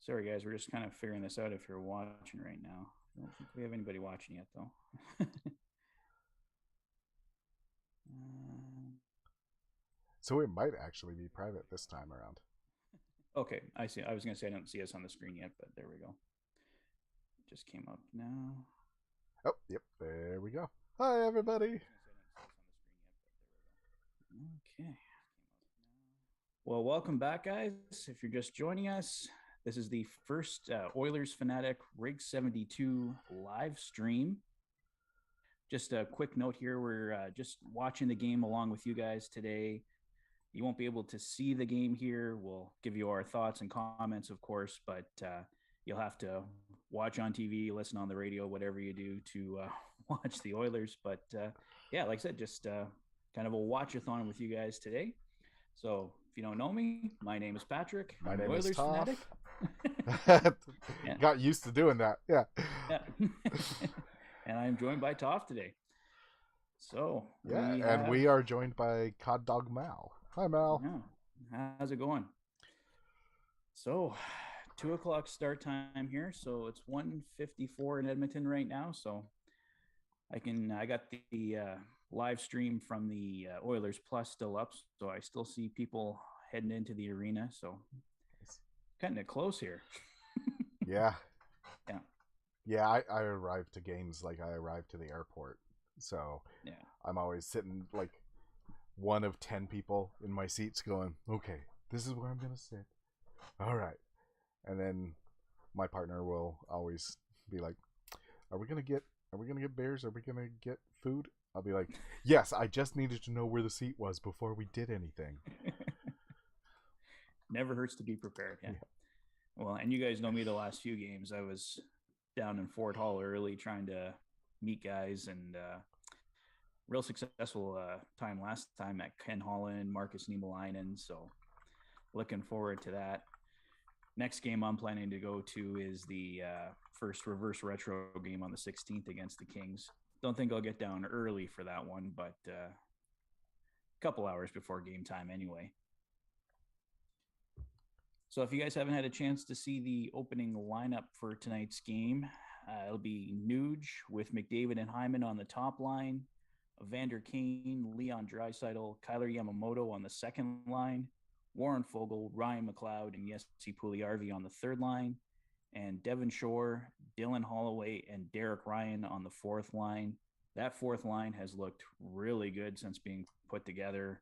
Sorry, guys, we're just kind of figuring this out if you're watching right now. I don't think we have anybody watching yet, though. uh, So it might actually be private this time around. okay, I see. I was going to say I don't see us on the screen yet, but there we go. It just came up now. Oh, yep, there we go. Hi, everybody. Okay. Well, welcome back, guys. If you're just joining us, this is the first Oilers Fanatic Rig 72 live stream. Just a quick note here, we're just watching the game along with you guys today. You won't be able to see the game here. We'll give you our thoughts and comments, of course, but you'll have to watch on TV, listen on the radio, whatever you do to watch the Oilers. But yeah, like I said, just kind of a watch-a-thon with you guys today. So if you don't know me, my name is Patrick. My I'm an name is Oilers Toph. fanatic. Yeah. Got used to doing that. Yeah. Yeah. And I'm joined by Toph today. So Yeah, we and have. we are joined by Cod Dog Mal. Hi, Mal. Yeah. How's it going? So 2 o'clock start time here. So it's 1:54 in Edmonton right now. So I got the live stream from the Oilers Plus still up. So I still see people heading into the arena. So cutting it close here. Yeah. Yeah. Yeah, I arrived to games like I arrived to the airport. So Yeah. I'm always sitting like one of 10 people in my seats going, okay, this is where I'm going to sit. All right. And then my partner will always be like, are we going to get beers? Are we going to get food? I'll be like, yes, I just needed to know where the seat was before we did anything. Never hurts to be prepared. Yeah. Well, and you guys know me the last few games. I was down in Fort Hall early trying to meet guys and real successful time last time at Ken Holland, Marcus Niemelainen. So looking forward to that. Next game I'm planning to go to is the first reverse retro game on the 16th against the Kings. Don't think I'll get down early for that one, but a couple hours before game time anyway. So if you guys haven't had a chance to see the opening lineup for tonight's game, it'll be Nuge with McDavid and Hyman on the top line, Evander Kane, Leon Draisaitl, Kyler Yamamoto on the second line, Warren Fogle, Ryan McLeod, and Jesse Puljujärvi on the third line, and Devon Shore, Dylan Holloway, and Derek Ryan on the fourth line. That fourth line has looked really good since being put together.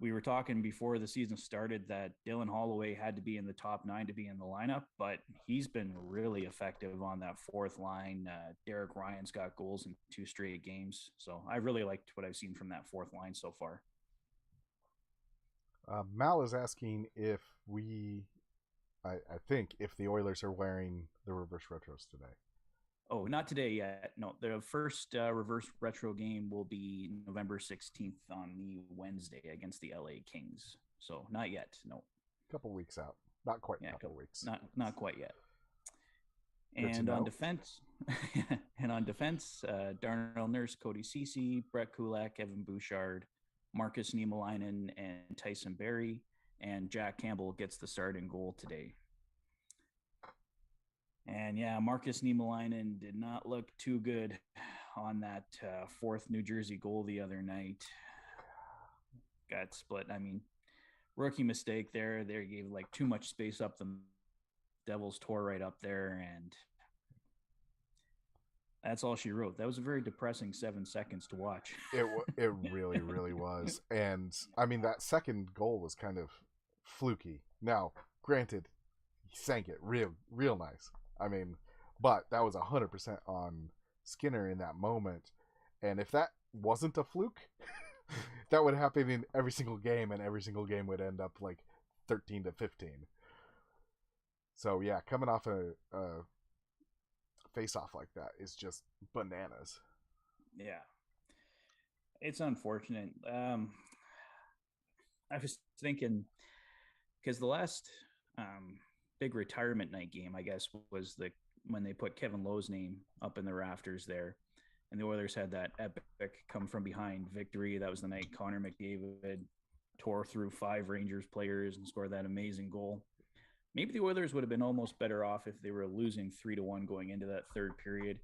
We were talking before the season started that Dylan Holloway had to be in the top 9 to be in the lineup, but he's been really effective on that fourth line. Derek Ryan's got goals in 2 straight games. So I really liked what I've seen from that fourth line so far. Mal is asking if I think, if the Oilers are wearing the reverse retros today. Oh, not today yet. No, the first reverse retro game will be November 16th on the Wednesday against the LA Kings. So not yet. No. Couple weeks out. Not quite Yeah, a couple weeks. Not quite yet. Good And on defense, Darnell Nurse, Cody Ceci, Brett Kulak, Evan Bouchard, Marcus Niemelainen, and Tyson Barrie, and Jack Campbell gets the start in goal today. And yeah, Marcus Niemelainen did not look too good on that fourth New Jersey goal the other night. Got split. I mean, rookie mistake there. They gave like too much space up. The Devils tore right up there, and that's all she wrote. That was a very depressing 7 seconds to watch. It really, really was. And I mean, that second goal was kind of fluky. Now, granted, he sank it real nice. I mean, but that was 100% on Skinner in that moment. And if that wasn't a fluke, that would happen in every single game, and every single game would end up like 13-15. So yeah, coming off a face-off like that is just bananas. Yeah, it's unfortunate. I was thinking because the last big retirement night game, I guess, was when they put Kevin Lowe's name up in the rafters there, and the Oilers had that epic come from behind victory. That was the night Connor McDavid tore through 5 Rangers players and scored that amazing goal. maybe the Oilers would have been almost better off if they were losing 3-1 going into that third period.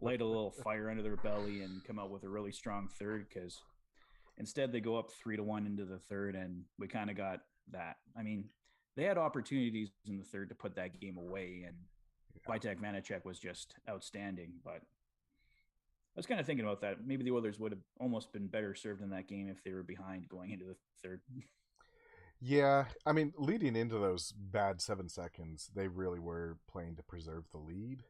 Light a little fire under their belly and come out with a really strong third, because instead they go up 3-1 into the third, and we kind of got that. I mean, they had opportunities in the third to put that game away, and Vitek Vanacek was just outstanding. But I was kind of thinking about that. Maybe the Oilers would have almost been better served in that game if they were behind going into the third. Yeah, I mean, leading into those bad 7 seconds, they really were playing to preserve the lead.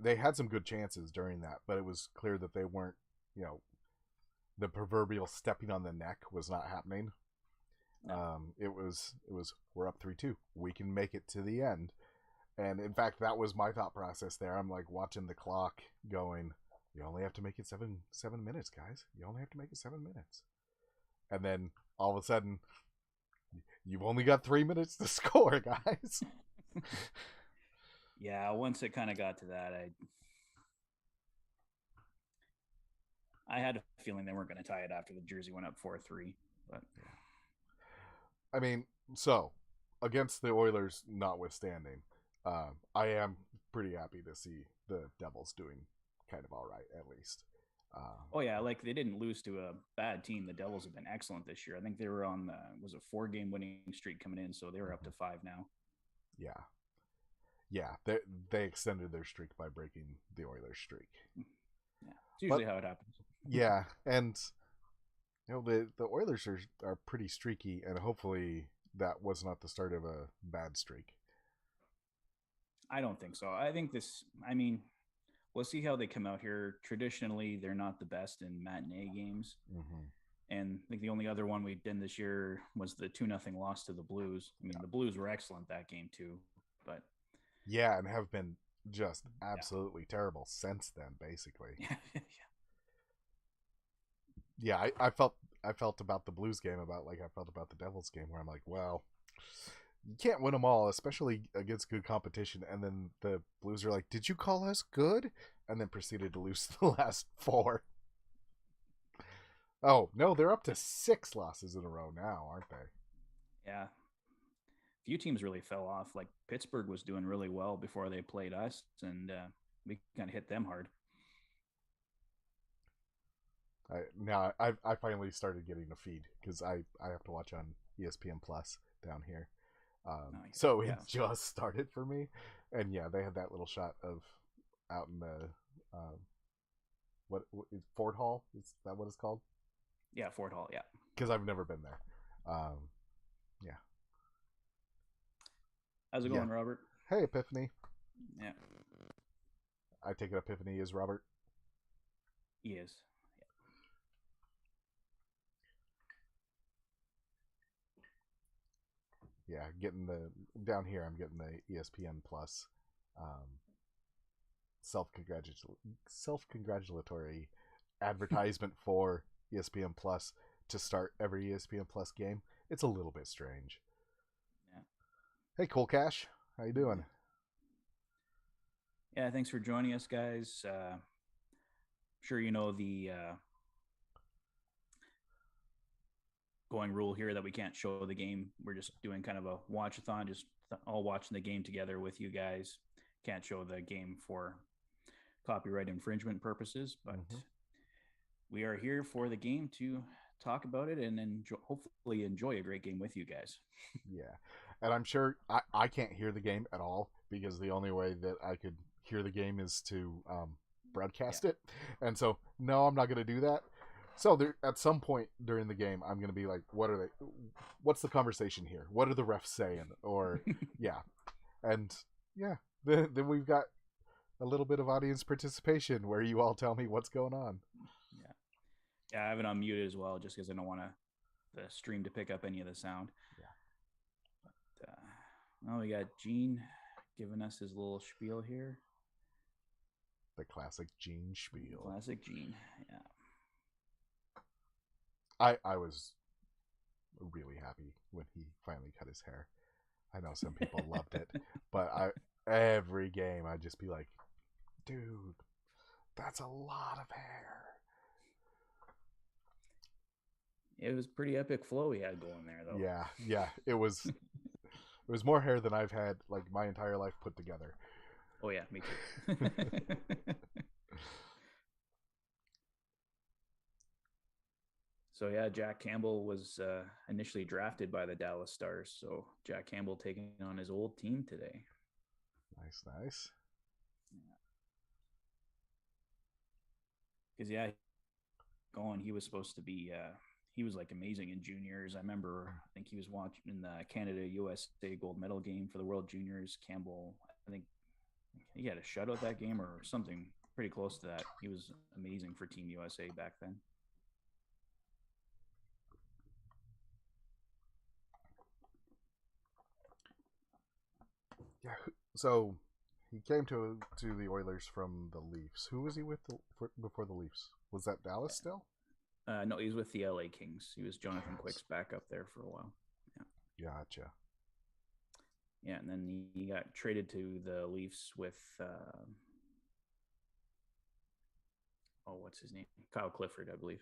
They had some good chances during that, but it was clear that they weren't, the proverbial stepping on the neck was not happening. No. It was we're up 3-2. We can make it to the end. And in fact, that was my thought process there. I'm like watching the clock going, you only have to make it seven minutes, guys. You only have to make it 7 minutes. And then all of a sudden, you've only got 3 minutes to score, guys. Yeah, once it kind of got to that, I had a feeling they weren't going to tie it after the Jersey went up 4-3. But I mean, so against the Oilers notwithstanding, I am pretty happy to see the Devils doing kind of all right, at least. Oh yeah, like they didn't lose to a bad team. The Devils have been excellent this year. I think they were on was a 4-game winning streak coming in, so they were up to 5 now. Yeah, they extended their streak by breaking the Oilers streak. Yeah, it's usually how it happens. Yeah, and the Oilers are pretty streaky, and hopefully that was not the start of a bad streak. I don't think so. I think we'll see how they come out here. Traditionally, they're not the best in matinee games. Mm-hmm. And I think the only other one we did this year was the 2-0 loss to the Blues. I mean, the Blues were excellent that game too, but yeah, and have been just absolutely terrible since then, basically. Yeah, I felt about the Blues game like I felt about the Devils game, where I'm like, well, you can't win them all, especially against good competition. And then the Blues are like, did you call us good? And then proceeded to lose the last 4. Oh, no, they're up to 6 losses in a row now, aren't they? Yeah. Few teams really fell off. Like Pittsburgh was doing really well before they played us, and we kind of hit them hard. I finally started getting a feed because I have to watch on ESPN Plus down here. So it just started for me, and yeah, they had that little shot of out in the what is Ford Hall? Is that what it's called? Yeah, Ford Hall. Yeah, because I've never been there. Yeah. How's it going, Robert? Hey, Epiphany. Yeah. I take it Epiphany is Robert. He is. Yeah, getting down here. I'm getting the ESPN Plus self-congratulatory advertisement for ESPN Plus to start every ESPN Plus game. It's a little bit strange. Yeah. Hey, Cool Cash, how you doing? Yeah, thanks for joining us, guys. I'm sure you know the going rule here that we can't show the game. We're just doing kind of a watch-a-thon, just all watching the game together with you guys. Can't show the game for copyright infringement purposes, but we are here for the game to talk about it and hopefully enjoy a great game with you guys. Yeah, and I'm sure I can't hear the game at all because the only way that I could hear the game is to broadcast it, and so no, I'm not going to do that. So there, at some point during the game, I'm going to be like, what's the conversation here? What are the refs saying? Or, yeah. And, yeah, then we've got a little bit of audience participation where you all tell me what's going on. Yeah, I have it on mute as well, just because I don't want the stream to pick up any of the sound. Yeah. But, well, we got Gene giving us his little spiel here. The classic Gene spiel. Classic Gene, yeah. I was really happy when he finally cut his hair. I know some people loved it, but every game I'd just be like, dude, that's a lot of hair. It was pretty epic flow he had going there, though. Yeah, it was It was more hair than I've had like my entire life put together. Oh yeah, me too. So yeah, Jack Campbell was initially drafted by the Dallas Stars. So Jack Campbell taking on his old team today. Nice, nice. Because yeah, going, he was supposed to be. He was like amazing in juniors. I remember. I think he was watching the Canada USA gold medal game for the World Juniors. Campbell, I think he had a shutout that game or something pretty close to that. He was amazing for Team USA back then. Yeah. So he came to the Oilers from the Leafs. Who was he with before the Leafs? Was that Dallas still? No, he was with the LA Kings. He was Jonathan Quick's backup there for a while. Yeah. Gotcha. Yeah, and then he got traded to the Leafs with what's his name? Kyle Clifford, I believe.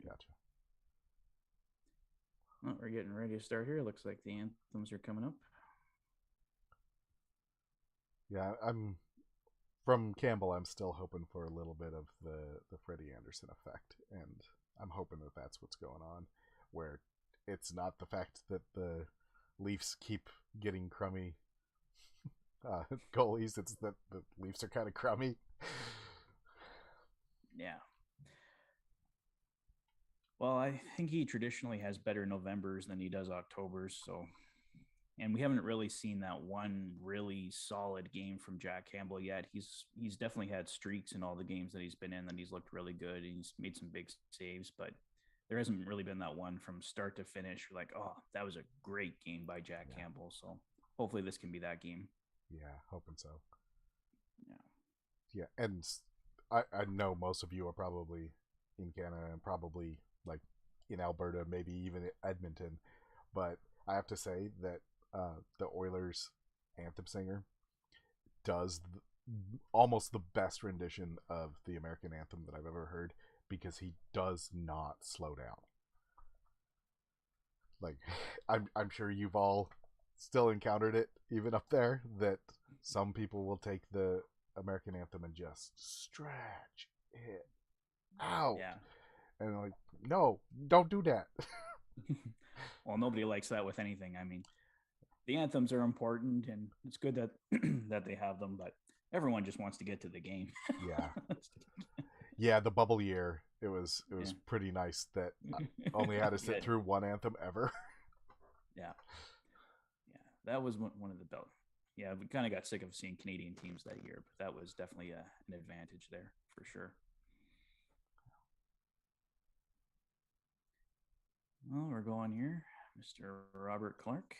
Gotcha. Well, we're getting ready to start here. Looks like the anthems are coming up. Yeah, I'm from Campbell. I'm still hoping for a little bit of the Freddie Anderson effect, and I'm hoping that that's what's going on, where it's not the fact that the Leafs keep getting crummy goalies. It's that the Leafs are kind of crummy. Yeah. Well, I think he traditionally has better Novembers than he does Octobers. So, and we haven't really seen that one really solid game from Jack Campbell yet. He's definitely had streaks in all the games that he's been in, that he's looked really good. He's made some big saves, but there hasn't really been that one from start to finish. Like, oh, that was a great game by Jack Campbell. So hopefully this can be that game. Yeah, hoping so. Yeah. Yeah, and I know most of you are probably in Canada and probably like in Alberta, maybe even Edmonton, but I have to say that the Oilers anthem singer does almost the best rendition of the American anthem that I've ever heard, because he does not slow down. Like, I'm sure you've all still encountered it, even up there, that some people will take the American anthem and just stretch it out. Yeah. And like, no, don't do that. Well, nobody likes that with anything. I mean, the anthems are important, and it's good that that they have them, but everyone just wants to get to the game. Yeah. Yeah, the bubble year, it was pretty nice that I only had to sit through one anthem ever. Yeah. That was one of the belt. Yeah, we kind of got sick of seeing Canadian teams that year, but that was definitely an advantage there for sure. Well, we're going here, Mr. Robert Clark.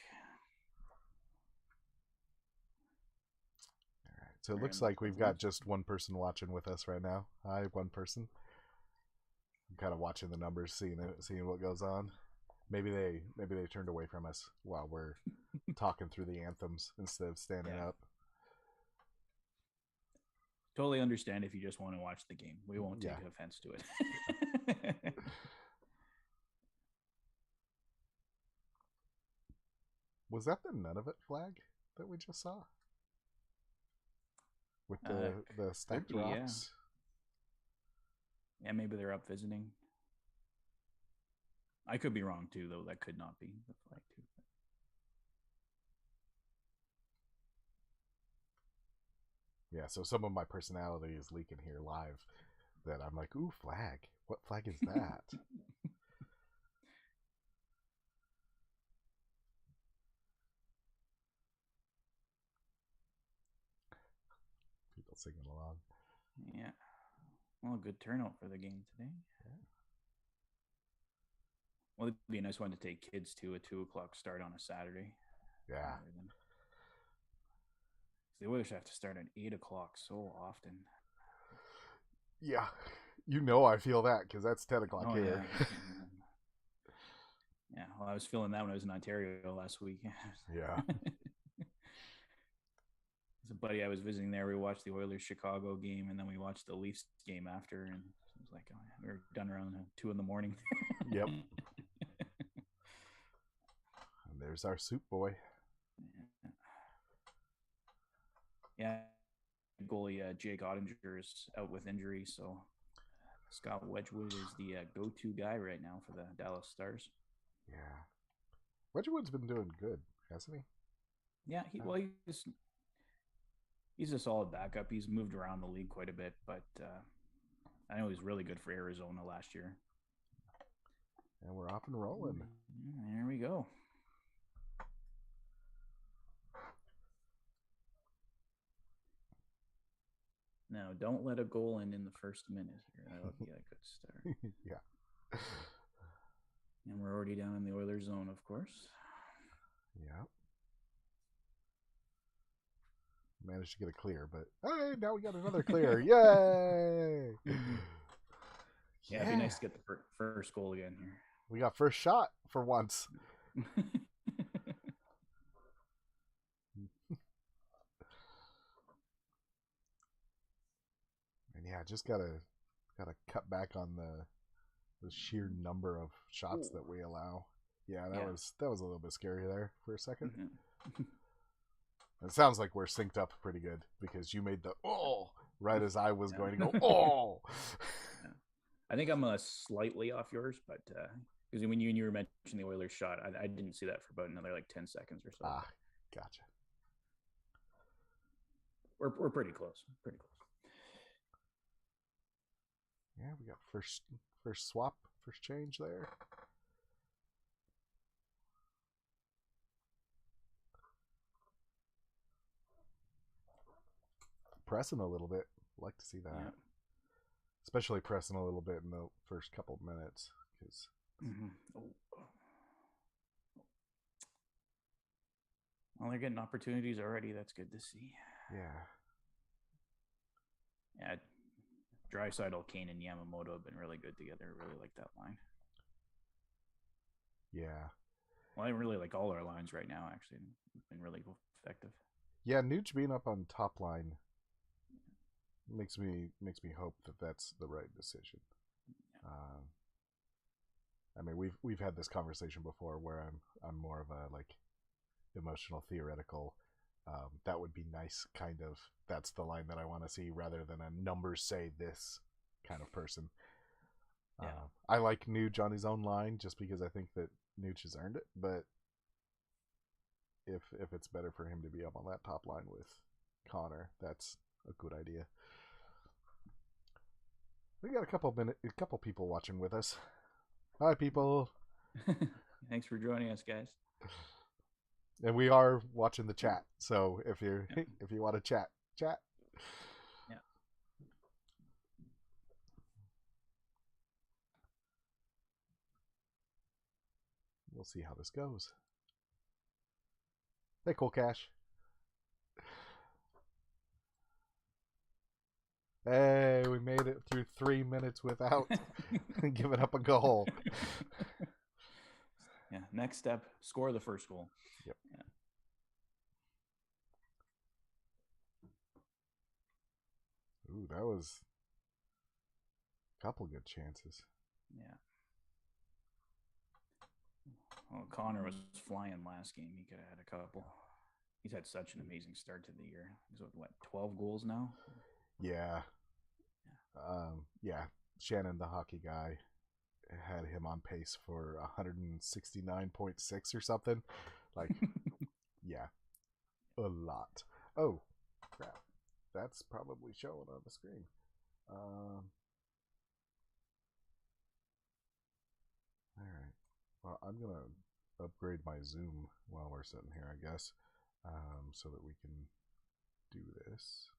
All right, so it looks like we've got just one person watching with us right now. Hi, one person. I'm kind of watching the numbers, seeing what goes on. Maybe they turned away from us while we're talking through the anthems instead of standing up. Totally understand if you just want to watch the game. We won't take offense to it. Was that the None of It flag that we just saw? With the stacked rocks? Yeah, maybe they're up visiting. I could be wrong too, though. That could not be the flag too. Yeah, so some of my personality is leaking here live. That I'm like, ooh, flag. What flag is that? People singing along. Yeah. Well, good turnout for the game today. Yeah. Well, it'd be a nice one to take kids to a 2:00 start on a Saturday. Yeah. The Oilers have to start at 8:00 so often. Yeah. You know I feel that, because that's 10:00 here. Yeah, well, I was feeling that when I was in Ontario last week. Yeah. There's a buddy I was visiting there. We watched the Oilers Chicago game, and then we watched the Leafs game after, and it was like, oh, we were done around 2 a.m. Yep. there's our soup boy. Yeah, goalie Jake Ottinger is out with injury, so Scott Wedgwood is the go-to guy right now for the Dallas Stars. Yeah, Wedgwood's been doing good, hasn't he? Yeah, he's a solid backup. He's moved around the league quite a bit, but I know he's really good for Arizona last year. And we're off and rolling. There we go. Now, don't let a goal in the first minute here. That would be a good start. Yeah. And we're already down in the Oilers zone, of course. Yeah. Managed to get a clear, but hey, now we got another clear. Yay! Yeah, it'd be nice to get the first goal again here. We got first shot for once. And yeah, just gotta cut back on the sheer number of shots that we allow. Yeah, that was a little bit scary there for a second. It sounds like we're synced up pretty good because you made the right as I was going to go Yeah. I think I'm slightly off yours, but because when you were mentioning the Oilers shot, I didn't see that for about another like 10 seconds or so. Ah, gotcha. We're pretty close. Pretty close. Yeah, we got first swap, first change there. Pressing a little bit. Like to see that. Yeah. Especially pressing a little bit in the first couple of minutes. Cause... Well, they're getting opportunities already. That's good to see. Yeah. Yeah. Draisaitl, Kane, and Yamamoto have been really good together. I really like that line. Yeah. Well, I really like all our lines right now, actually. It's been really effective. Yeah, Nuge being up on top line makes me hope that that's the right decision. I mean, we've had this conversation before where I'm more of a like emotional theoretical. That would be nice, kind of. That's the line that I want to see, rather than a numbers say this kind of person. Yeah. I like Nuge on his own line just because I think that Nuge has earned it. But if it's better for him to be up on that top line with Connor, that's a good idea. We got a couple people watching with us. Hi, people. Thanks for joining us, guys. And we are watching the chat, so if you want to chat. Yeah. We'll see how this goes. Hey, Cool Cash. Hey, we made it through 3 minutes without giving up a goal. Yeah. Next step: score the first goal. Yep. Yeah. Ooh, that was a couple good chances. Yeah. Well, Connor was flying last game. He could have had a couple. He's had such an amazing start to the year. He's what, 12 goals now? Yeah. Yeah. Shannon, the hockey guy, had him on pace for 169.6 or something. Like, yeah, a lot. Oh, crap. That's probably showing on the screen. All right. Well, I'm going to upgrade my Zoom while we're sitting here, I guess, so that we can do this.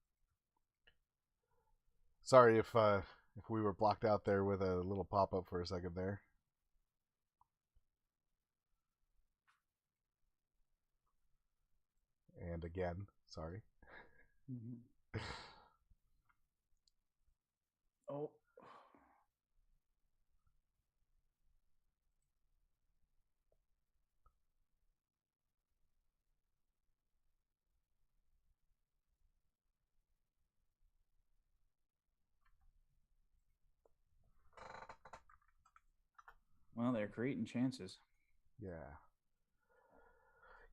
Sorry if we were blocked out there with a little pop-up for a second there. And again, sorry. Oh. Well, they're creating chances. Yeah.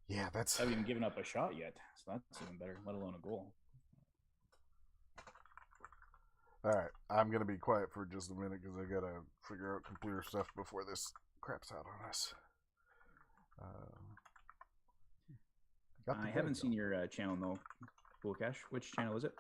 Yeah, that's... Haven't even given up a shot yet, so that's even better, let alone a goal. All right, I'm gonna be quiet for just a minute because I gotta figure out computer stuff before this craps out on us. I haven't seen your channel though, Cool Cash. Which channel is it?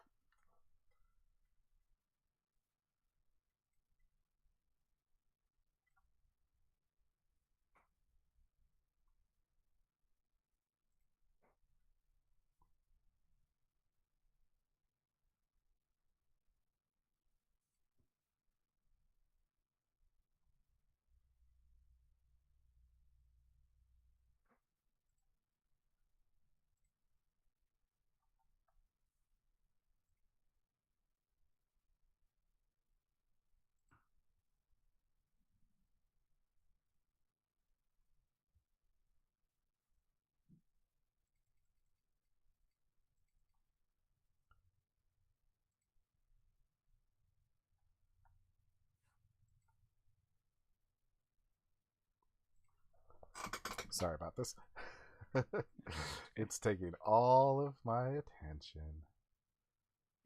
Sorry about this. It's taking all of my attention.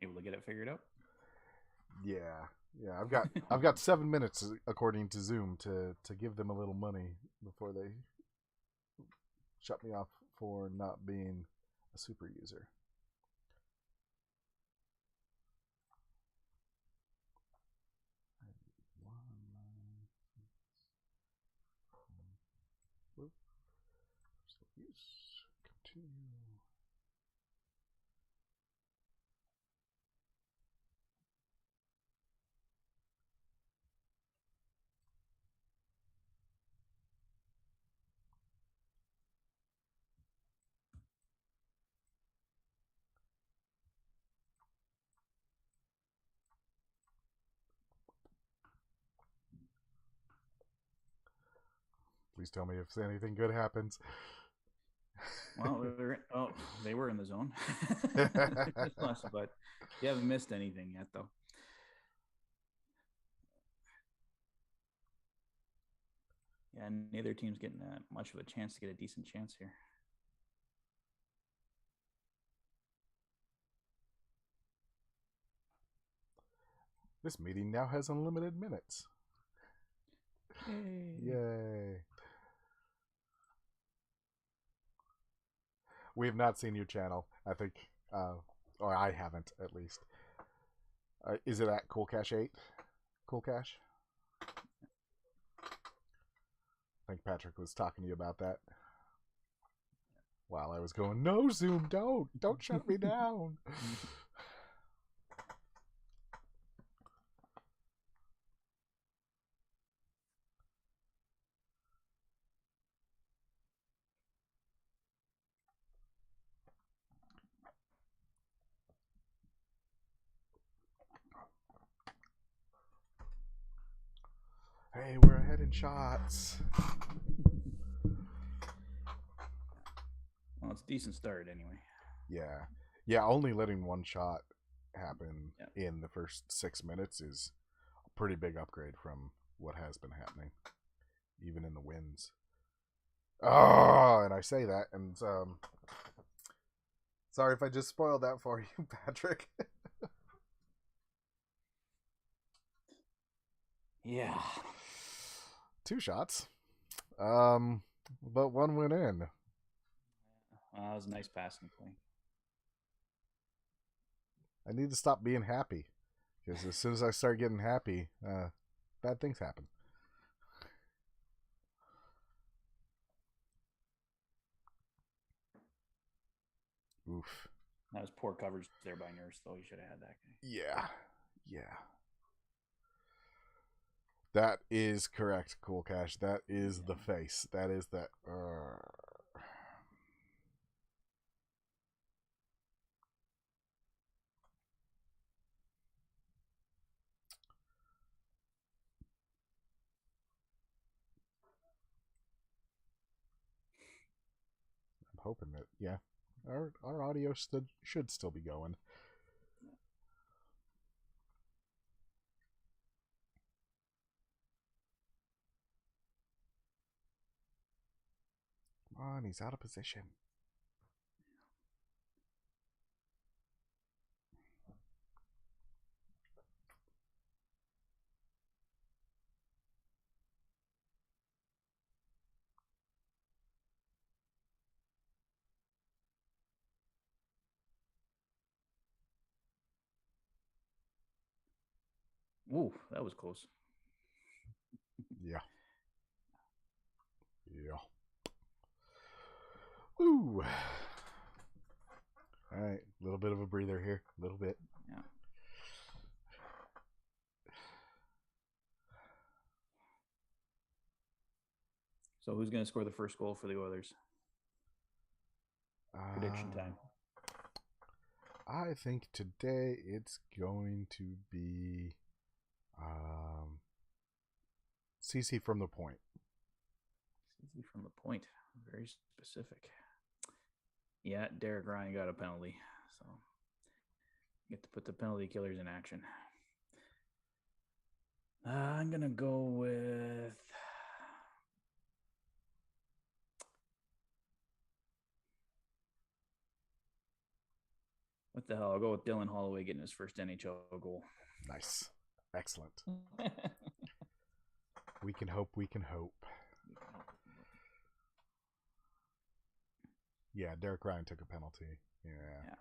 Able to get it figured out? Yeah, yeah. I've got 7 minutes according to Zoom to give them a little money before they shut me off for not being a super user. Continue. Please tell me if anything good happens. Well, they were in the zone. But you haven't missed anything yet, though. Yeah, neither team's getting much of a chance to get a decent chance here. This meeting now has unlimited minutes. Yay. Yay. We have not seen your channel, I think, or I haven't at least. Is it at Cool Cash 8? Cool Cash? I think Patrick was talking to you about that. While I was going, no, Zoom, don't shut me down. Hey, we're ahead in shots. Well, it's a decent start anyway. Yeah. Yeah, only letting one shot happen in the first 6 minutes is a pretty big upgrade from what has been happening, even in the wins. Oh, and I say that, and sorry if I just spoiled that for you, Patrick. Yeah. 2 shots. But one went in. That was a nice passing play. I need to stop being happy, because as soon as I start getting happy, bad things happen. Oof. That was poor coverage there by Nurse, though. You should have had that guy. Yeah. Yeah. That is correct, Cool Cash. That is the face. That is that. I'm hoping that, yeah, our audio should still be going. Come on, he's out of position. Ooh, that was close. Yeah. Yeah. Ooh. All right, a little bit of a breather here, a little bit. Yeah. So who's going to score the first goal for the Oilers? Prediction time. I think today it's going to be CC from the point. CC from the point. Very specific. Yeah, Derek Ryan got a penalty, so you get to put the penalty killers in action. I'm gonna go with what the hell? I'll go with Dylan Holloway getting his first NHL goal. Nice, excellent. We can hope. We can hope. Yeah, Derek Ryan took a penalty. Yeah.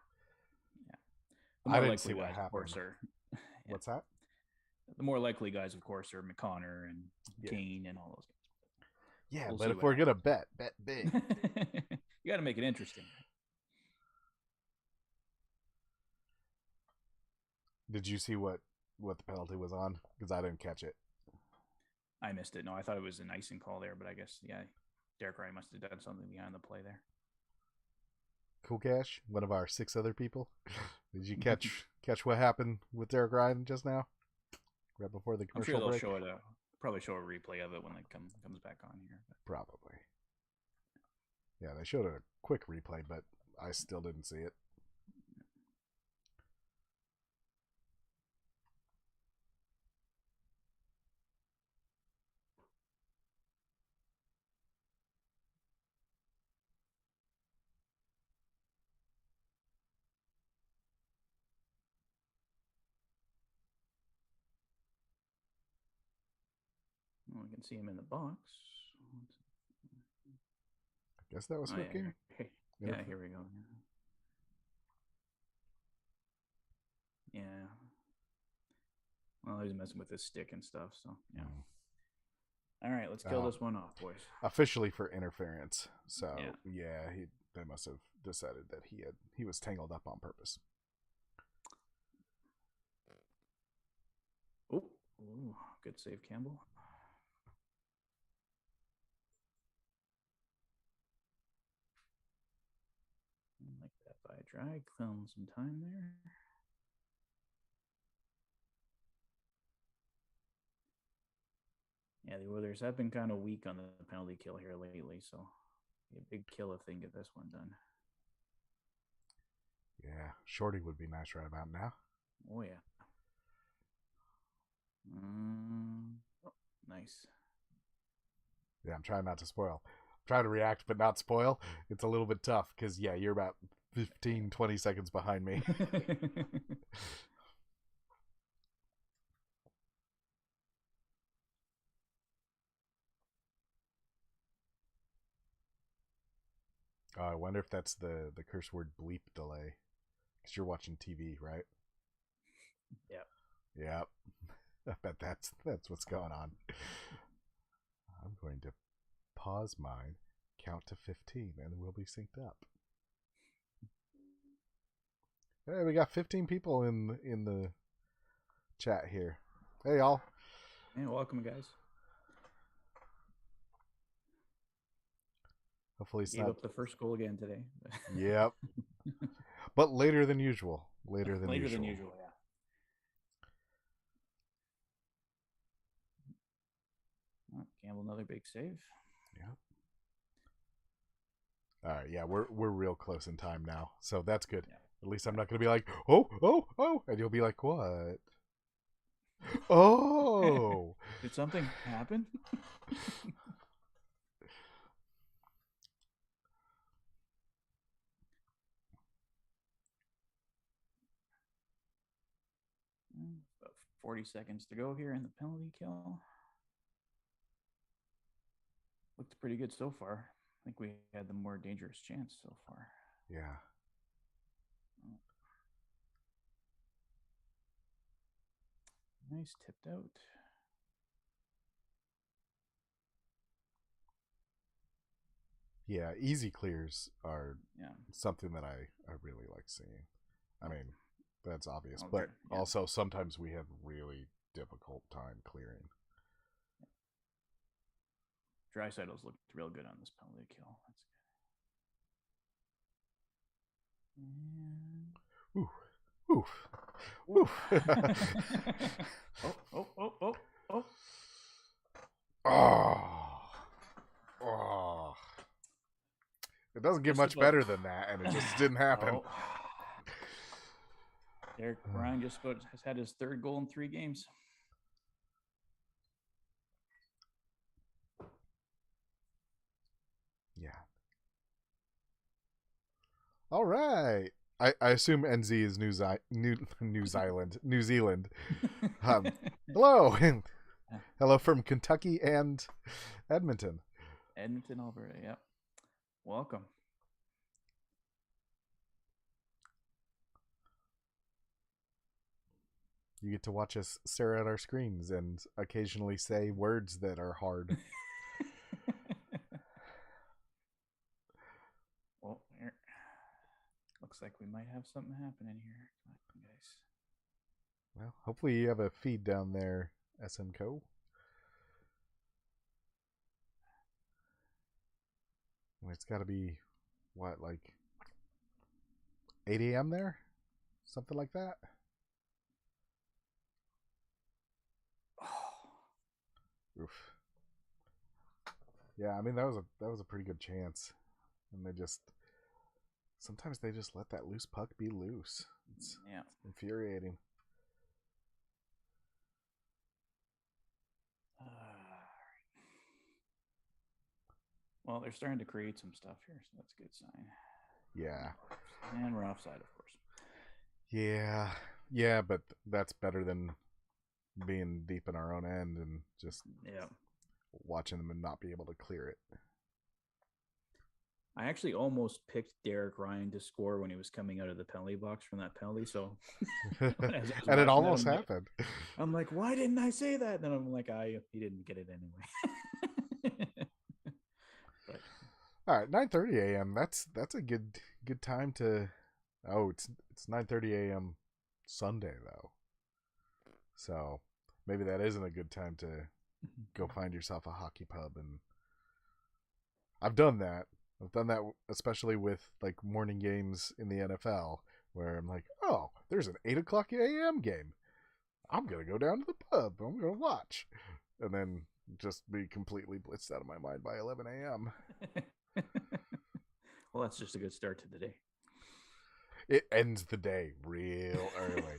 The I more didn't see likely what guys, of happened. course, are What's that? the more likely guys, of course, are McConnor and Kane and all those guys. Yeah, but if we're gonna bet big. You got to make it interesting. Did you see what the penalty was on? Because I didn't catch it. I missed it. No, I thought it was an icing call there, but I guess Derek Ryan must have done something behind the play there. Cool Cash, one of our 6 other people. Did you catch what happened with Derek Ryan just now? Right before the commercial break? I'm sure they'll probably show a replay of it when it comes back on here. But. Probably. Yeah, they showed a quick replay, but I still didn't see it. Well, we can see him in the box. I guess that was hooking. Yeah, here we go. Yeah. Well, he's messing with his stick and stuff, so yeah. All right, let's kill this one off, boys. Officially for interference. So yeah, they must have decided that he was tangled up on purpose. Ooh, good save, Campbell. Like that by a drag, killing some time there. Yeah, the Oilers have been kind of weak on the penalty kill here lately, so a big kill if they can get this one done. Yeah, Shorty would be nice right about now. Oh, yeah. Nice. Yeah, I'm trying not to spoil. I'm trying to react but not spoil. It's a little bit tough because, yeah, you're about 15, 20 seconds behind me. I wonder if that's the curse word bleep delay. Because you're watching TV, right? Yep. Yep. I bet that's what's going on. I'm going to pause mine, count to 15, and we'll be synced up. Hey, we got 15 people in the chat here. Hey, y'all. Hey, welcome, guys. Hopefully it's Gave up the first goal again today. Yep. But later than usual. Later than usual, yeah. Oh, Campbell, another big save. Yep. All right, yeah, we're real close in time now, so that's good. Yeah. At least I'm not going to be like, oh, and you'll be like, what? Oh! Did something happen? About 40 seconds to go here in the penalty kill. Looked pretty good so far. I think we had the more dangerous chance so far. Yeah. Nice, tipped out. Yeah, easy clears are Yeah. something that I really like seeing. I mean, that's obvious, Oh, but yeah. also sometimes we have really difficult time clearing. Draisaitl's looked real good on this penalty kill. That's good. Oof. Oh. Oh. Oh. It doesn't get Just much about. better than that, and it just didn't happen. Oh. Derek Ryan just about has had his third goal in 3 games. Yeah. All right. I assume NZ is New Zealand. Hello. Hello from Kentucky and Edmonton. Edmonton, Alberta. Yep. Welcome. You get to watch us stare at our screens and occasionally say words that are hard. Well, here. Looks like we might have something happening here, guys. Well, hopefully you have a feed down there, SNCO. It's got to be, what, like 8 a.m. there? Something like that? Oof. Yeah, I mean that was a pretty good chance, and sometimes they just let that loose puck be loose. It's infuriating. Well, they're starting to create some stuff here, so that's a good sign. Yeah. And we're offside, of course. Yeah, but that's better than being deep in our own end and just watching them and not be able to clear it. I actually almost picked Derek Ryan to score when he was coming out of the penalty box from that penalty. So, and it almost happened. I'm like, why didn't I say that? And then I'm like, he didn't get it anyway. But. All right, 9:30 a.m. That's a good time to. Oh, it's 9:30 a.m. Sunday though, so maybe that isn't a good time to go find yourself a hockey pub. And I've done that especially with like morning games in the NFL, where I'm like, oh, there's an 8:00 a.m. game. I'm gonna go down to the pub. I'm gonna watch, and then just be completely blitzed out of my mind by 11 a.m. Well, that's just a good start to the day. It ends the day real early.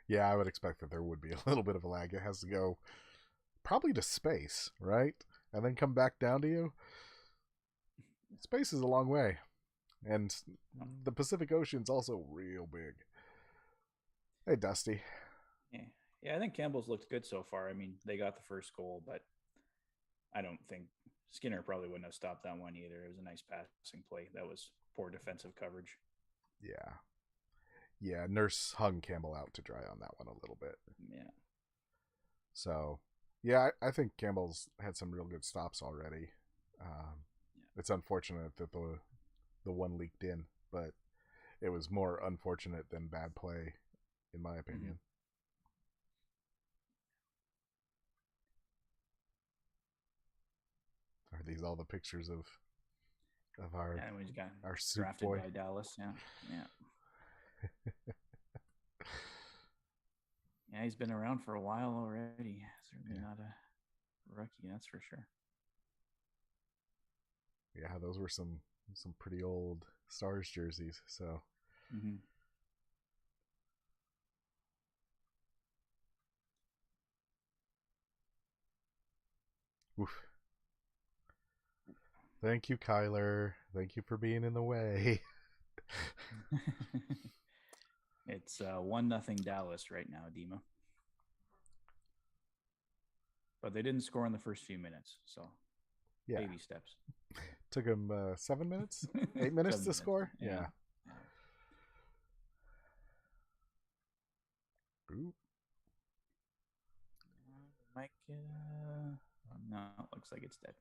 Yeah, I would expect that there would be a little bit of a lag. It has to go probably to space, right? And then come back down to you. Space is a long way. And the Pacific Ocean's also real big. Hey, Dusty. Yeah, I think Campbell's looked good so far. I mean, they got the first goal, but I don't think Skinner probably wouldn't have stopped that one either. It was a nice passing play. That was poor defensive coverage. Yeah, Nurse hung Campbell out to dry on that one a little bit. Yeah. So, yeah, I think Campbell's had some real good stops already. It's unfortunate that the one leaked in, but it was more unfortunate than bad play, in my opinion. Mm-hmm. Are these all the pictures of our soup drafted boy by Dallas? Yeah. Yeah, he's been around for a while already. Certainly not a rookie, that's for sure. Yeah, those were some pretty old Stars jerseys. So. Mm-hmm. Oof. Thank you, Kyler. Thank you for being in the way. It's 1-0 Dallas right now, Dima. But they didn't score in the first few minutes, so Yeah. baby steps. Took him 7 minutes, 8 minutes to score. Yeah. Ooh. Might get no, it looks like it's dead.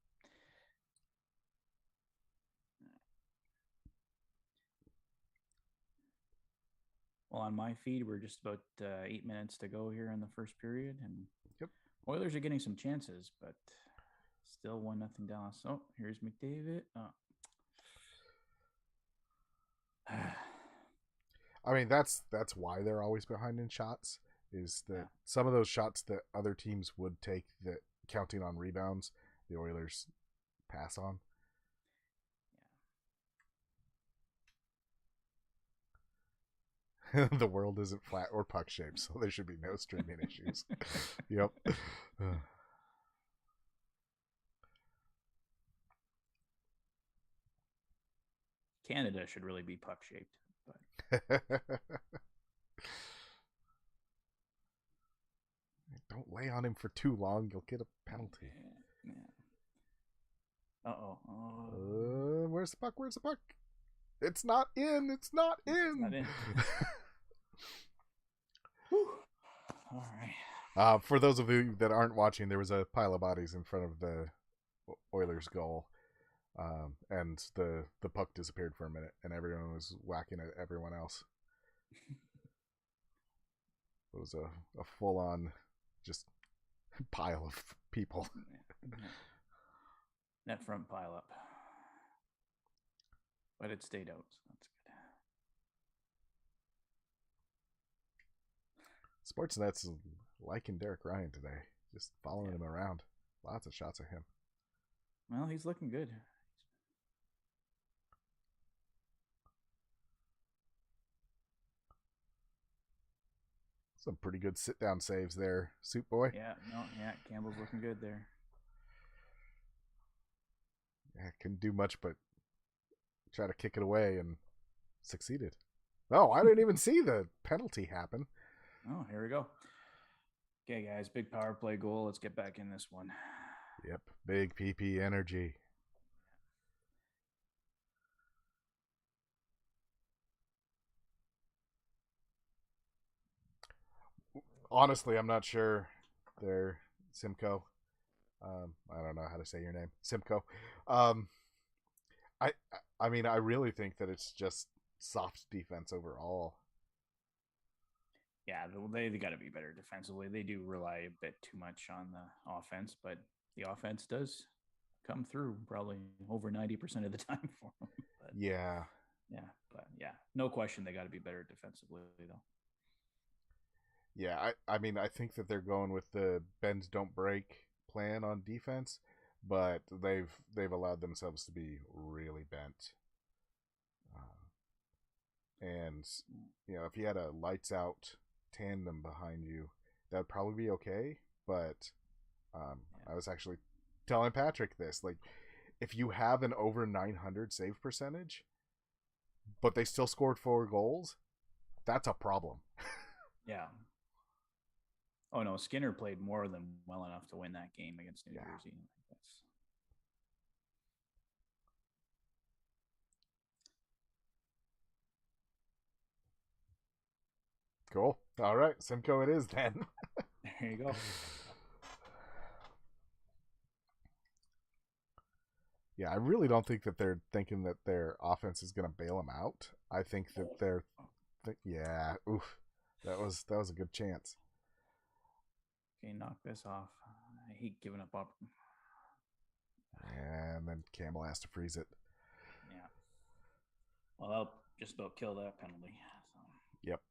Well, on my feed, we're just about 8 minutes to go here in the first period, and Yep. Oilers are getting some chances, but still 1-0 Dallas. Oh, here's McDavid. Oh. I mean, that's why they're always behind in shots. Is that some of those shots that other teams would take, that counting on rebounds, the Oilers pass on. Yeah. The world isn't flat or puck shaped, so there should be no streaming issues. Yep. Canada should really be puck shaped, but don't lay on him for too long. You'll get a penalty. Yeah. Uh-oh. Where's the puck? Where's the puck? It's not in. It's not in. It's not in. All right. For those of you that aren't watching, there was a pile of bodies in front of the Oilers goal. And the puck disappeared for a minute, and everyone was whacking at everyone else. It was a full-on just pile of people. Net front pile up. But it stayed out, so that's good. Sportsnet's liking Derek Ryan today. Just following him around. Lots of shots of him. Well, he's looking good. Some pretty good sit-down saves there, Soup Boy. Yeah, Campbell's looking good there. Yeah, couldn't do much but try to kick it away, and succeeded. Oh, I didn't even see the penalty happen. Oh, here we go. Okay, guys, big power play goal. Let's get back in this one. Yep, big PP energy. Honestly, I'm not sure. There, Simcoe. I don't know how to say your name, Simcoe. I mean, I really think that it's just soft defense overall. Yeah, they got to be better defensively. They do rely a bit too much on the offense, but the offense does come through probably over 90% of the time for them. But, yeah, no question they got to be better defensively though. Yeah, I mean, I think that they're going with the bend don't break plan on defense, but they've allowed themselves to be really bent. And if you had a lights out tandem behind you, that'd probably be okay. But I was actually telling Patrick this, like, if you have an over 900 save percentage, but they still scored 4 goals, that's a problem. Yeah. Oh no, Skinner played more than well enough to win that game against New Jersey. Cool. All right, Simcoe it is then. There you go. Yeah, I really don't think that they're thinking that their offense is going to bail them out. I think that they're, oof, that was a good chance. Okay, knock this off. I hate giving up. And then Campbell has to freeze it. Yeah. Well, that'll just about kill that penalty. So. Yep.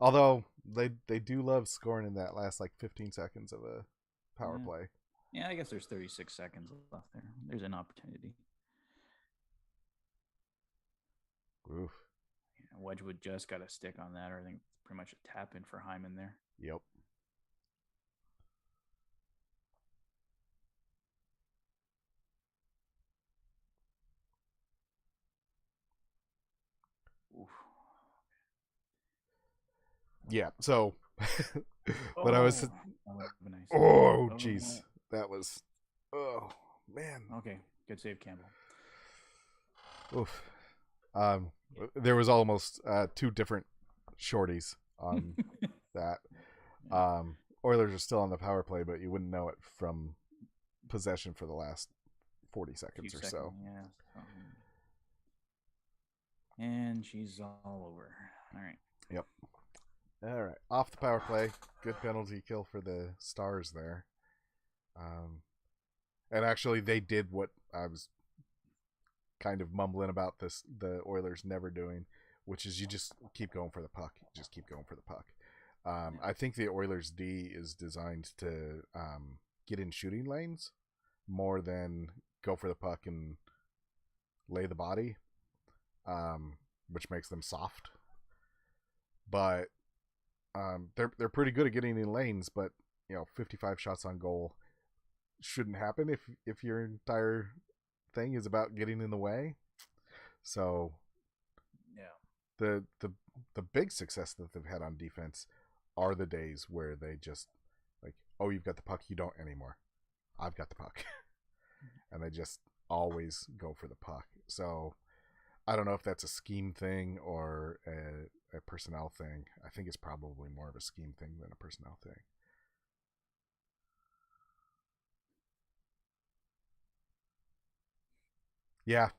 Although they do love scoring in that last 15 seconds of a power play. Yeah, I guess there's 36 seconds left there. There's an opportunity. Oof. Yeah, Wedgwood just got a stick on that, or I think pretty much a tap in for Hyman there. Yep. Oof. Yeah, so But I was, Oh, that would have been nice. oh, jeez, Oh, that was, oh man, okay. Good save, Campbell. oof. Um, there was almost two different shorties on that. Yeah. Oilers are still on the power play, but you wouldn't know it from possession for the last 40 Few seconds or seconds, so. yeah. And she's all over. All right. Yep. All right. Off the power play. Good penalty kill for the Stars there. And actually, they did what I was kind of mumbling about the Oilers never doing, which is you just keep going for the puck. Just keep going for the puck. I think the Oilers D is designed to get in shooting lanes more than go for the puck and lay the body, which makes them soft. But they're pretty good at getting in lanes. But 55 shots on goal shouldn't happen if your entire thing is about getting in the way. So yeah, the big success that they've had on defense are the days where they just like, oh, you've got the puck, you don't anymore. I've got the puck. And they just always go for the puck. So I don't know if that's a scheme thing or a personnel thing. I think it's probably more of a scheme thing than a personnel thing. Yeah.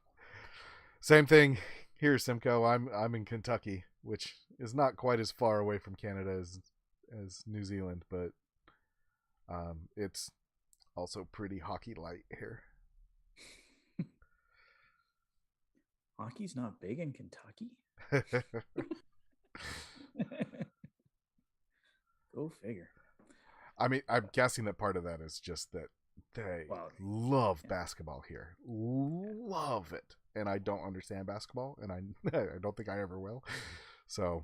Same thing here, Simcoe. I'm in Kentucky, which is not quite as far away from Canada as New Zealand, but it's also pretty hockey light here. Hockey's not big in Kentucky. Go figure. I mean, I'm guessing that part of that is just that they love basketball here. Love it. And I don't understand basketball, and I don't think I ever will. So,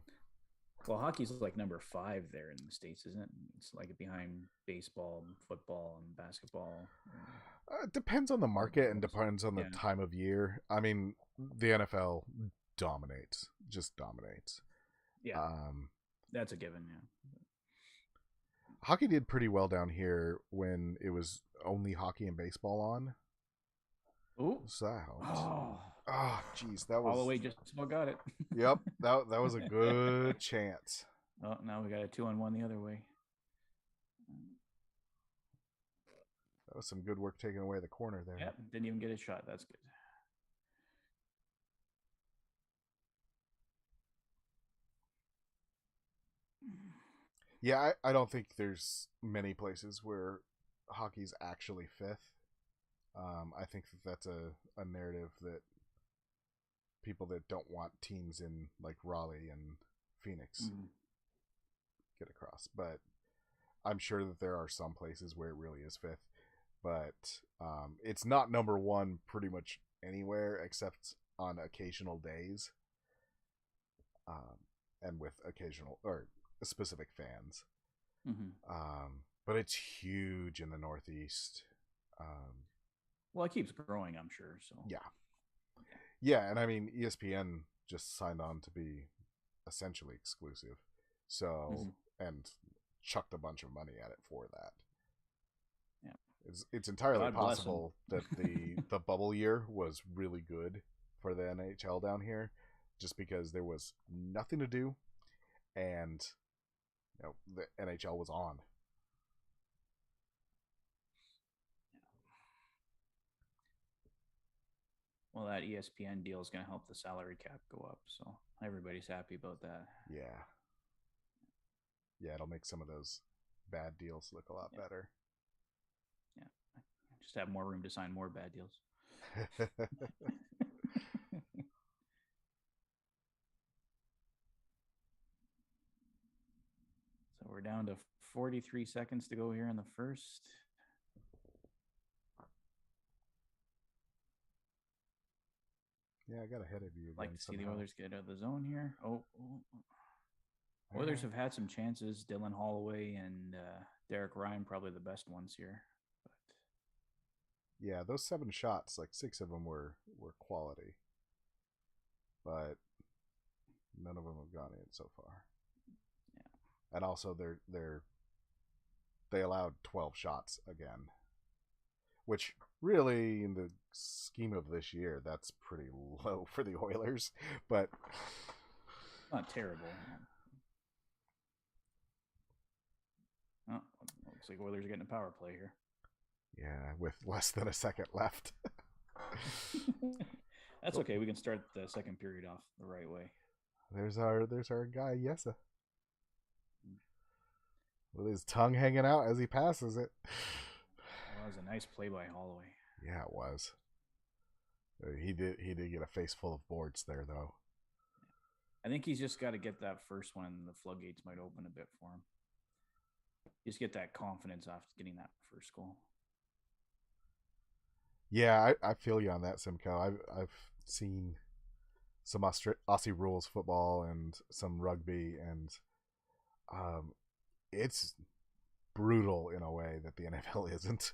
well, hockey's like number 5 there in the States, isn't it? It's like behind baseball, and football, and basketball. It depends on the market and depends on the time of year. I mean, the NFL dominates, just dominates. Yeah, that's a given. Yeah. Hockey did pretty well down here when it was only hockey and baseball on. Ooh, so that helped. Oh, jeez, that was all the way. Just about got it. Yep, that was a good chance. Oh, now we got a 2-on-1 the other way. That was some good work taking away the corner there. Yep, didn't even get a shot. That's good. Yeah, I don't think there's many places where hockey's actually fifth. I think that's a narrative that people that don't want teams in like Raleigh and Phoenix get across. But I'm sure that there are some places where it really is fifth. But it's not number one pretty much anywhere except on occasional days. And with occasional or specific fans. But it's huge in the Northeast. Well, it keeps growing, I'm sure. So yeah, and I mean ESPN just signed on to be essentially exclusive, so and chucked a bunch of money at it for that. Yeah, it's entirely possible that the bubble year was really good for the NHL down here, just because there was nothing to do, and the NHL was on. Well, that ESPN deal is going to help the salary cap go up, so everybody's happy about that. Yeah, it'll make some of those bad deals look a lot better. Yeah, just have more room to sign more bad deals. So we're down to 43 seconds to go here in the first. Yeah, I got ahead of you again. Like to see the Oilers get out of the zone here. Oilers have had some chances. Dylan Holloway and Derek Ryan, probably the best ones here. But yeah, those 7 shots, like 6 of them were quality, but none of them have gone in so far. Yeah. and also they allowed 12 shots again, which really, in the scheme of this year, that's pretty low for the Oilers. But Not terrible. Oh, looks like Oilers are getting a power play here. yeah, with less than a second left. That's okay. We can start the second period off the right way. There's our guy Yessa with his tongue hanging out as he passes it. Well, that was a nice play by Holloway. Yeah, it was. He did get a face full of boards there, though. I think he's just got to get that first one, and the floodgates might open a bit for him. Just get that confidence after getting that first goal. Yeah, I feel you on that, Simcoe. I've seen some Aussie rules football and some rugby, and it's brutal in a way that the NFL isn't,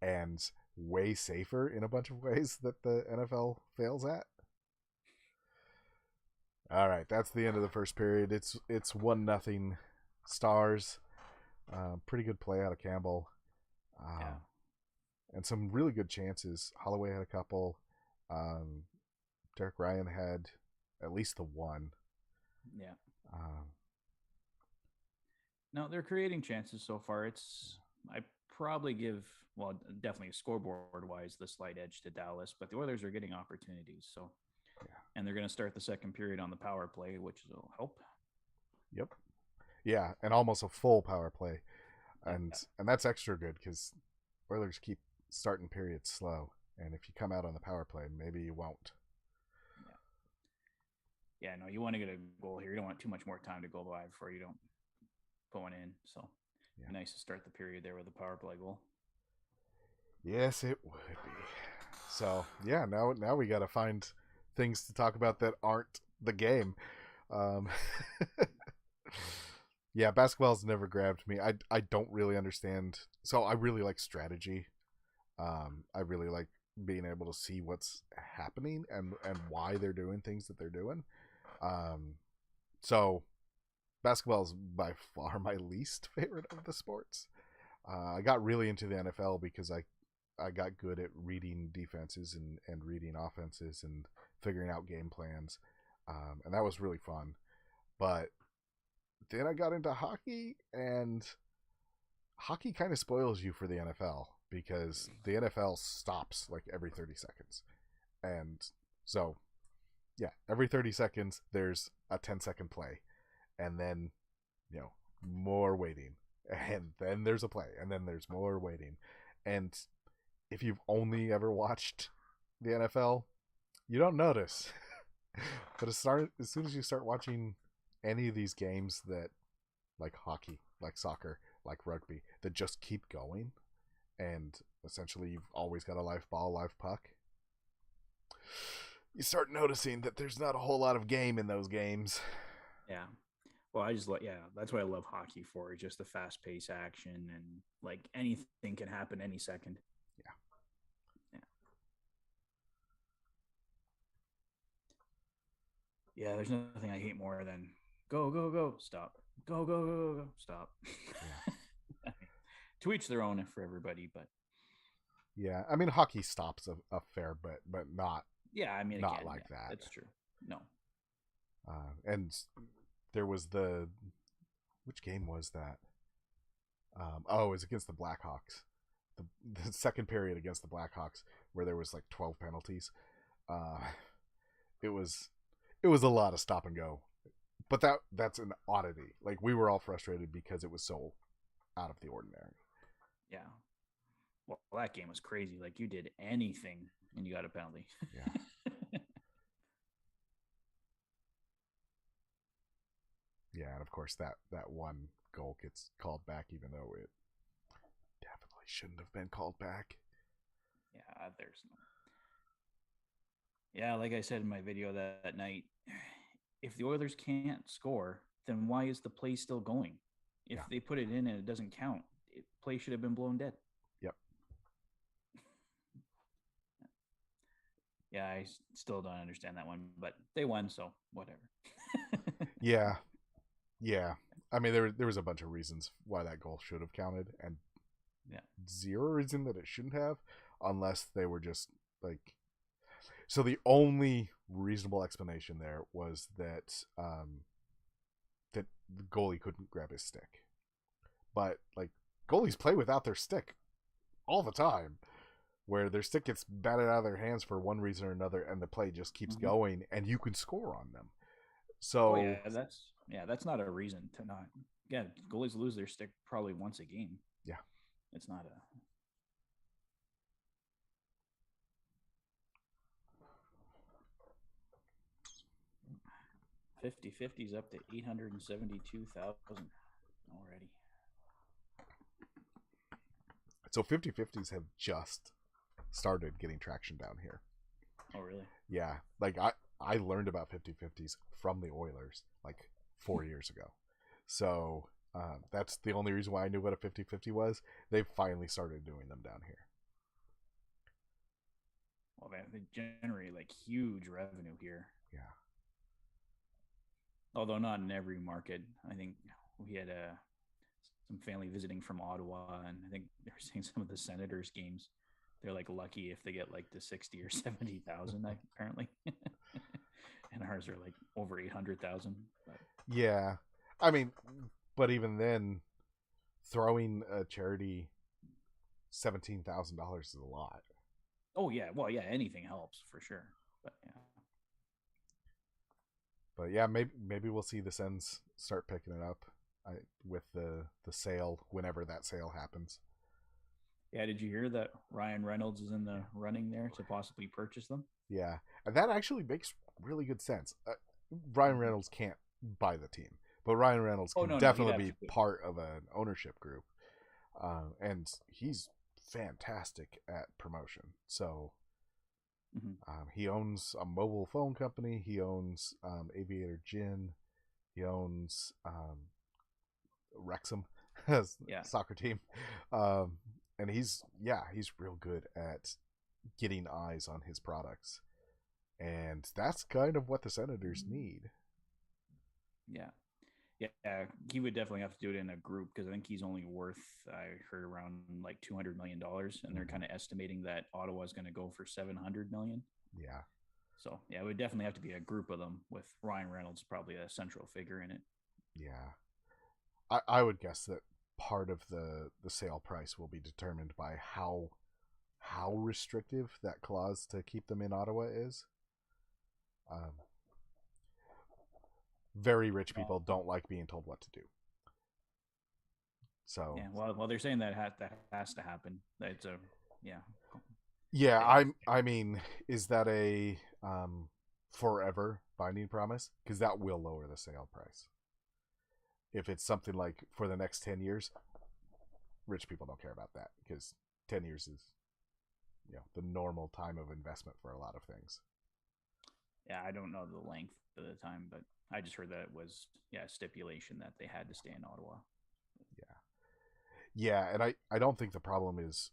and way safer in a bunch of ways that the NFL fails at. All right, that's the end of the first period. It's 1-0 Stars. Pretty good play out of Campbell. Yeah. And some really good chances. Holloway had a couple. Derek Ryan had at least the one. Yeah. No, they're creating chances so far. I probably give, well, definitely scoreboard wise, the slight edge to Dallas, but the Oilers are getting opportunities. So, yeah. And they're going to start the second period on the power play, which will help. Yep. Yeah, and almost a full power play, and that's extra good because Oilers keep starting periods slow, and if you come out on the power play, maybe you won't. Yeah, no, you want to get a goal here. You don't want too much more time to go by before you don't going in. So, nice to start the period there with a power play goal. Yes, it would be. So, yeah, now we got to find things to talk about that aren't the game. Yeah, basketball's never grabbed me. I don't really understand. So I really like strategy. I really like being able to see what's happening and why they're doing things that they're doing. So basketball is by far my least favorite of the sports. I got really into the NFL because I got good at reading defenses and reading offenses and figuring out game plans. And that was really fun. But then I got into hockey, and hockey kind of spoils you for the NFL because the NFL stops like every 30 seconds. And so, yeah, every 30 seconds, there's a 10-second play. And then, more waiting. And then there's a play. And then there's more waiting. And if you've only ever watched the NFL, you don't notice. But as soon as you start watching any of these games that, like hockey, like soccer, like rugby, that just keep going, and essentially you've always got a live ball, live puck, you start noticing that there's not a whole lot of game in those games. Yeah. Well, that's what I love hockey for, just the fast-paced action, and like anything can happen any second. Yeah, there's nothing I hate more than go, go, go, stop. Go, go, go, go, go, stop. Yeah. To each their own for everybody, but yeah, I mean hockey stops a fair bit, but not. Yeah, I mean not again, like that. That's true. No. And there was which game was that? It was against the Blackhawks. The second period against the Blackhawks, where there was like 12 penalties. It was a lot of stop and go, but that's an oddity. Like, we were all frustrated because it was so out of the ordinary. Yeah. Well, that game was crazy. Like, you did anything and you got a penalty. Yeah. Yeah, and of course that one goal gets called back, even though it definitely shouldn't have been called back. Yeah, Yeah, like I said in my video that night, if the Oilers can't score, then why is the play still going? If they put it in and it doesn't count, play should have been blown dead. Yep. Yeah, I still don't understand that one, but they won, so whatever. Yeah. I mean, there was a bunch of reasons why that goal should have counted, and Yeah. zero reason that it shouldn't have, unless they were just like. So the only reasonable explanation there was that that the goalie couldn't grab his stick, but like goalies play without their stick all the time, where their stick gets batted out of their hands for one reason or another, and the play just keeps going, and you can score on them. So, that's not a reason to not. Yeah, goalies lose their stick probably once a game. yeah, It's not a. 50-50's up to 872,000 already. so 50-50s have just started getting traction down here. Oh, really? Yeah, like I learned about 50-50s from the Oilers like 4 years ago. So that's the only reason why I knew what a 50-50 was. They finally started doing them down here. Well, they generate like huge revenue here. Yeah. Although not in every market. I think we had some family visiting from Ottawa, and I think they were saying some of the Senators games, they're like lucky if they get like to 60 or 70,000 apparently. And ours are like over 800,000. Yeah. I mean, but even then, throwing a charity $17,000 is a lot. Oh yeah, well yeah, anything helps for sure. But yeah, maybe we'll see the Sens start picking it up with the sale whenever that sale happens. Yeah, did you hear that Ryan Reynolds is in the running there to possibly purchase them? Yeah, and that actually makes really good sense. Ryan Reynolds can't buy the team, but Ryan Reynolds can definitely be part of an ownership group, and he's fantastic at promotion. So he owns a mobile phone company. He owns Aviator Gin. He owns Wrexham, soccer team. And he's real good at getting eyes on his products. And that's kind of what the Senators need. Yeah. Yeah, he would definitely have to do it in a group because I think he's only worth, I heard, around like $200 million, and they're kind of estimating that Ottawa is going to go for $700 million. Yeah. So yeah, it would definitely have to be a group of them with Ryan Reynolds probably a central figure in it. Yeah, I would guess that part of the sale price will be determined by how restrictive that clause to keep them in Ottawa is. Very rich people don't like being told what to do. So yeah, well, they're saying that has to happen. That's a I mean, is that a forever binding promise? Because that will lower the sale price. If it's something like for the next 10 years, rich people don't care about that because 10 years is the normal time of investment for a lot of things. Yeah, I don't know the length of the time, but I just heard that it was a stipulation that they had to stay in Ottawa. Yeah, and I don't think the problem is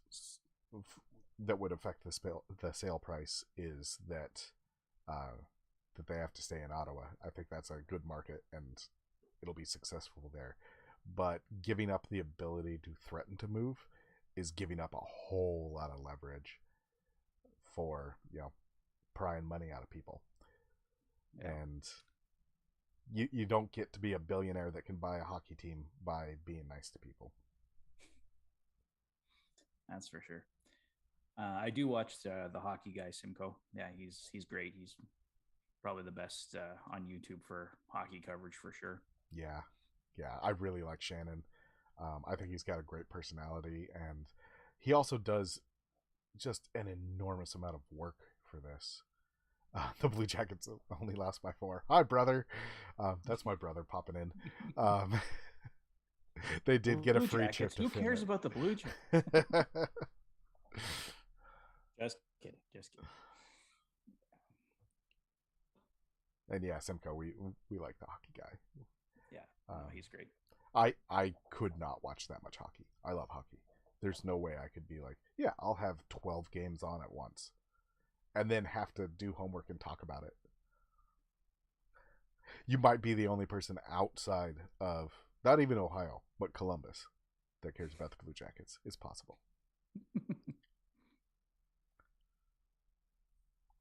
that would affect the sale price is that that they have to stay in Ottawa. I think that's a good market and it'll be successful there. But giving up the ability to threaten to move is giving up a whole lot of leverage for prying money out of people. Yeah. And you don't get to be a billionaire that can buy a hockey team by being nice to people. That's for sure. I do watch the hockey guy Simcoe. Yeah, he's great. He's probably the best on YouTube for hockey coverage for sure. Yeah, I really like Shannon. I think he's got a great personality, and he also does just an enormous amount of work for this. The Blue Jackets only lost by 4. Hi, brother. That's my brother popping in. They did get a free trip to Who Finland. cares about the Blue Jackets? Just kidding. And yeah, Simcoe, we like the hockey guy. Yeah, he's great. I could not watch that much hockey. I love hockey. There's no way I could be like, yeah, I'll have 12 games on at once and then have to do homework and talk about it. You might be the only person outside of Not even Ohio, but Columbus that cares about the Blue Jackets. It's possible.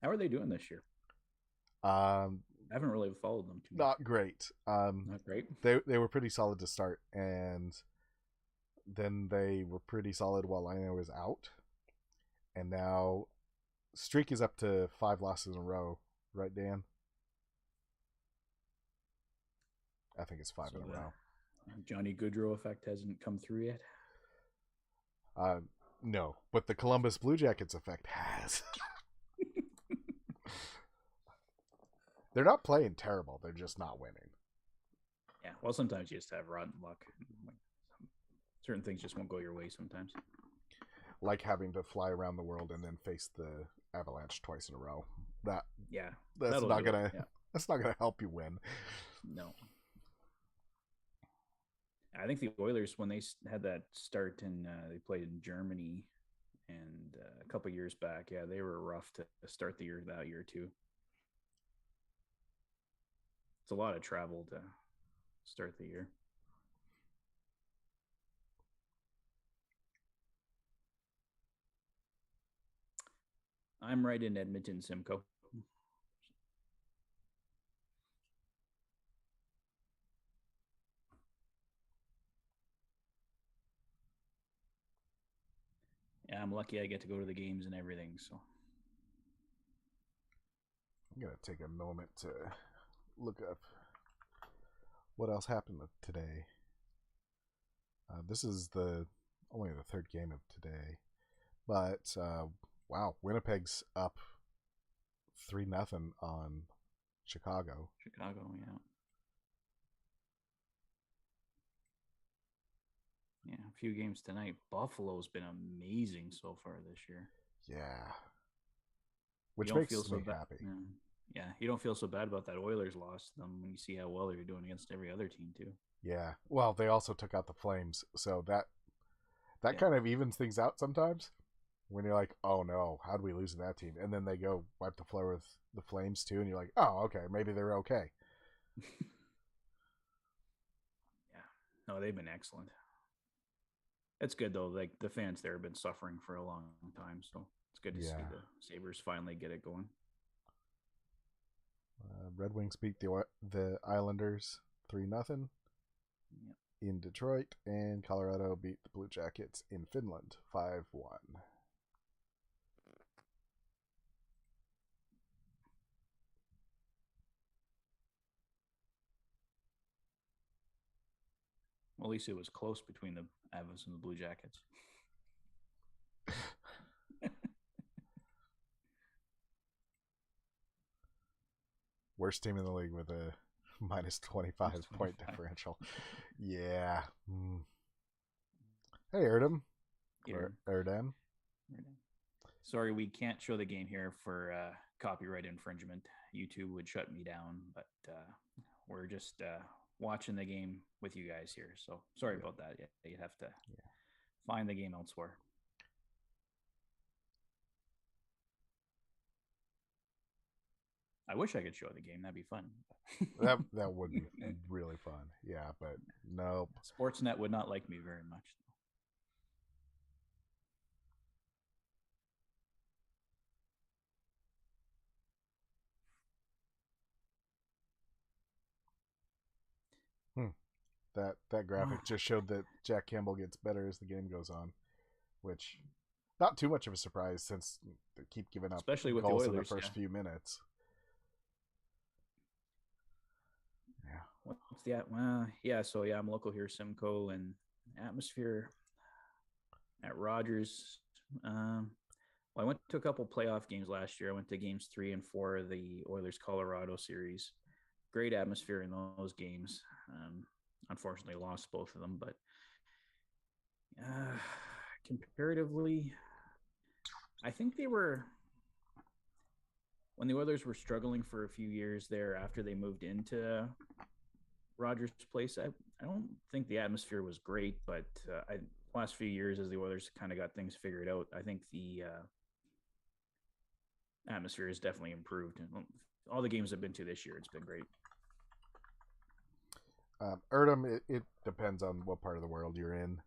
How are they doing this year? Um, I haven't really followed them too much. Not great. Not great. They were pretty solid to start, and then they were pretty solid while Lino was out, and now streak is up to 5 losses in a row, right, Dan? I think it's 5 in a row. Johnny Gaudreau effect hasn't come through yet. No, but the Columbus Blue Jackets effect has. They're not playing terrible. They're just not winning. Yeah, well, sometimes you just have rotten luck. Certain things just won't go your way sometimes. Like having to fly around the world and then face the Avalanche twice in a row. That's not gonna help you win. No. I think the Oilers, when they had that start and they played in Germany and a couple years back, they were rough to start the year that year too. It's a lot of travel to start the year. I'm right in Edmonton, Simcoe. Yeah, I'm lucky I get to go to the games and everything. So I'm gonna take a moment to look up what else happened today. This is only the third game of today, but wow, Winnipeg's up 3-0 on Chicago. Chicago, yeah. Yeah, a few games tonight. Buffalo's been amazing so far this year. Yeah. Which makes me happy. Yeah, you don't feel so bad about that Oilers loss to them when you see how well they're doing against every other team, too. Yeah. Well, they also took out the Flames, so that kind of evens things out sometimes. When you're like, oh no, how'd we lose to that team? And then they go wipe the floor with the Flames, too, and you're like, oh, okay, maybe they're okay. Yeah. No, they've been excellent. It's good though. Like the fans there have been suffering for a long time, so it's good to see the Sabres finally get it going. Red Wings beat the Islanders 3-0 in Detroit, and Colorado beat the Blue Jackets in Finland 5-1. Well, at least it was close between the Avs and the Blue Jackets. Worst team in the league with a minus 25 point differential. Yeah. Hey, Erdem. Erdem. Sorry, we can't show the game here for copyright infringement. YouTube would shut me down, but we're just watching the game with you guys here. So sorry about that. Yeah, you'd have to find the game elsewhere. I wish I could show the game. That'd be fun. that would be really fun. Yeah, but no. Sportsnet would not like me very much. That graphic just showed that Jack Campbell gets better as the game goes on, which not too much of a surprise since they keep giving up, especially with goals the Oilers, in the first few minutes. Yeah. What's the well? Yeah. So I'm local here, Simcoe, and atmosphere at Rogers. Well, I went to a couple playoff games last year. I went to games 3 and 4 of the Oilers Colorado series. Great atmosphere in those games. Unfortunately, lost both of them, but comparatively, I think they were, when the Oilers were struggling for a few years there after they moved into Rogers Place. I don't think the atmosphere was great, but last few years as the Oilers kind of got things figured out, I think the atmosphere has definitely improved. And all the games I've been to this year, it's been great. Erdem, it depends on what part of the world you're in.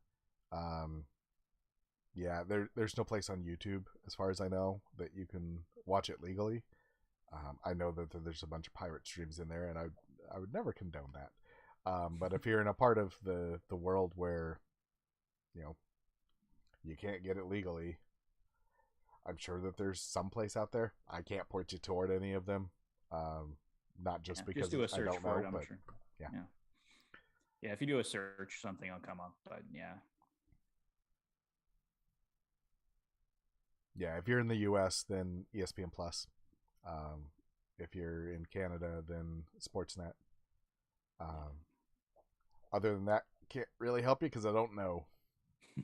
Um, yeah, there's no place on YouTube, as far as I know, that you can watch it legally. I know that there's a bunch of pirate streams in there, and I would never condone that. But if you're in a part of the world where you know you can't get it legally, I'm sure that there's some place out there. I can't point you toward any of them. Not just because just do a I search don't for know, it. I'm but sure. yeah. Yeah. If you do a search, something will come up. But yeah, Yeah, if you're in the U.S., then ESPN Plus. If you're in Canada, then Sportsnet. Um, Other than that, can't really help you because I don't know. yeah.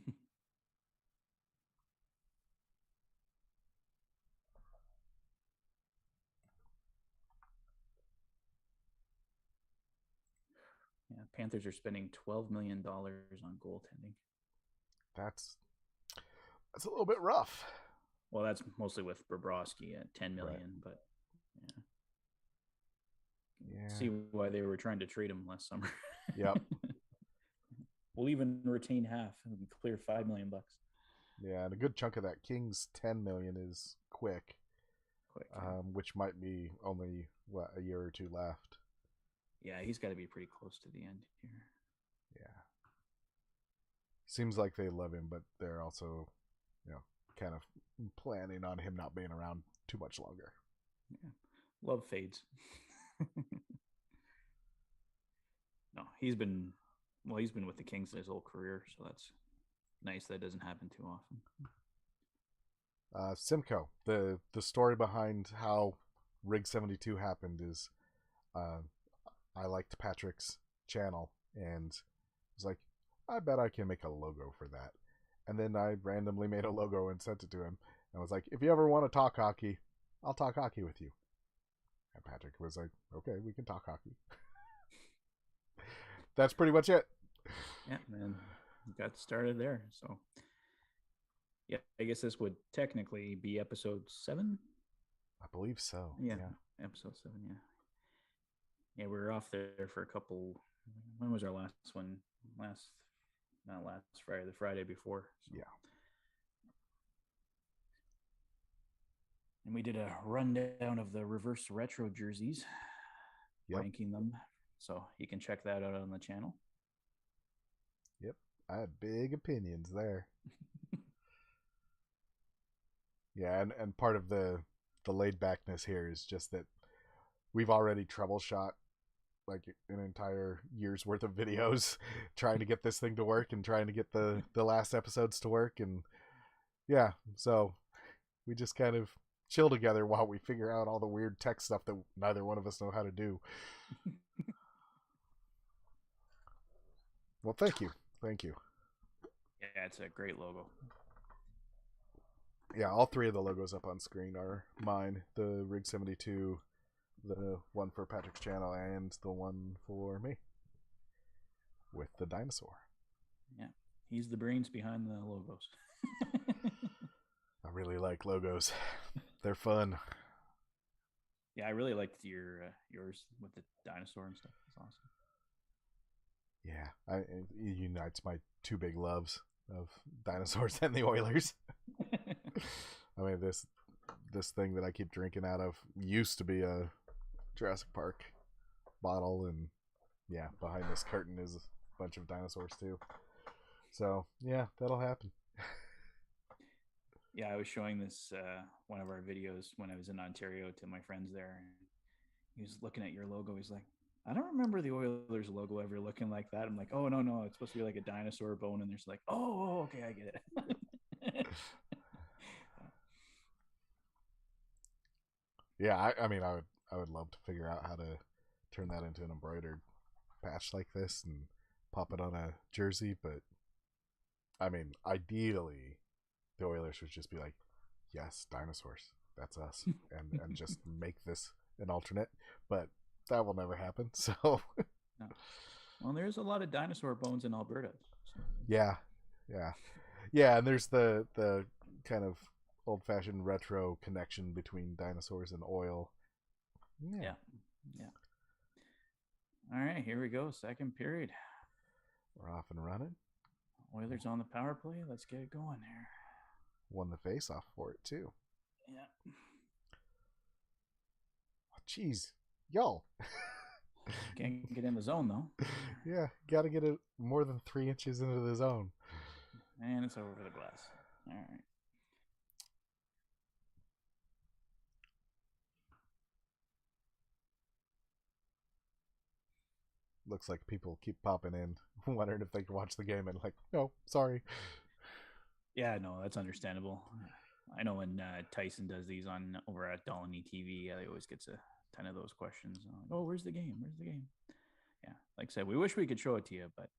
Panthers are spending $12 million on goaltending. That's a little bit rough. Well, that's mostly with Bobrovsky at 10 Right. million, but yeah. Yeah. See why they were trying to trade him last summer. Yep. We'll even retain half and clear $5 million. Yeah, and a good chunk of that Kings 10 million is quick, Quick. Yeah. which might be only a year or two left. Yeah, he's got to be pretty close to the end here. Yeah. Seems like they love him, but they're also, kind of planning on him not being around too much longer. Yeah. Love fades. No, he's been with the Kings his whole career, so that's nice. That doesn't happen too often. Simcoe, the story behind how Rig 72 happened is, I liked Patrick's channel and was like, I bet I can make a logo for that. And then I randomly made a logo and sent it to him and was like, if you ever want to talk hockey, I'll talk hockey with you. And Patrick was like, okay, we can talk hockey. That's pretty much it. Yeah, man, got started there. So, yeah, I guess this would technically be episode 7. I believe so. Yeah. Episode 7. Yeah. Yeah, we were off there for a couple. When was our last one? Not last Friday, the Friday before. So. Yeah. And we did a rundown of the reverse retro jerseys, ranking them. So you can check that out on the channel. Yep. I had big opinions there. Yeah, and part of the laid backness here is just that we've already troubleshot like an entire year's worth of videos trying to get this thing to work and trying to get the last episodes to work, and yeah, so we just kind of chill together while we figure out all the weird tech stuff that neither one of us know how to do. Well, thank you. Yeah, it's a great logo. Yeah, all 3 of the logos up on screen are mine. The Rig 72, the one for Patrick's channel, and the one for me with the dinosaur. Yeah, he's the brains behind the logos. I really like logos. They're fun. Yeah, I really liked yours with the dinosaur and stuff. It's awesome. Yeah, it unites my 2 big loves of dinosaurs and the Oilers. I mean, this thing that I keep drinking out of used to be a Jurassic Park bottle, and yeah, behind this curtain is a bunch of dinosaurs too. So yeah, that'll happen. Yeah, I was showing this one of our videos when I was in Ontario to my friends there, and he was looking at your logo. He's like, I don't remember the Oilers logo ever looking like that. I'm like, oh no, it's supposed to be like a dinosaur bone, and there's like, oh, okay, I get it. Yeah, I mean, I would love to figure out how to turn that into an embroidered patch like this and pop it on a jersey, but I mean, ideally, the Oilers should just be like, yes, dinosaurs, that's us, and just make this an alternate, but that will never happen. So, no. Well, there's a lot of dinosaur bones in Alberta. So. Yeah, and there's the kind of old-fashioned retro connection between dinosaurs and oil. Yeah. All right, here we go. Second period. We're off and running. Oilers on the power play. Let's get it going here. Won the face-off for it, too. Yeah. Jeez. Y'all. Can't get in the zone, though. Yeah, got to get it more than 3 inches into the zone. And it's over the glass. All right. Looks like people keep popping in, wondering if they can watch the game, and like, no, sorry. Yeah, no, that's understandable. I know when Tyson does these on over at Dolany TV, he always gets a ton of those questions. Like, oh, where's the game? Where's the game? Yeah, like I said, we wish we could show it to you, but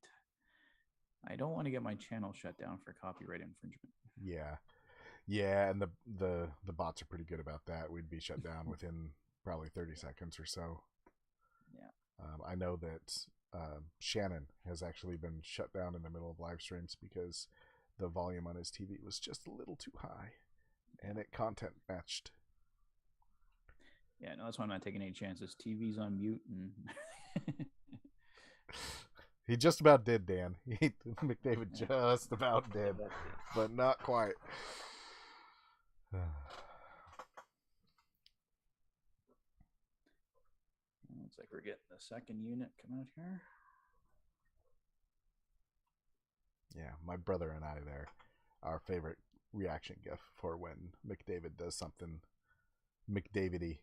I don't want to get my channel shut down for copyright infringement. Yeah, and the bots are pretty good about that. We'd be shut down within probably 30 seconds or so. Yeah. I know that Shannon has actually been shut down in the middle of live streams because the volume on his TV was just a little too high, and it content matched. Yeah, no, that's why I'm not taking any chances. TV's on mute, and he just about did, Dan. McDavid just about did, but not quite. Looks like we're getting the second unit come out here. Yeah, my brother and I there, our favorite reaction gif for when McDavid does something McDavid-y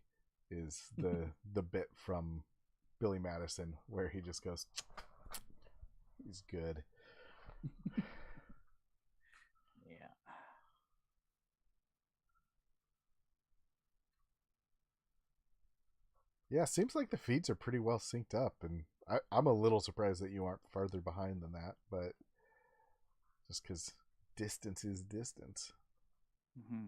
is the bit from Billy Madison where he just goes, he's good. Yeah. Yeah, seems like the feeds are pretty well synced up, and I'm a little surprised that you aren't farther behind than that, but just because distance is distance. Mm-hmm.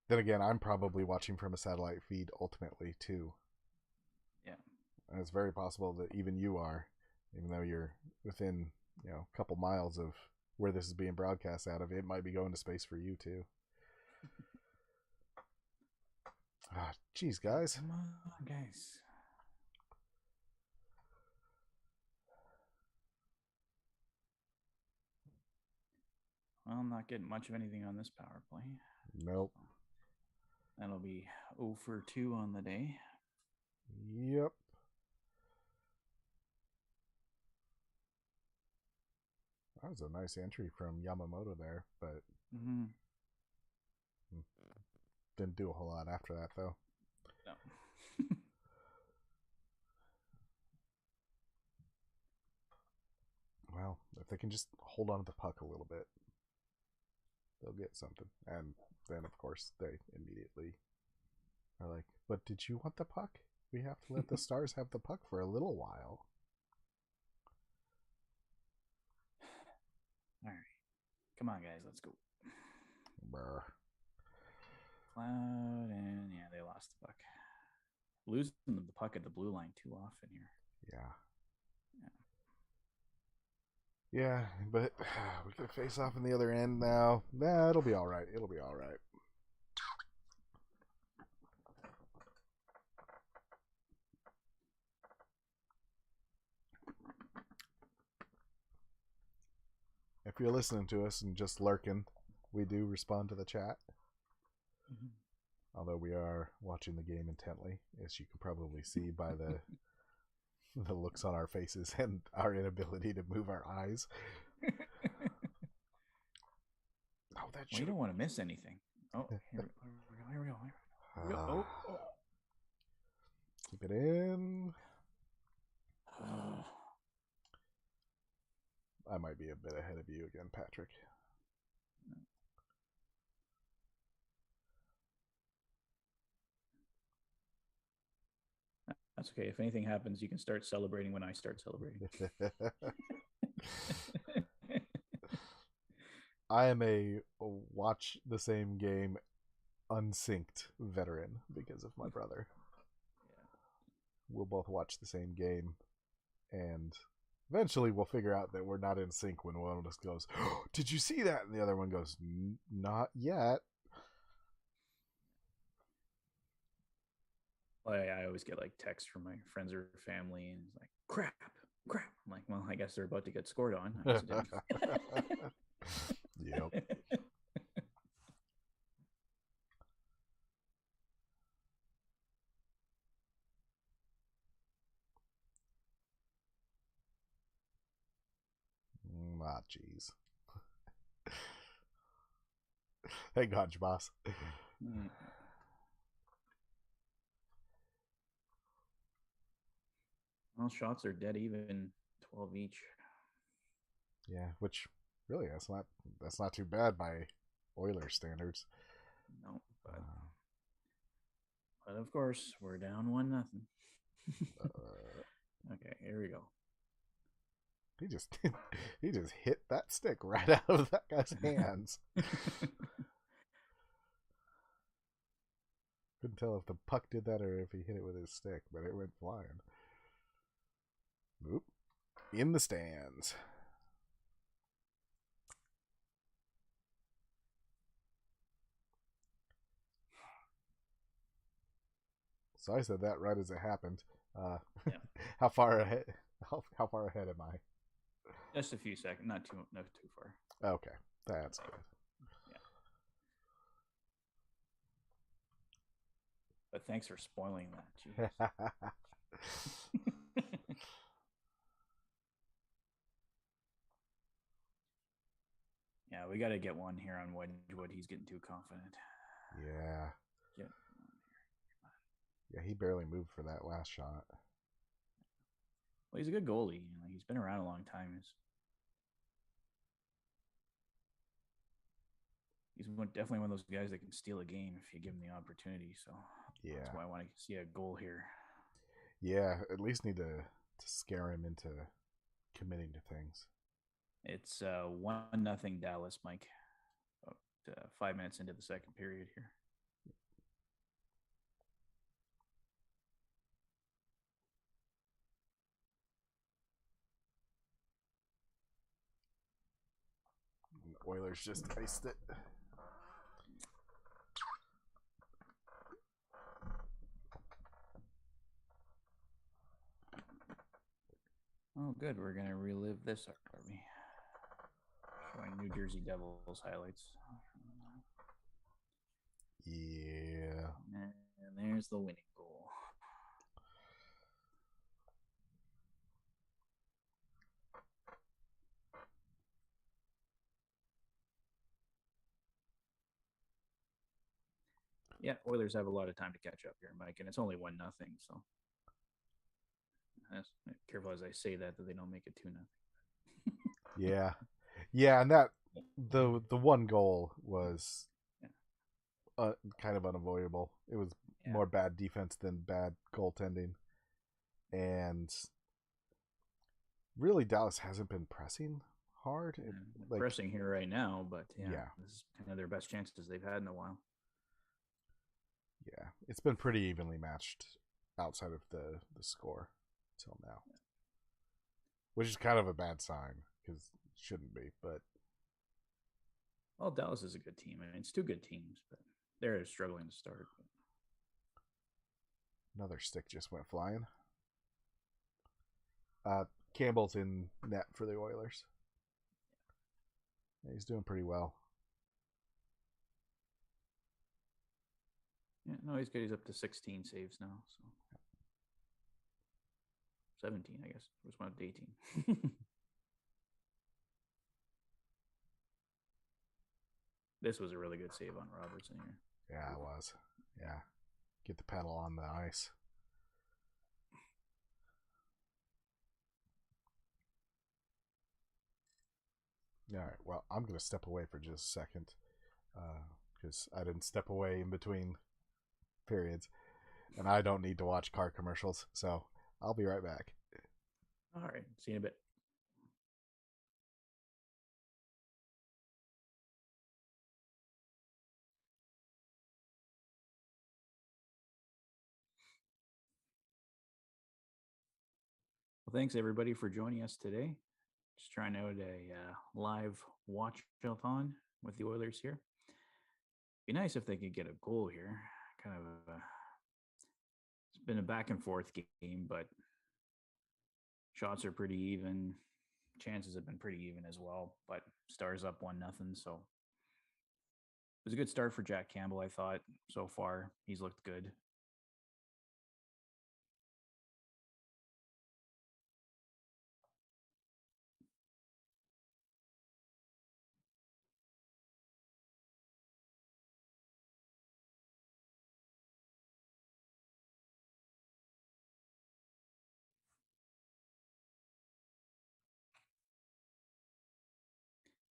Then again, I'm probably watching from a satellite feed ultimately too. Yeah. And it's very possible that even you are, even though you're within, a couple miles of where this is being broadcast out of, it might be going to space for you too. Jeez, guys. Come on, guys. Well, I'm not getting much of anything on this power play. Nope. That'll be 0 for 2 on the day. Yep. That was a nice entry from Yamamoto there, but didn't do a whole lot after that, though. No. Well, if they can just hold on to the puck a little bit, they'll get something. And then, of course, they immediately are like, but did you want the puck? We have to let the Stars have the puck for a little while. All right. Come on, guys. Let's go. Brr. Cloud, and yeah, they lost the puck. Losing the puck at the blue line too often here. Yeah, but we can face off in the other end now. Nah, it'll be all right. It'll be all right. If you're listening to us and just lurking, we do respond to the chat. Mm-hmm. Although we are watching the game intently, as you can probably see by the looks on our faces and our inability to move our eyes. Oh, that you don't want to miss anything. Oh, here we go. Oh. Keep it in. I might be a bit ahead of you again, Patrick. That's okay. If anything happens, you can start celebrating when I start celebrating. I am a watch the same game unsynced veteran because of my brother. Yeah. We'll both watch the same game, and eventually we'll figure out that we're not in sync when one of us goes, oh, did you see that? And the other one goes, not yet. I always get like texts from my friends or family, and it's like crap, crap. I'm like, well, I guess they're about to get scored on. I guess it Yep. didn't. Ah, jeez. Hey, gosh, boss. Well, shots are dead even, 12 each. Yeah, which really that's not too bad by Oilers standards. No, but of course we're down 1-0. Uh, Okay, here we go. he just he just hit that stick right out of that guy's hands. Couldn't tell if the puck did that or if he hit it with his stick, but it went flying. Oop. In the stands. So I said that right as it happened. Yeah. How far ahead? How far ahead am I? Just a few seconds, not too far. Okay, that's good. Yeah. But thanks for spoiling that. Yeah, we got to get one here on Wedgwood. He's getting too confident. Yeah. Yeah. Yeah, he barely moved for that last shot. Well, he's a good goalie. He's been around a long time. He's definitely one of those guys that can steal a game if you give him the opportunity. So yeah, that's why I want to see a goal here. Yeah, at least need to scare him into committing to things. It's 1-0 Dallas, Mike. About 5 minutes into the second period here. Oilers just iced it. Oh, good. We're going to relive this, Army. Showing New Jersey Devils highlights. Yeah. And there's the winning goal. Yeah, Oilers have a lot of time to catch up here, Mike, and it's only 1-0. So careful as I say that they don't make it 2-0. Yeah, and that the one goal was kind of unavoidable. It was more bad defense than bad goaltending, and really Dallas hasn't been pressing hard. Pressing here right now, but this is kind of their best chances they've had in a while. Yeah, it's been pretty evenly matched outside of the score until now, which is kind of a bad sign because it shouldn't be. But well, Dallas is a good team. I mean, it's two good teams, but they're struggling to start. Another stick just went flying. Campbell's in net for the Oilers. Yeah, he's doing pretty well. Yeah, no, he's good. He's up to 16 saves now. So 17, I guess. It was one up to 18. This was a really good save on Robertson here. Yeah, it was. Yeah. Get the pedal on the ice. All right. Well, I'm going to step away for just a second because I didn't step away in between periods, and I don't need to watch car commercials. So I'll be right back. All right. See you in a bit. Well, thanks everybody for joining us today. Just trying out a live watch-a-thon with the Oilers here. Be nice if they could get a goal here. Kind of been a back and forth game, but shots are pretty even. Chances have been pretty even as well. But Stars up 1-0, so it was a good start for Jack Campbell. I thought so far he's looked good.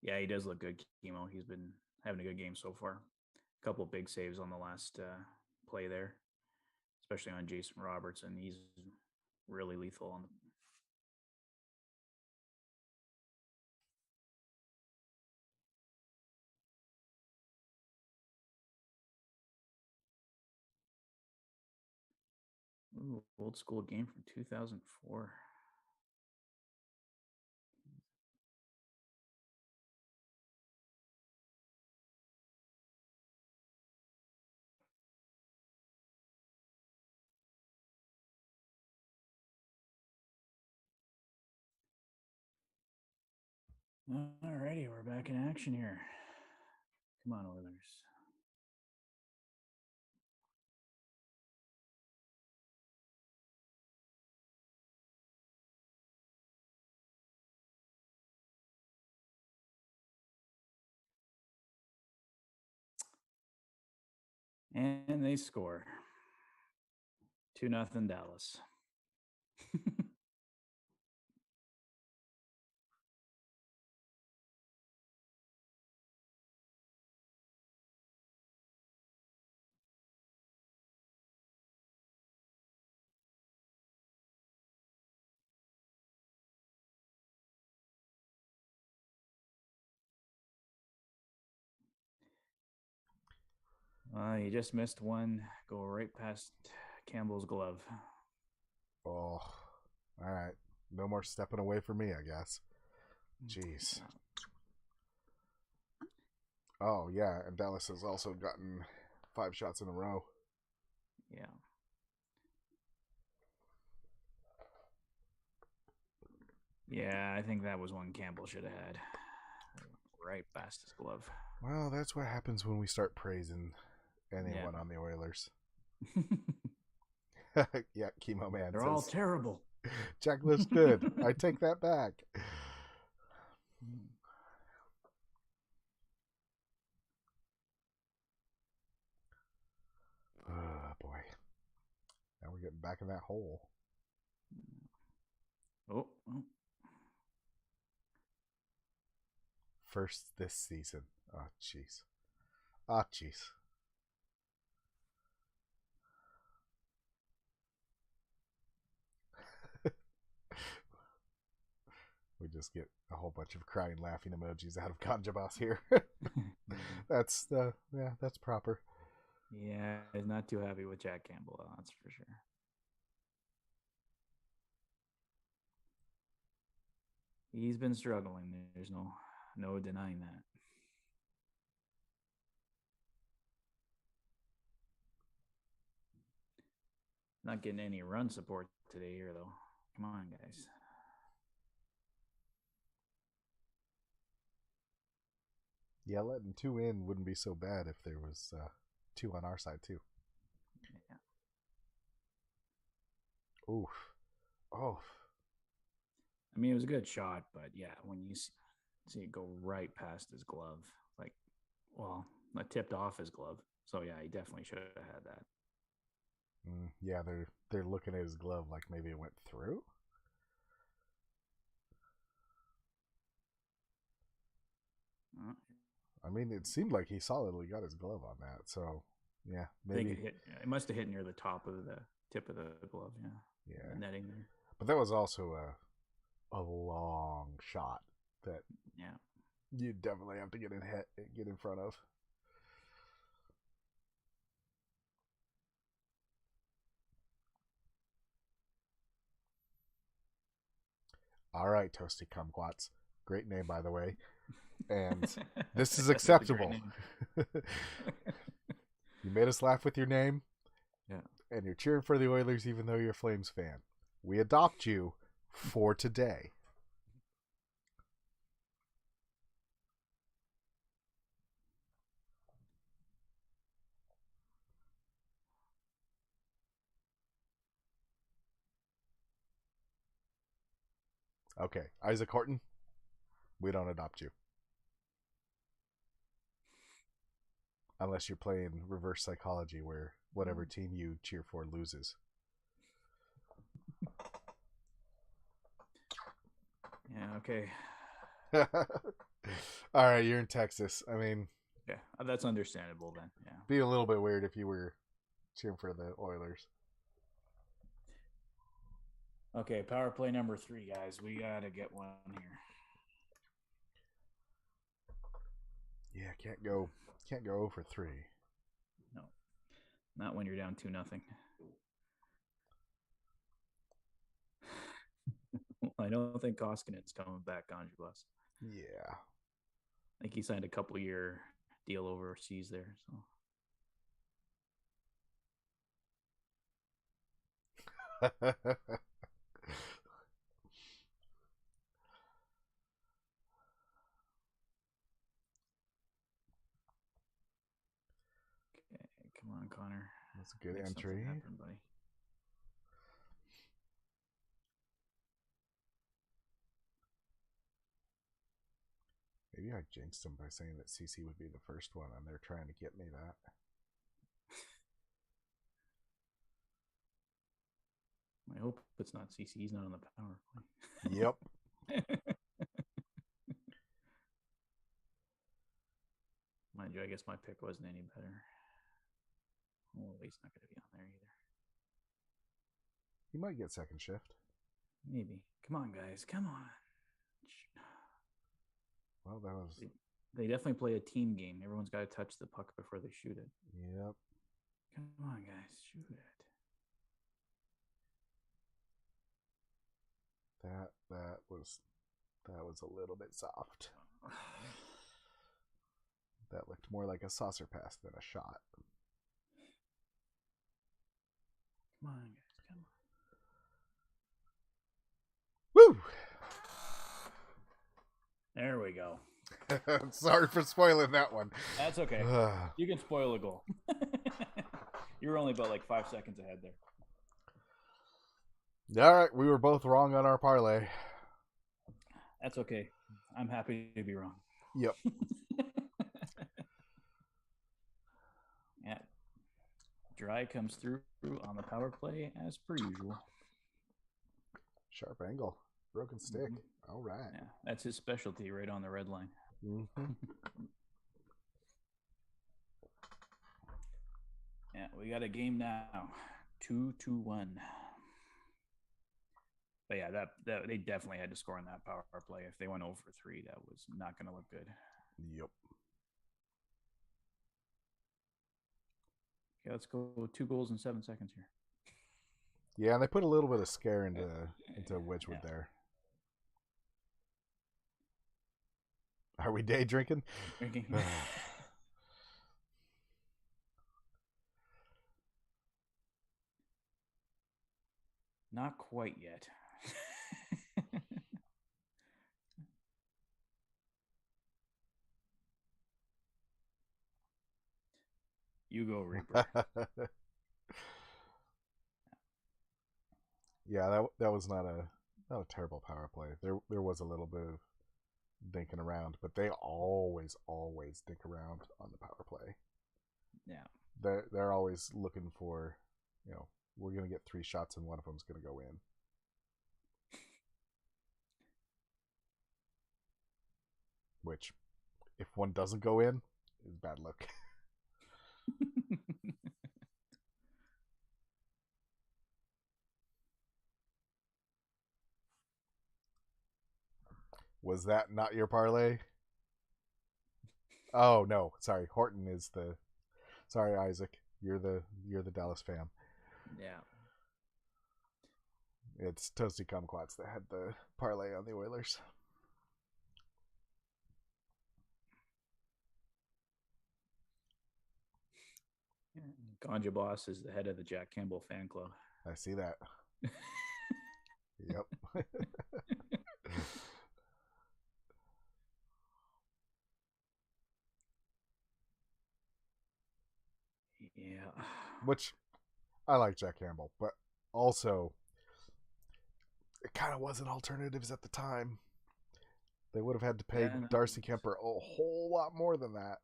Yeah, he does look good, Chemo. He's been having a good game so far. A couple big saves on the last play there, especially on Jason Robertson. He's really lethal on the. Ooh, old school game from 2004. Alrighty, we're back in action here. Come on, Oilers. And they score. 2-0 Dallas. You just missed one. Go right past Campbell's glove. Oh, all right. No more stepping away from me, I guess. Jeez. Oh, yeah, and Dallas has also gotten 5 shots in a row. Yeah. Yeah, I think that was one Campbell should have had. Right past his glove. Well, that's what happens when we start praising anyone on the Oilers. Yeah, Chemo Man They're says, all terrible. Jack looks good. I take that back. Oh, boy. Now we're getting back in that hole. Oh. First this season. Oh, jeez. Oh, jeez. We just get a whole bunch of crying, laughing emojis out of Kanjabas here. That's proper. Yeah, he's not too happy with Jack Campbell, that's for sure. He's been struggling. There's no denying that. Not getting any run support today here, though. Come on, guys. Yeah, letting 2 in wouldn't be so bad if there was 2 on our side, too. Yeah. Oof. Oh. I mean, it was a good shot, but yeah, when you see it go right past his glove, like, well, it tipped off his glove. So yeah, he definitely should have had that. Yeah, they're looking at his glove like maybe it went through. I mean, it seemed like he solidly got his glove on that. So yeah, maybe I think it must have hit near the top of the tip of the glove. Yeah, yeah, the netting there. But that was also a long shot that you definitely have to get in front of. All right, Toasty Kumquats. Great name, by the way. And this is acceptable. You made us laugh with your name. Yeah. and you're cheering for the Oilers even though you're a Flames fan. We adopt you for today. Okay, Isaac Horton, we don't adopt you. Unless you're playing reverse psychology where whatever team you cheer for loses. Yeah, okay. All right, you're in Texas. I mean, yeah, that's understandable then. Yeah. Be a little bit weird if you were cheering for the Oilers. Okay, power play number 3, guys. We gotta get one here. Yeah, can't go for 3. No, not when you're down 2-0. I don't think Koskinen's coming back, Angelos. Yeah. I think he signed a couple-year deal overseas there. So. Okay, come on, Connor. That's a good entry. Happen, buddy. Maybe I jinxed them by saying that CC would be the first one, and they're trying to get me that. I hope it's not CC. He's not on the power play. Yep. Mind you, I guess my pick wasn't any better. Oh, he's not going to be on there either. He might get second shift. Maybe. Come on, guys. Come on. Well, that was... They definitely play a team game. Everyone's got to touch the puck before they shoot it. Yep. Come on, guys. Shoot it. That was a little bit soft. That looked more like a saucer pass than a shot. Come on, guys. Come on. Woo! There we go. Sorry for spoiling that one. That's okay. You can spoil a goal. You were only about like 5 seconds ahead there. All right, we were both wrong on our parlay. That's okay. I'm happy to be wrong. Yep. Yeah. Dry comes through on the power play as per usual. Sharp angle. Broken stick. Mm-hmm. All right. Yeah, that's his specialty right on the red line. Mm-hmm. Yeah, we got a game now. 2-1. But yeah, that they definitely had to score on that power play. If they went over 3, that was not going to look good. Yep. Okay, let's go 2 goals in 7 seconds here. Yeah, and they put a little bit of scare into Wedgwood there. Are we day drinking? Not quite yet. You go, Reaper. Yeah, that was not a terrible power play. There was a little bit of dinking around, but they always dink around on the power play. Yeah. They're always looking for, we're going to get 3 shots and one of them's going to go in. Which, if one doesn't go in, is bad luck. Was that not your parlay? Oh no, sorry. Horton is the. Sorry, Isaac. You're the Dallas fan. Yeah. It's Toasty Kumquats that had the parlay on the Oilers. Ganja Boss is the head of the Jack Campbell fan club. I see that. Yep. Yeah. Which I like Jack Campbell, but also it kind of wasn't alternatives at the time. They would have had to pay Darcy Kemper a whole lot more than that.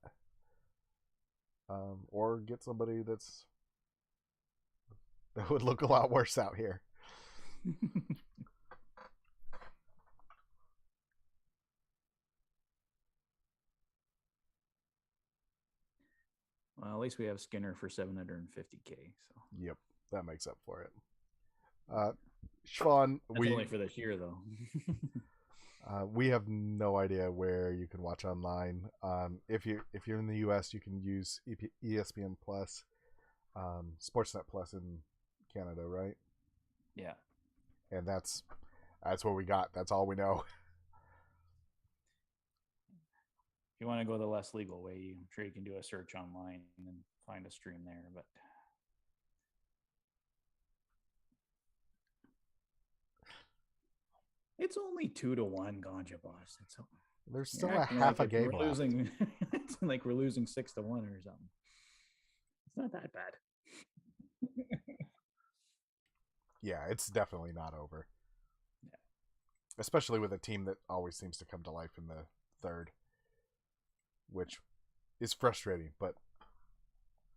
Or get somebody that would look a lot worse out here. Well, at least we have Skinner for $750K. So yep, that makes up for it. Siobhan, that's only for this year, though. We have no idea where you can watch online. If you're in the U.S., you can use ESPN Plus, Sportsnet Plus in Canada, right? Yeah, and that's what we got. That's all we know. If you want to go the less legal way, I'm sure you can do a search online and find a stream there. But it's only 2-1 Ganja Boss. There's still a half a game left. Losing. It's like we're losing 6-1 or something. It's not that bad. Yeah, it's definitely not over. Yeah. Especially with a team that always seems to come to life in the third, which is frustrating, but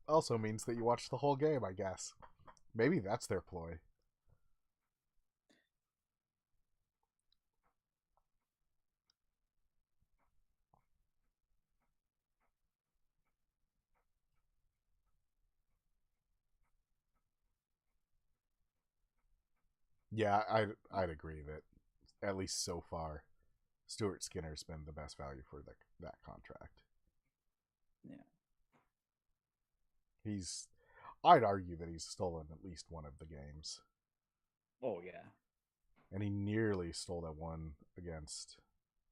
also means that you watch the whole game, I guess. Maybe that's their ploy. Yeah, I'd agree that at least so far, Stuart Skinner's been the best value for that contract. Yeah. I'd argue that he's stolen at least one of the games. Oh, yeah. And he nearly stole that one against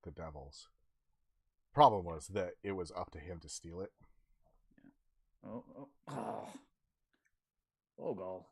the Devils. Problem was that it was up to him to steal it. Yeah. Oh, goal.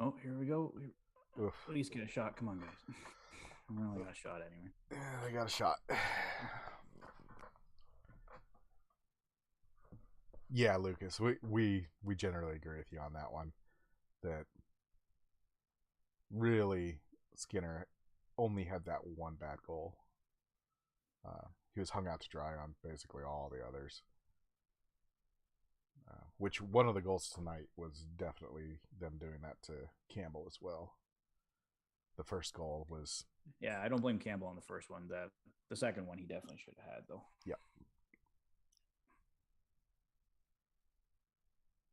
Oh, here we go. Oof. At least get a shot. Come on, guys. We only got a shot anyway. Yeah, they got a shot. Yeah, Lucas, we generally agree with you on that one. That really Skinner only had that one bad goal. He was hung out to dry on basically all the others. Which one of the goals tonight was definitely them doing that to Campbell as well. The first goal was... Yeah, I don't blame Campbell on the first one. The second one he definitely should have had, though. Yep.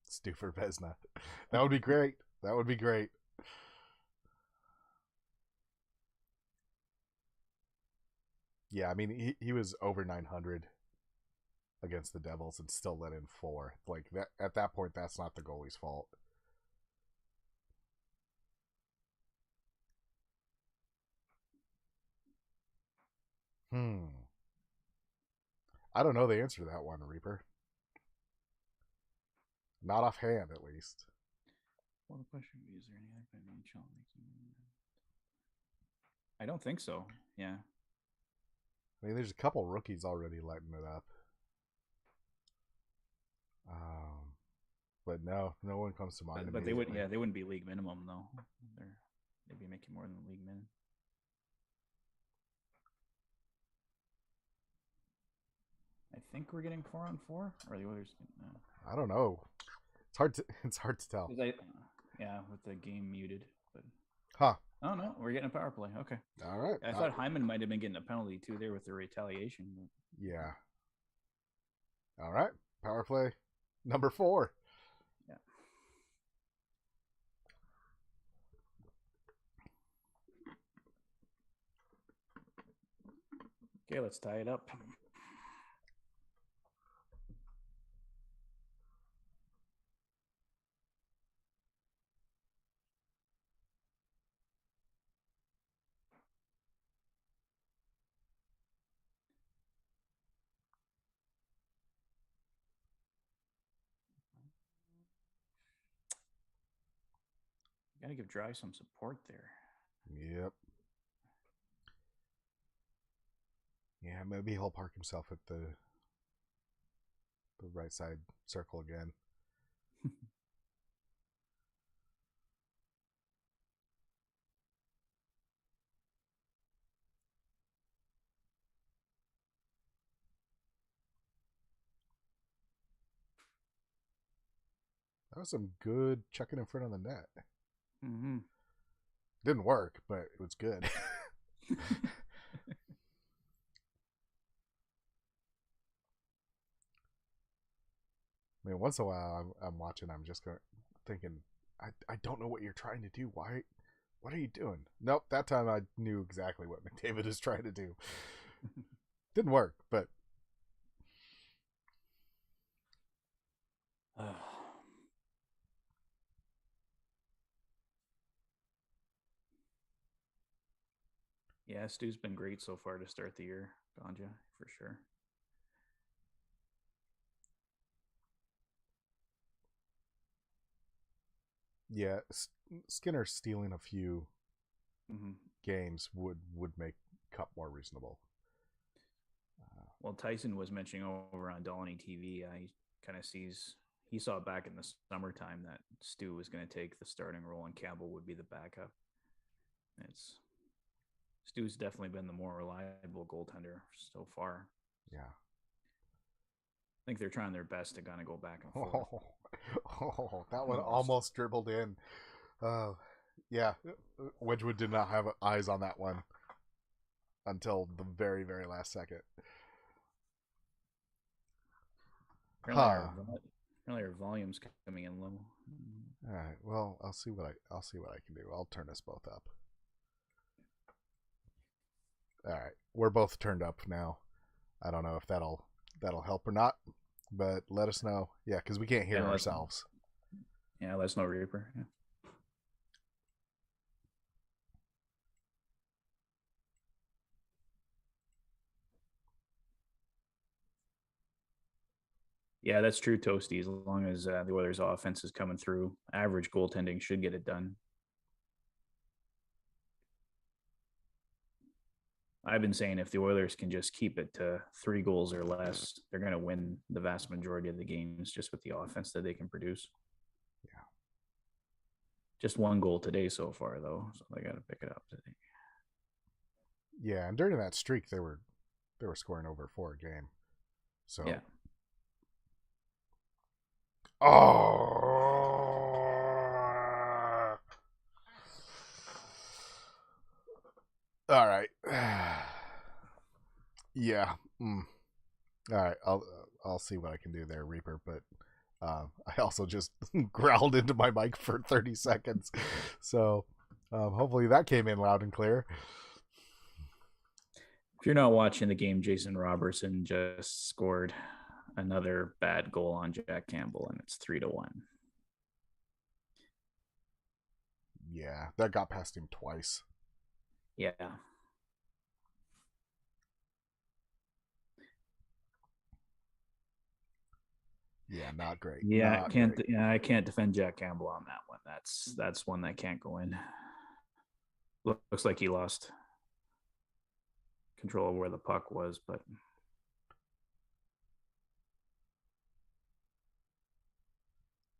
Stu for Vesna. That would be great. That would be great. Yeah, I mean, he was over 900 against the Devils and still let in 4. Like, that at that point, that's not the goalie's fault. I don't know the answer to that one, Reaper. Not offhand, at least. Well, the question is there any NHL? I don't think so. Yeah. I mean, there's a couple rookies already lighting it up. But no one comes to mind. But they wouldn't. Yeah, they wouldn't be league minimum though. They'd be making more than the league minimum. I think we're getting 4-on-4, or the Oilers. I don't know. It's hard to tell. Yeah, with the game muted. But huh? Oh no, we're getting a power play. Okay. All right. I thought Hyman might have been getting a penalty too there with the retaliation. But... Yeah. All right, power play number 4. Yeah. Okay, let's tie it up. Got to give Dry some support there. Yep. Yeah, maybe he'll park himself at the right side circle again. That was some good checking in front of the net. Mm-hmm. Didn't work, but it was good. I mean, once in a while, I'm watching. I'm just thinking, I don't know what you're trying to do. Why? What are you doing? Nope. That time I knew exactly what McDavid is trying to do. Didn't work, but yeah, Stu's been great so far to start the year, Ganja, for sure. yeah, Skinner stealing a few Mm-hmm. games would make Cup more reasonable. Well, Tyson was mentioning over on Dolany TV, he kind of he saw back in the summertime that Stu was going to take the starting role and Campbell would be the backup. Stu's definitely been the more reliable goaltender so far. Yeah. I think they're trying their best to kind of go back and forth. That one almost dribbled in. Yeah, Wedgwood did not have eyes on that one until the very, very last second. Apparently our volume's coming in low. All right. Well, I'll see what I can do. I'll turn us both up. All right. We're both turned up now. I don't know if that'll help or not, but let us know. Yeah, because we can't hear ourselves. Yeah, let us know, Reaper. Yeah. Yeah, that's true, Toasty. As long as the Oilers' offense is coming through, average goaltending should get it done. I've been saying if the Oilers can just keep it to 3 goals or less, they're going to win the vast majority of the games just with the offense that they can produce. Yeah. Just 1 goal today so far, though, so they got to pick it up today. Yeah, and during that streak, they were scoring over 4 a game. So yeah. Oh. All right. Yeah. All right. I'll see what I can do there, Reaper. But I also just growled into my mic for 30 seconds, so hopefully that came in loud and clear. If you're not watching the game, Jason Robertson just scored another bad goal on Jack Campbell, and it's 3-1. Yeah, that got past him twice. Yeah. Yeah, not great. Yeah, not great. Yeah, I can't defend Jack Campbell on that one. That's one that can't go in. Looks like he lost control of where the puck was, but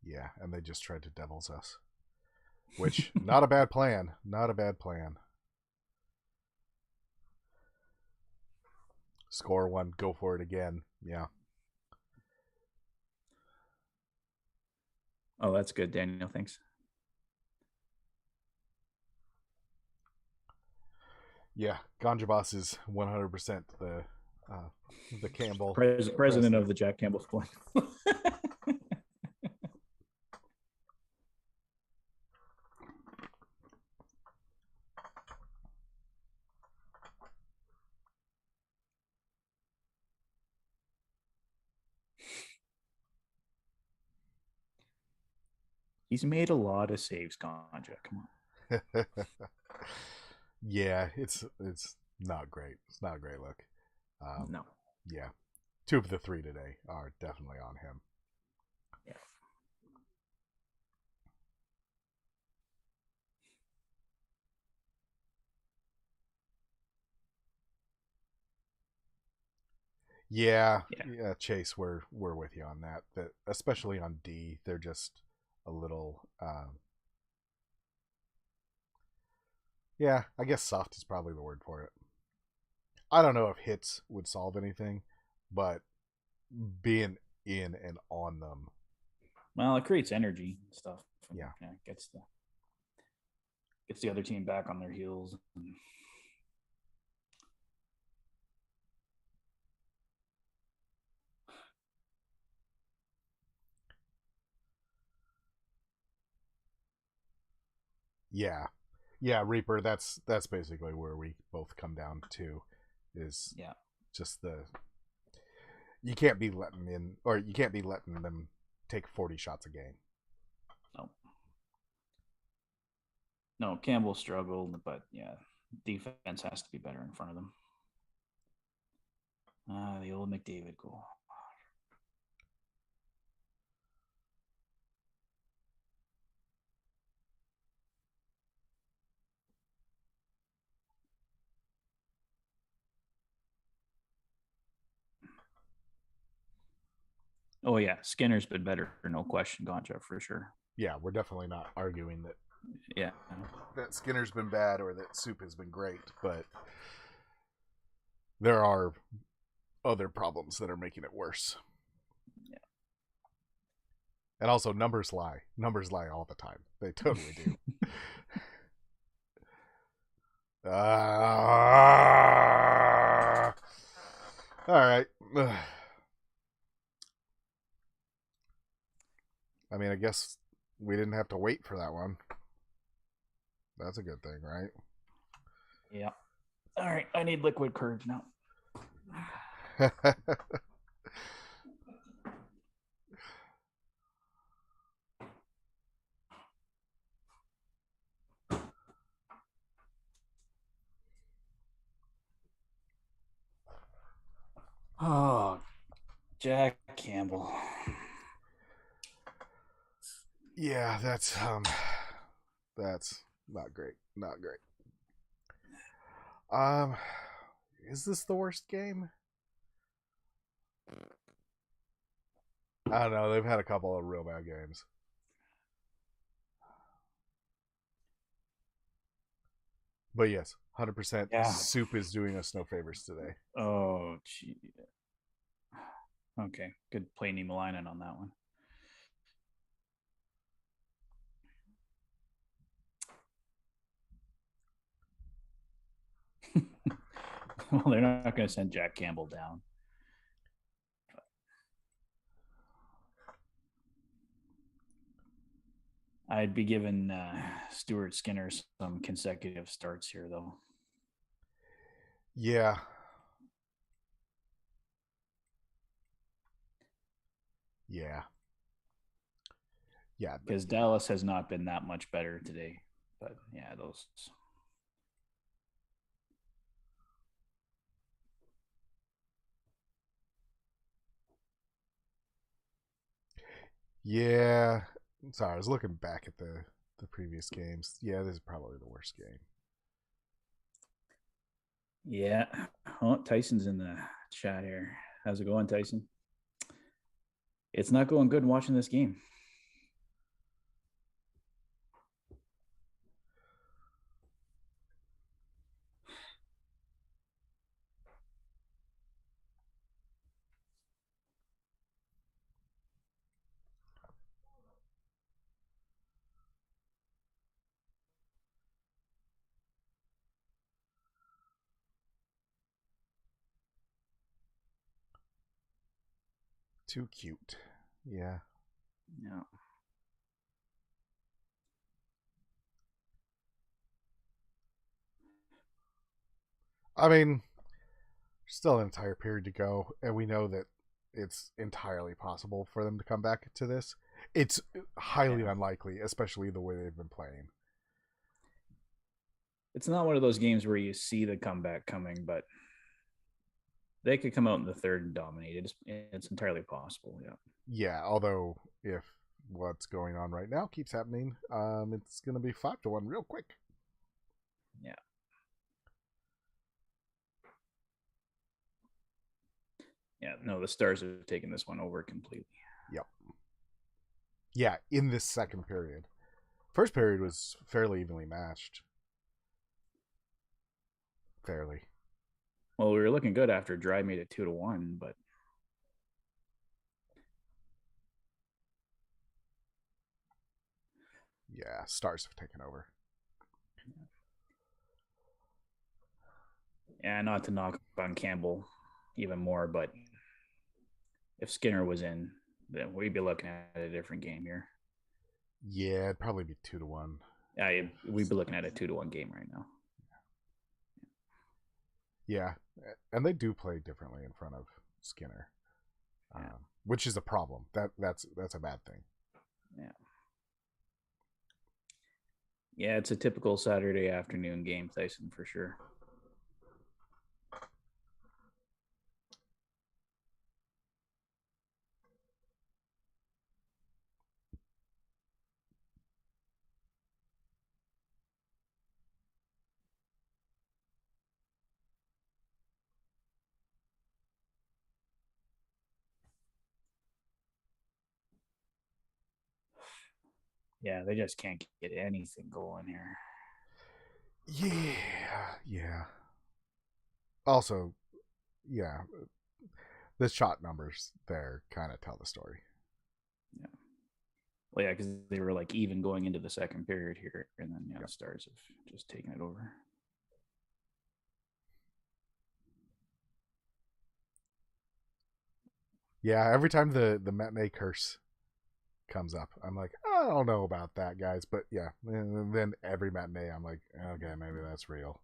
yeah, and they just tried to devils us, which not a bad plan. Not a bad plan. Score 1, go for it again. Yeah. Oh, that's good, Daniel. Thanks. Yeah, Ganja Boss is 100% the Campbell president of the Jack Campbell School. He's made a lot of saves, Ganja. Come Yeah, it's not great. It's not a great look. on. No. Yeah, two of the three today are definitely on him. Yeah. Yeah, Yeah. yeah, Chase, we're with you on that. That especially on D, they're just a little. Yeah, I guess soft is probably the word for it. I don't know if hits would solve anything, but being in and on them, Well, it creates energy and stuff. And, yeah, yeah, gets the other team back on their heels. yeah, yeah. Reaper. That's basically where we both come down to, is Yeah. just the you can't be letting in, or you can't be letting them take 40 shots a game. No. No, Campbell struggled, but yeah, defense has to be better in front of them. The old McDavid goal. Oh yeah, Skinner's been better, no question, Goncha for sure. Yeah, we're definitely not arguing Yeah, that Skinner's been bad or that Soup has been great, but there are other problems that are making it worse. yeah. And also, numbers lie. Numbers lie all the time. They totally do. All right. I mean, I guess we didn't have to wait for that one. That's a good thing, right? Yeah. All right, I need liquid courage now. Oh, Jack Campbell. Yeah, that's not great. Not great. Um is this the worst game? I don't know. They've had a couple of real bad games. But yes, 100% Yeah. Soup is doing us no favors today. Oh, gee. Okay, good play Niemelainen on that one. Well, they're not going to send Jack Campbell down. I'd be giving Stuart Skinner some consecutive starts here, though. Yeah. Yeah. Yeah. Because Dallas has not been that much better today. But yeah, those. Yeah. Sorry, I was looking back at the previous games. Yeah, this is probably the worst game. Yeah. Oh, Tyson's in the chat here. How's it going, Tyson? It's not going good watching this game. Too cute. Yeah. Yeah. I mean, still an entire period to go, and we know that it's entirely possible for them to come back to this. It's highly unlikely, especially the way they've been playing. It's not one of those games where you see the comeback coming, but they could come out in the third and dominate. It's entirely possible. Yeah. Yeah, although if what's going on right now keeps happening, it's going to be 5-1 real quick. Yeah. Yeah, no, the Stars have taken this one over completely. Yep. Yeah, in this second period. First period was fairly evenly matched. Fairly. Well, we were looking good after Dry made it 2-1, but yeah, Stars have taken over. Yeah, not to knock on Campbell even more, but if Skinner was in, then we'd be looking at a different game here. Yeah, it'd probably be 2-1. Yeah, we'd be looking at a 2-1 game right now. Yeah, and they do play differently in front of Skinner, which is a problem. That's a bad thing. Yeah. Yeah, it's a typical Saturday afternoon game, Tyson, for sure. Yeah, they just can't get anything going here. Yeah. Also, yeah, the shot numbers there kind of tell the story. Yeah. Well, yeah, because they were like even going into the second period here, and then the Stars have just taken it over. Yeah, every time the matinee curse comes up, I'm like, I don't know about that, guys, but yeah. And then every matinee, I'm like, okay, maybe that's real.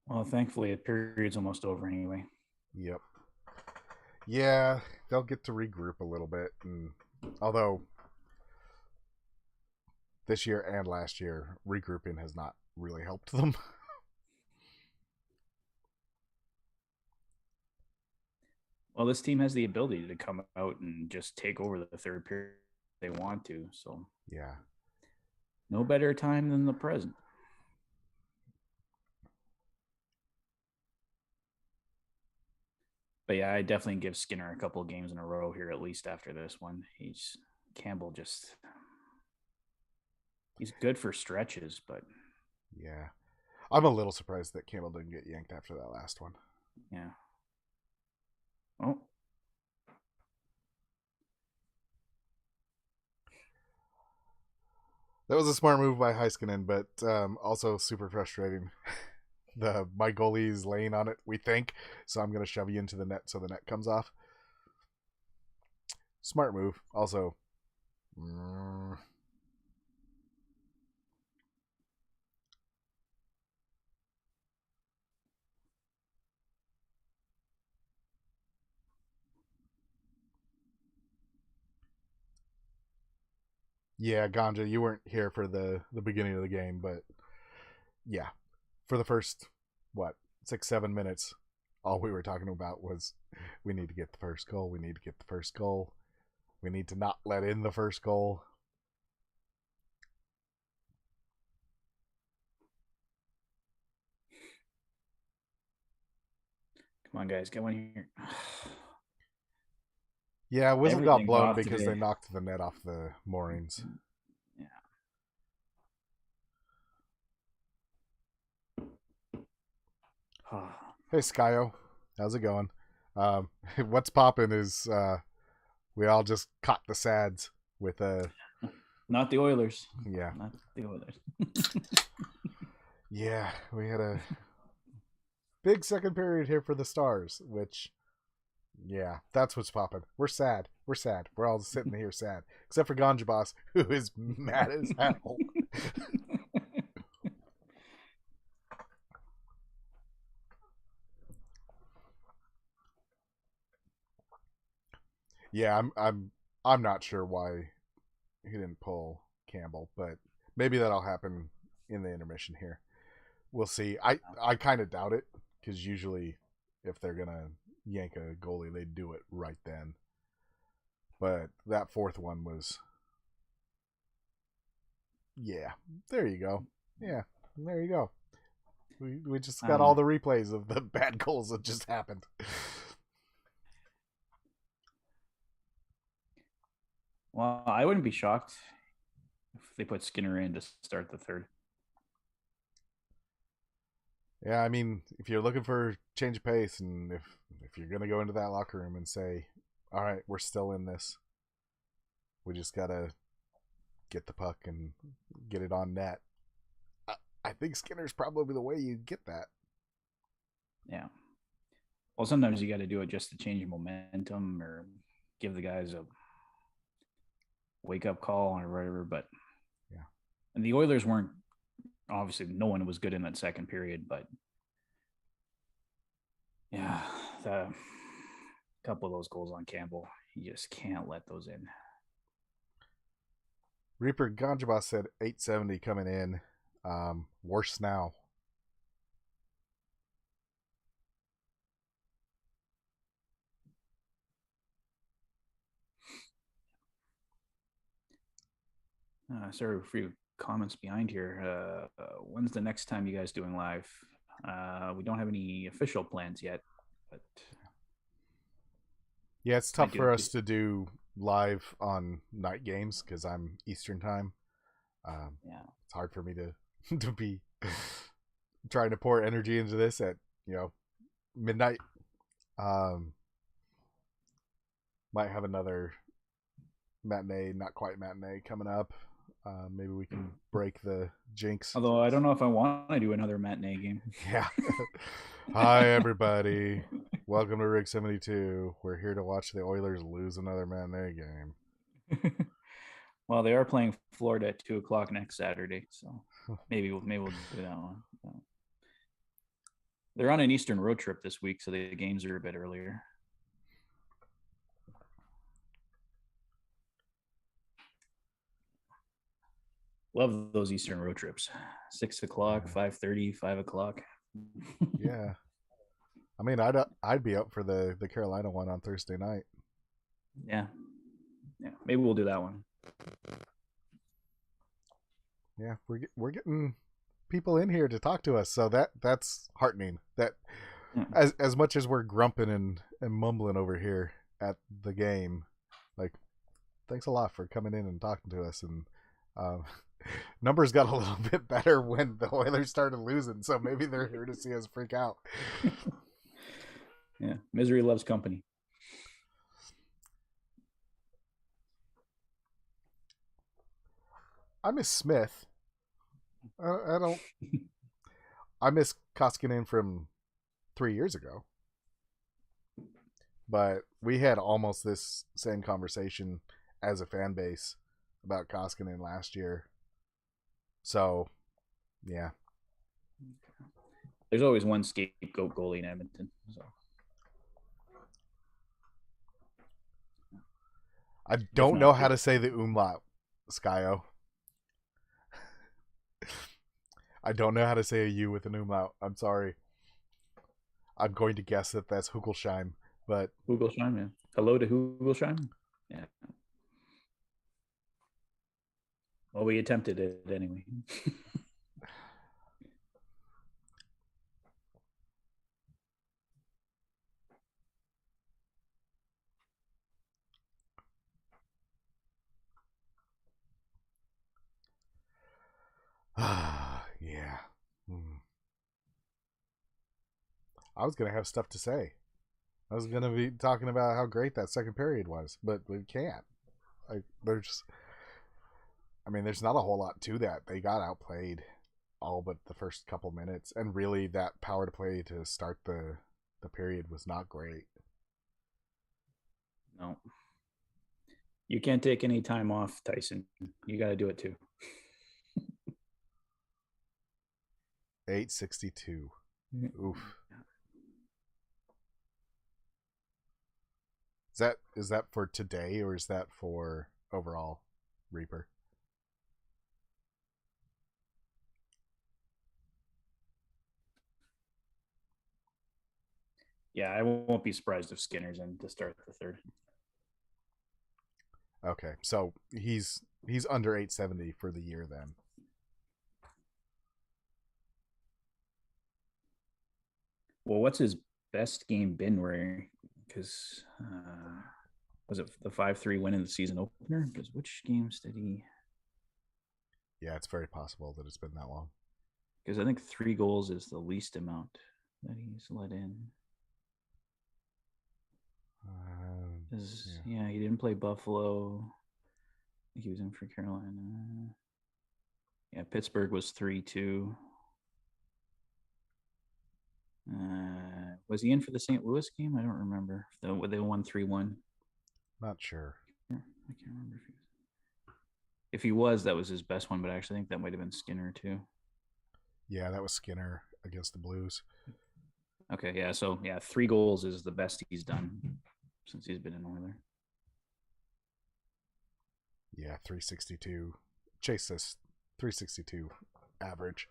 Well, thankfully, the period's almost over anyway. Yep. Yeah, they'll get to regroup a little bit, and although this year and last year, regrouping has not really helped them. Well, this team has the ability to come out and just take over the third period if they want to. So, yeah. No better time than the present. But yeah, I definitely give Skinner a couple of games in a row here, at least after this one. Campbell he's good for stretches, but yeah, I'm a little surprised that Campbell didn't get yanked after that last one. Yeah. Oh. That was a smart move by Heiskanen, but also super frustrating. My goalie is laying on it, we think, so I'm going to shove you into the net so the net comes off. Smart move. Also, yeah, Ganja, you weren't here for the beginning of the game, but yeah, for the first, 6-7 minutes, all we were talking about was we need to get the first goal. We need to get the first goal. We need to not let in the first goal. Come on, guys, get one here. Yeah, whistle got blown because they knocked the net off the moorings. Yeah. Hey, Skyo. How's it going? What's popping is we all just caught the sads with not the Oilers. Yeah. Not the Oilers. Yeah, we had a big second period here for the Stars, which Yeah, that's what's popping. We're sad. We're sad. We're all sitting here sad, except for Ganja Boss, who is mad as hell. Yeah, I'm not sure why he didn't pull Campbell, but maybe that'll happen in the intermission here. We'll see. I kind of doubt it because usually if they're gonna yank a goalie, they do it right then. But that fourth one was, yeah. There you go. Yeah, there you go. We just got all the replays of the bad goals that just happened. Well, I wouldn't be shocked if they put Skinner in to start the third. Yeah, I mean, if you're looking for change of pace, and if you're gonna go into that locker room and say, "All right, we're still in this. We just gotta get the puck and get it on net," I think Skinner's probably the way you get that. Yeah. Well, sometimes you got to do it just to change momentum or give the guys a wake up call or whatever. But yeah, and the Oilers weren't, obviously no one was good in that second period, but yeah, the couple of those goals on Campbell, you just can't let those in. Reaper Ganjabas said 870 coming in. Worse now. Sorry for your comments behind here. When's the next time you guys doing live? We don't have any official plans yet, but yeah, it's tough for us to do live on night games because I'm Eastern time. Yeah, it's hard for me to be trying to pour energy into this at midnight. Might have another matinee, not quite matinee, coming up. Maybe we can break the jinx. Although I don't know if I want to do another matinee game. Yeah. Hi, everybody. Welcome to Rig 72. We're here to watch the Oilers lose another matinee game. Well, they are playing Florida at 2:00 next Saturday, so maybe we'll do that one. They're on an Eastern road trip this week, so the games are a bit earlier. Love those Eastern road trips. 6:00, 5:30, 5:00. Yeah. I mean, I'd be up for the Carolina one on Thursday night. Yeah. Maybe we'll do that one. Yeah, we're getting people in here to talk to us, so that's heartening. That as much as we're grumping and mumbling over here at the game, like, thanks a lot for coming in and talking to us. And numbers got a little bit better when the Oilers started losing, so maybe they're here to see us freak out. Yeah, misery loves company. I miss Smith. I don't. I miss Koskinen from 3 years ago. But we had almost this same conversation as a fan base about Koskinen last year. So, yeah. There's always one scapegoat goalie in Edmonton. So. I don't know how to say the umlaut, Skyo. I don't know how to say a U with an umlaut. I'm sorry. I'm going to guess that that's Hugelsheim, but Hugelsheim, yeah. Hello to Hugelsheim. Yeah. Well, we attempted it anyway. yeah. I was gonna have stuff to say. I was gonna be talking about how great that second period was, but we can't. Like, there's not a whole lot to that. They got outplayed all but the first couple minutes, and really that power to play to start the period was not great. No. You can't take any time off, Tyson. You got to do it too. 862. Oof. Is that for today or is that for overall Reaper? Yeah, I won't be surprised if Skinner's in to start the third. Okay, so he's under 870 for the year then. Well, what's his best game been? Where because was it the 5-3 win in the season opener? Because which games did he? Yeah, it's very possible that it's been that long. Because I think 3 goals is the least amount that he's let in. Yeah, he didn't play Buffalo. I think he was in for Carolina. Yeah, Pittsburgh was 3-2. Was he in for the St. Louis game? I don't remember. They won 3-1. Not sure. I can't remember if he was. That was his best one, but I actually think that might have been Skinner too. Yeah, that was Skinner against the Blues. Okay, yeah. So yeah, 3 goals is the best he's done since he's been in Oiler. Yeah, 362. Chase this 362 average.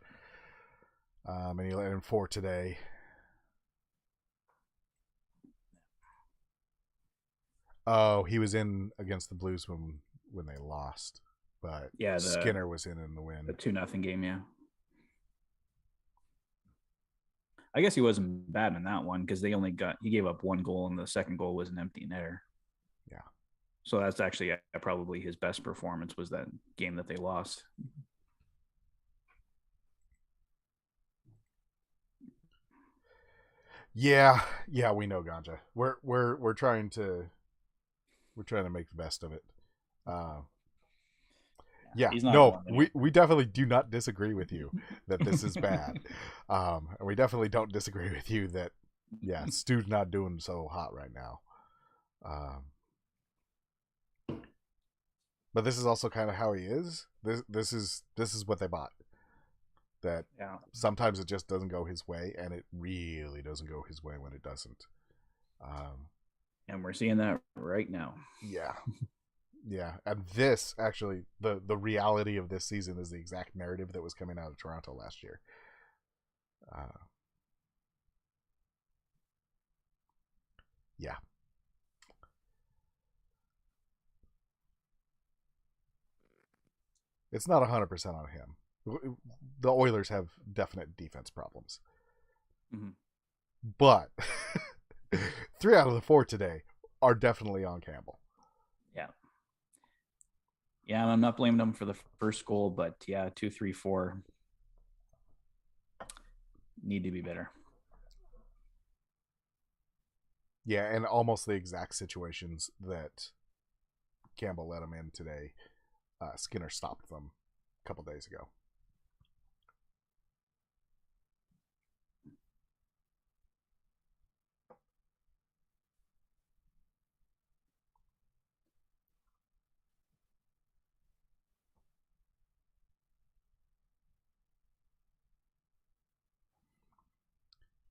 And he let in 4 today. Oh, he was in against the Blues when they lost, but yeah, Skinner was in the win. The 2-0 game, yeah. I guess he wasn't bad in that one because he gave up 1 goal and the second goal was an empty netter. Yeah. So that's actually probably his best performance was that game that they lost. Yeah, we know Ganja. We're trying to make the best of it. Yeah, no, we definitely do not disagree with you that this is bad. And we definitely don't disagree with you that, yeah, Stu's not doing so hot right now. But this is also kind of how he is. This is what they bought. That sometimes it just doesn't go his way, and it really doesn't go his way when it doesn't. And we're seeing that right now. Yeah. Yeah, and this actually the reality of this season is the exact narrative that was coming out of Toronto last year. Yeah. It's not 100% on him. The Oilers have definite defense problems. Mm-hmm. But 3 out of the 4 today are definitely on Campbell. Yeah. Yeah, I'm not blaming him for the first goal, but yeah, 2, 3, 4 need to be better. Yeah, and almost the exact situations that Campbell let him in today. Skinner stopped them a couple days ago.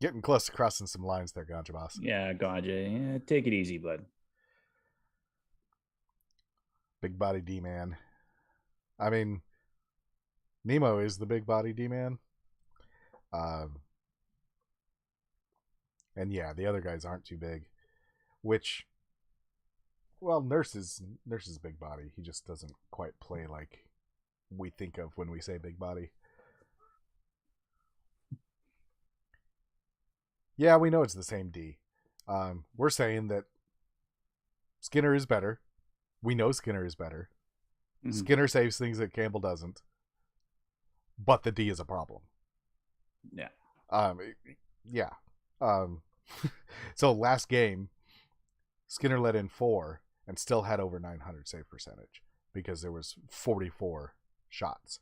Getting close to crossing some lines there, Ganja Boss. Yeah, Ganja. Yeah, take it easy, bud. Big body D-man. I mean, Nemo is the big body D-man. And yeah, the other guys aren't too big. Which, well, Nurse is big body. He just doesn't quite play like we think of when we say big body. Yeah, we know it's the same D. We're saying that Skinner is better. We know Skinner is better. Mm-hmm. Skinner saves things that Campbell doesn't. But the D is a problem. Yeah. Yeah. So last game, Skinner let in 4 and still had over 900 save percentage because there was 44 shots.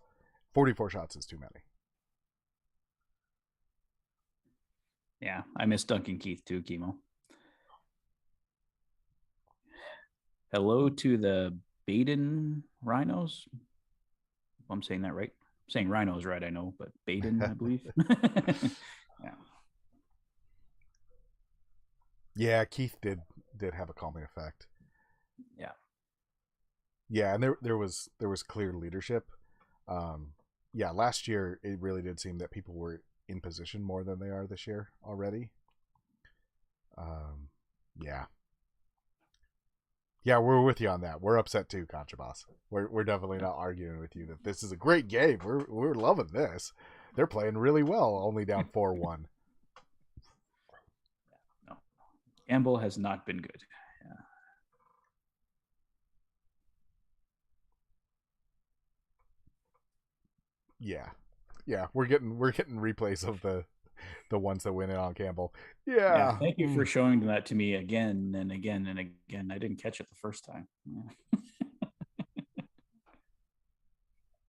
44 shots is too many. Yeah, I miss Duncan Keith too, Chemo. Hello to the Baden Rhinos. I'm saying that right. I'm saying Rhinos right, I know, but Baden, I believe. Yeah. Yeah, Keith did have a calming effect. Yeah. Yeah, and there was clear leadership. Um, yeah, last year it really did seem that people were in position more than they are this year already. Um, yeah, yeah, we're with you on that. We're upset too, Contraboss. We're definitely not arguing with you that this is a great game. We're loving this. They're playing really well, only down 4-1. No, Campbell has not been good. Yeah. Yeah, yeah, we're getting replays of the ones that went in on Campbell. Yeah. Yeah, Thank you for showing that to me again and again and again. I didn't catch it the first time. Yeah.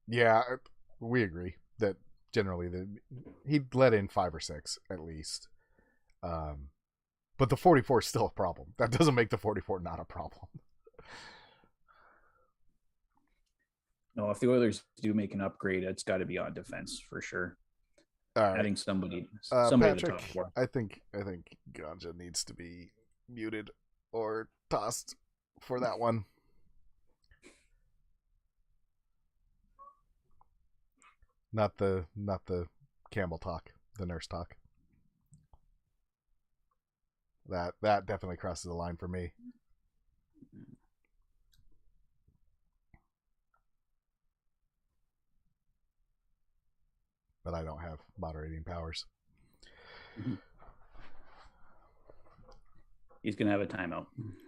yeah, we agree that generally he let in 5 or 6 at least. Um, but the 44 is still a problem. That doesn't make the 44 not a problem. No, if the Oilers do make an upgrade, it's got to be on defense for sure. All right, Adding somebody to the top Patrick, four. I think Ganja needs to be muted or tossed for that one. Not the Campbell talk, the nurse talk. That definitely crosses the line for me. But I don't have moderating powers. Mm-hmm. He's gonna have a timeout.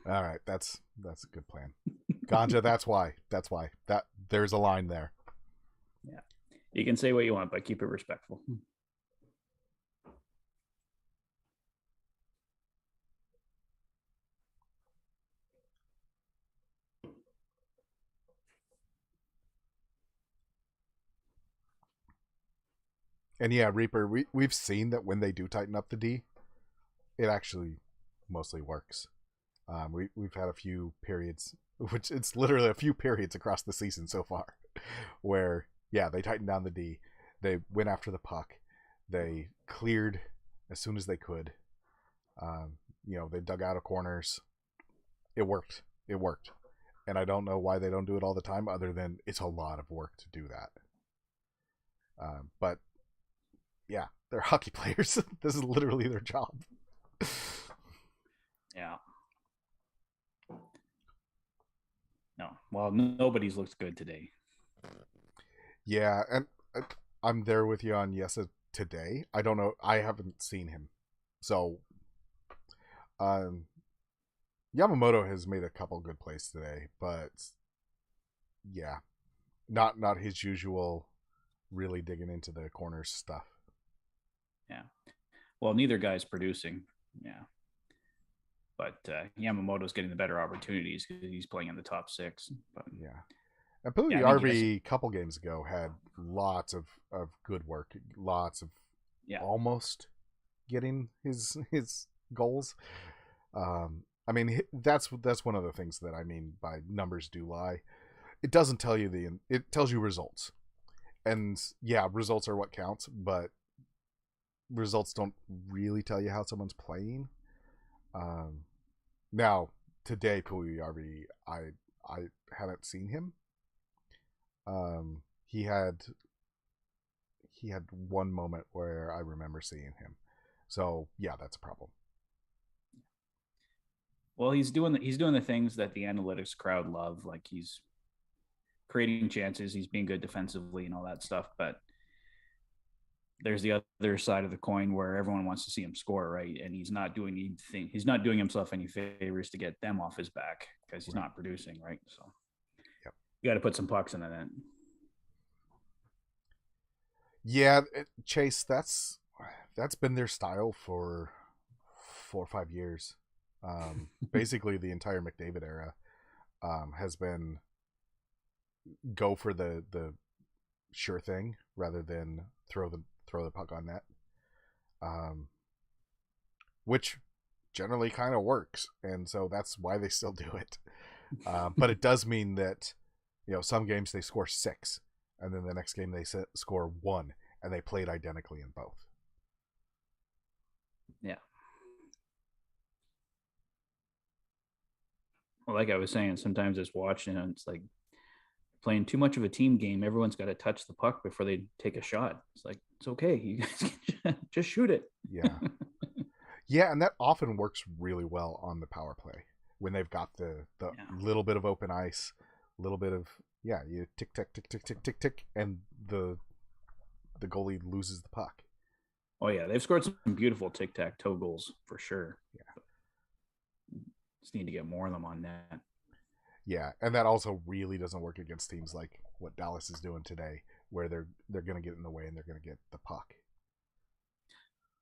All right, that's a good plan. Ganja, that's why. That there's a line there. Yeah, you can say what you want, but keep it respectful. And yeah, Reaper, we've seen that when they do tighten up the D, it actually mostly works. We've had a few periods, which it's literally a few periods across the season so far, where yeah they tightened down the D, they went after the puck, they cleared as soon as they could. They dug out of corners. It worked. It worked, and I don't know why they don't do it all the time, other than it's a lot of work to do that. But yeah, they're hockey players. This is literally their job. Yeah. No. Well, nobody's looked good today. Yeah, and I'm there with you on Yesa today. I don't know. I haven't seen him, so um, Yamamoto has made a couple good plays today, but yeah, not his usual really digging into the corners stuff. Yeah. Well, neither guy's producing. Yeah. But Yamamoto's getting the better opportunities because he's playing in the top 6. But Yeah, and Puli yeah, I think RV a couple games ago had lots of good work, lots of yeah, almost getting his goals. I mean that's one of the things that I mean by numbers do lie. It doesn't tell you it tells you results, and yeah, results are what counts, but results don't really tell you how someone's playing. Um, Now today, Puyarvi, I haven't seen him. He had one moment where I remember seeing him, so yeah, that's a problem. well, he's doing the things that the analytics crowd love. Like he's creating chances, he's being good defensively and all that stuff. But there's the other side of the coin where everyone wants to see him score, right? And he's not doing anything. He's not doing himself any favors to get them off his back because he's Right. not producing, right? So Yep. you got to put some pucks in the net. Yeah, Chase. That's been their style for 4 or 5 years. Basically, the entire McDavid era has been go for the sure thing rather than throw the puck on net, um, which generally kind of works, and so that's why they still do it. But it does mean that, some games they score 6, and then the next game they score 1, and they played identically in both. Yeah. Well, like I was saying, sometimes it's watching and it's like playing too much of a team game. Everyone's got to touch the puck before they take a shot. It's like, it's okay. You guys can just shoot it. Yeah. Yeah, and that often works really well on the power play when they've got the little bit of open ice, little bit of, you tick, tick, tick, tick, tick, tick, tick, and the goalie loses the puck. Oh, yeah. They've scored some beautiful tic-tac-toe goals for sure. Yeah. Just need to get more of them on net. Yeah, and that also really doesn't work against teams like what Dallas is doing today, where they're going to get in the way and they're going to get the puck.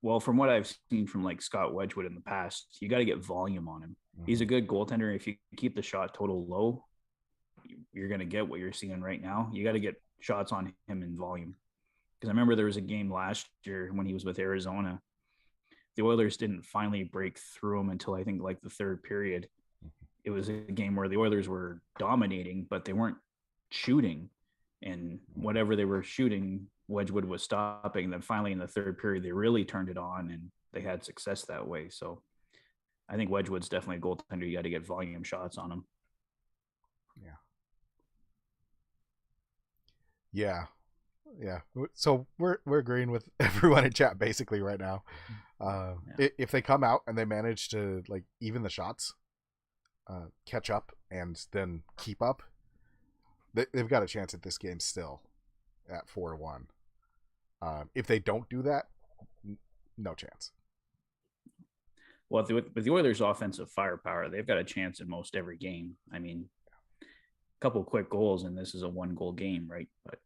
Well, from what I've seen from like Scott Wedgwood in the past, you got to get volume on him. Mm-hmm. He's a good goaltender. If you keep the shot total low, you're going to get what you're seeing right now. You got to get shots on him in volume. Because I remember there was a game last year when he was with Arizona. The Oilers didn't finally break through him until I think like the third period. It was a game where the Oilers were dominating, but they weren't shooting. And whatever they were shooting, Wedgwood was stopping. And then finally in the third period, they really turned it on and they had success that way. So I think Wedgwood's definitely a goaltender. You got to get volume shots on him. Yeah. Yeah. So we're agreeing with everyone in chat basically right now. If they come out and they manage to like even the shots, catch up and then keep up, they've got a chance at this game still at 4-1. If they don't do that, no chance. Well, with the Oilers' offensive firepower, they've got a chance in most every game. I mean, a couple quick goals, and this is a 1-goal game, right? But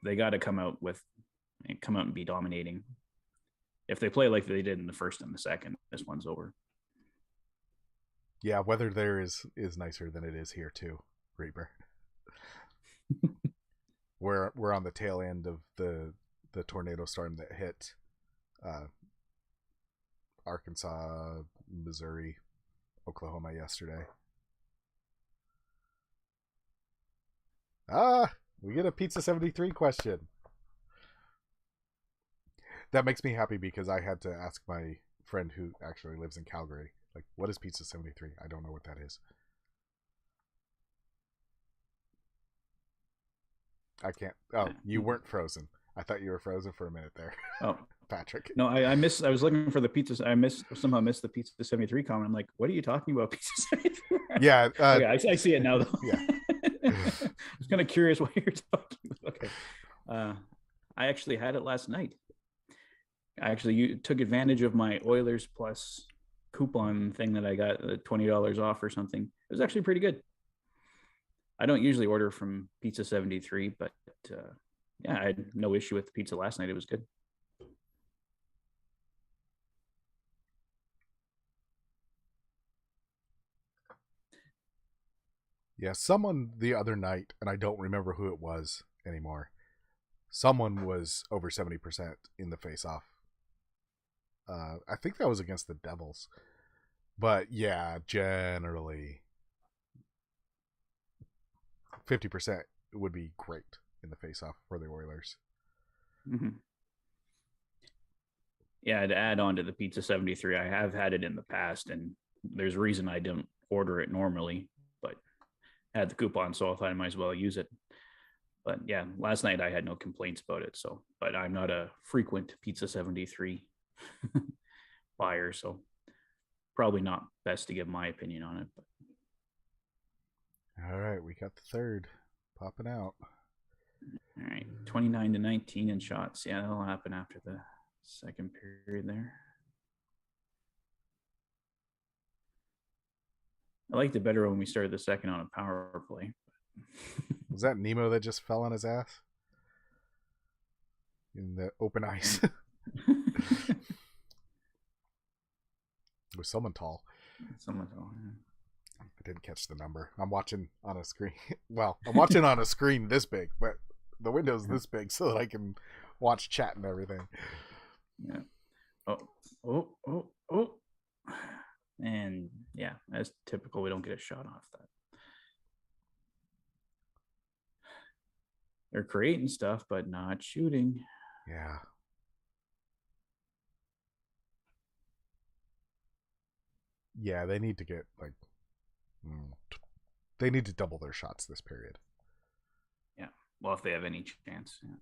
they got to come out and be dominating. If they play like they did in the first and the second, this one's over. Yeah, weather there is nicer than it is here too, Reaper. We're on the tail end of the tornado storm that hit Arkansas, Missouri, Oklahoma yesterday. We get a Pizza 73 question. That makes me happy because I had to ask my friend who actually lives in Calgary, like, what is Pizza 73? I don't know what that is. I can't. Oh, you weren't frozen. I thought you were frozen for a minute there. Oh, Patrick. No, I was looking for the pizzas. Somehow missed the Pizza 73 comment. I'm like, what are you talking about, Pizza 73? Yeah. Okay, I see it now, though. Yeah. I was kind of curious what you're talking about. Okay. I actually had it last night. I actually took advantage of my Oilers Plus coupon thing that I got, $20 off or something. It was actually pretty good. I don't usually order from Pizza 73, but I had no issue with the pizza last night. It was good. Yeah, someone the other night, and I don't remember who it was anymore, someone was over 70% in the face-off. I think that was against the Devils. But yeah, generally 50% would be great in the face-off for the Oilers. Mm-hmm. Yeah, to add on to the Pizza 73, I have had it in the past, and there's a reason I didn't order it normally, but I had the coupon, so I thought I might as well use it. But yeah, last night I had no complaints about it. So, but I'm not a frequent Pizza 73 buyer, so probably not best to give my opinion on it. But. All right, we got the third popping out. All right, 29-19 in shots. Yeah, that'll happen after the second period there. I liked it better when we started the second on a power play. Was that Nemo that just fell on his ass in the open ice? Was someone tall? Someone tall. Yeah. I didn't catch the number. I'm watching on a screen. Well, I'm watching on a screen this big, but the window's this big so that I can watch chat and everything. Yeah. Oh. And yeah, as typical, we don't get a shot off that. They're creating stuff, but not shooting. Yeah. Yeah, they need to get like they need to double their shots this period. Yeah. Well, if they have any chance. Yeah.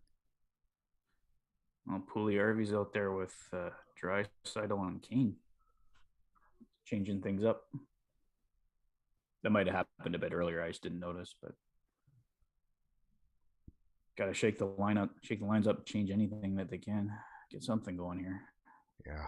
Well, Pugliarvi's out there with Draisaitl and Kane, changing things up. That might have happened a bit earlier. I just didn't notice, but got to shake the lines up, change anything that they can, get something going here. Yeah.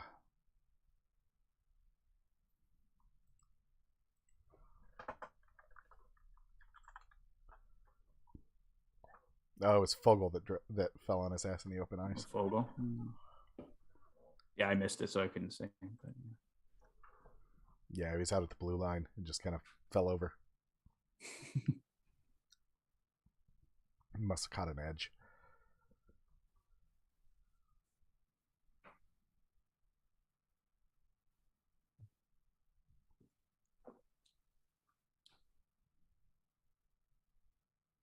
Oh, it was Fogel that fell on his ass in the open ice. Fogel. Yeah, I missed it, so I couldn't say. But yeah, he was out at the blue line and just kind of fell over. He must have caught an edge.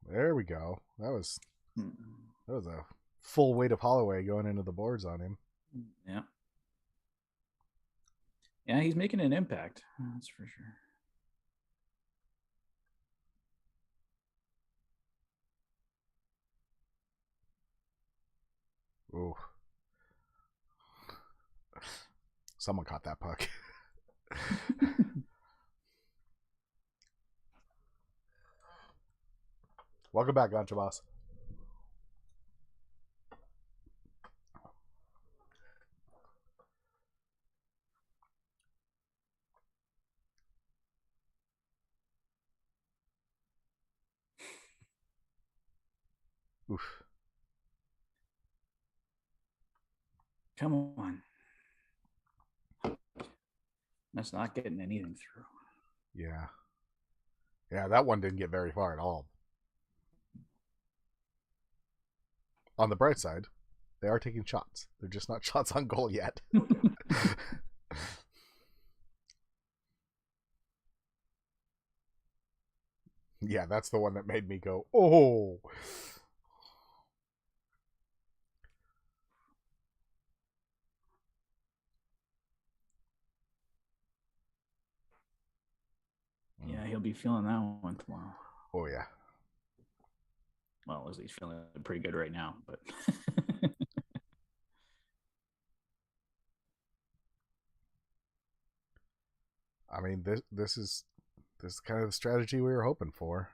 There we go. That was a full weight of Holloway going into the boards on him. Yeah. Yeah, he's making an impact. That's for sure. Ooh. Someone caught that puck. Welcome back, Gancho Boss. Oof. Come on. That's not getting anything through. Yeah. Yeah, that one didn't get very far at all. On the bright side, they are taking shots. They're just not shots on goal yet. Yeah, that's the one that made me go, oh. Yeah, he'll be feeling that one tomorrow. Oh, yeah. Well, at least he's feeling pretty good right now, but I mean, this is kind of the strategy we were hoping for.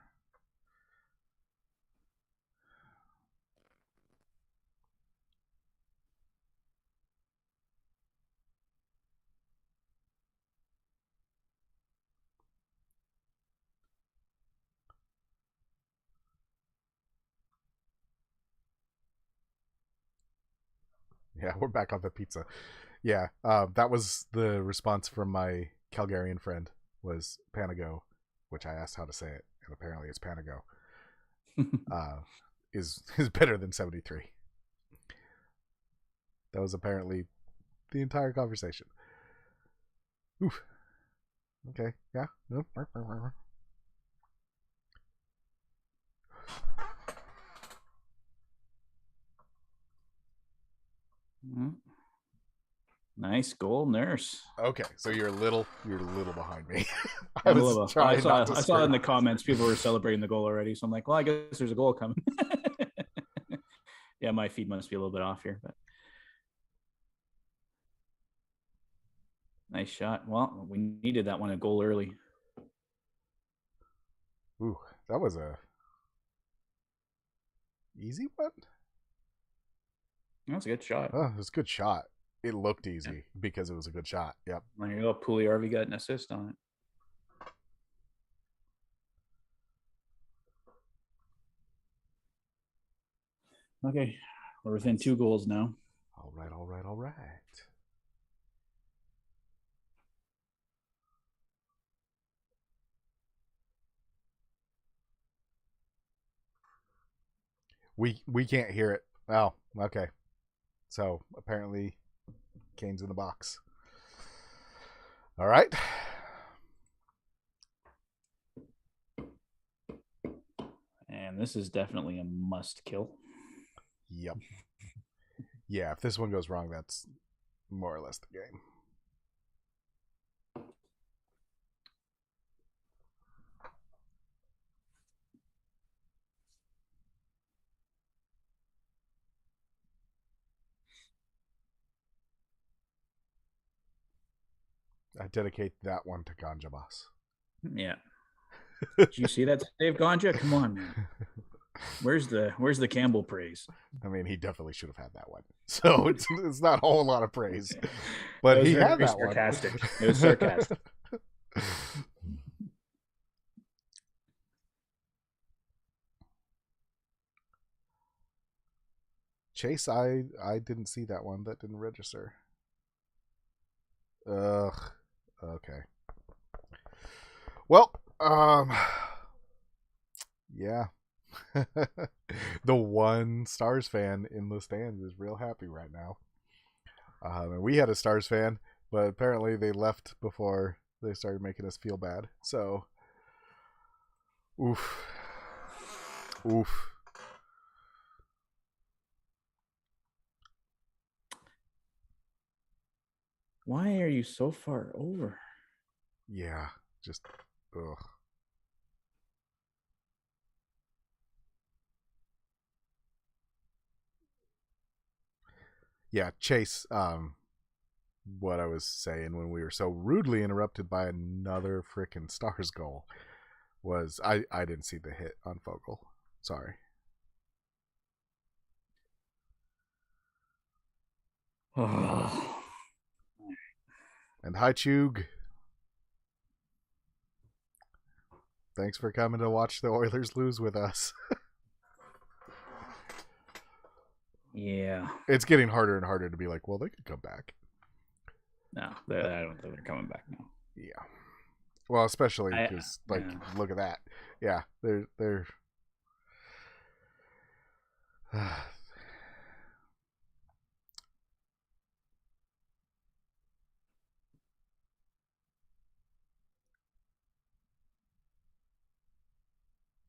Yeah, we're back on the pizza. Yeah, that was the response from my Calgarian friend was Panago, which I asked how to say it, and apparently it's Panago. Is better than 73. That was apparently the entire conversation. Oof. Okay. Yeah. No. Nice goal, Nurse. Okay, so you're a little behind me. I saw in the comments people were celebrating the goal already, so I'm like, well, I guess there's a goal coming. Yeah, my feed must be a little bit off here, but nice shot. Well, we needed that one a goal early. Ooh, that was a easy one. That's a good shot. Oh, it was a good shot. It looked easy because it was a good shot. Yep. There you go. Pugliarvi got an assist on it. Okay, we're within 2 goals now. All right. We can't hear it. Oh, okay. So apparently Kane's in the box. All right. Man, this is definitely a must kill. Yep. Yeah, if this one goes wrong, that's more or less the game. I dedicate that one to Ganja Boss. Yeah. Did you see that save, Ganja? Come on, man. Where's the Campbell praise? I mean, he definitely should have had that one. So it's not a whole lot of praise, but he had that sarcastic. One. It was sarcastic. Chase, I didn't see that one. That didn't register. Ugh. Okay. Well, yeah. The one Stars fan in the stands is real happy right now. And we had a Stars fan, but apparently they left before they started making us feel bad. So, oof. Oof. Why are you so far over? Yeah, just ugh. Yeah, Chase, what I was saying when we were so rudely interrupted by another freaking Stars goal was I didn't see the hit on Fogle. Sorry. And hi, Chug. Thanks for coming to watch the Oilers lose with us. Yeah. It's getting harder and harder to be like, well, they could come back. No, I don't think they're coming back now. Yeah. Well, especially because, look at that. Yeah, they're.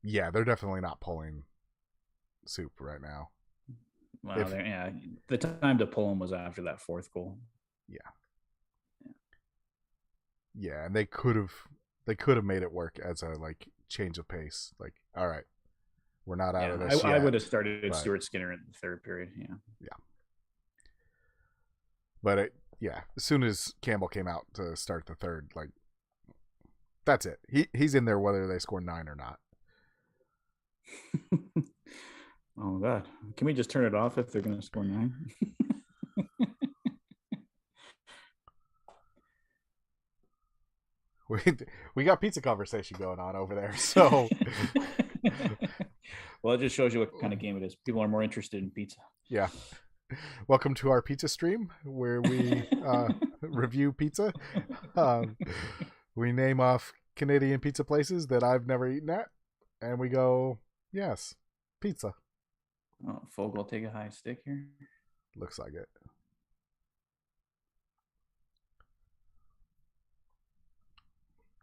Yeah, they're definitely not pulling soup right now. Well, the time to pull them was after that fourth goal. Yeah, and they could have made it work as a change of pace. Like, all right, we're not out of this yet. I would have started Stuart Skinner in the third period. Yeah. But as soon as Campbell came out to start the third, that's it. He's in there whether they score 9 or not. Oh God! Can we just turn it off if they're going to score 9? We got pizza conversation going on over there, so. Well, it just shows you what kind of game it is. People are more interested in pizza. Yeah. Welcome to our pizza stream where we review pizza. We name off Canadian pizza places that I've never eaten at, and we go, yes, pizza. Oh, Fogle, take a high stick here. Looks like it.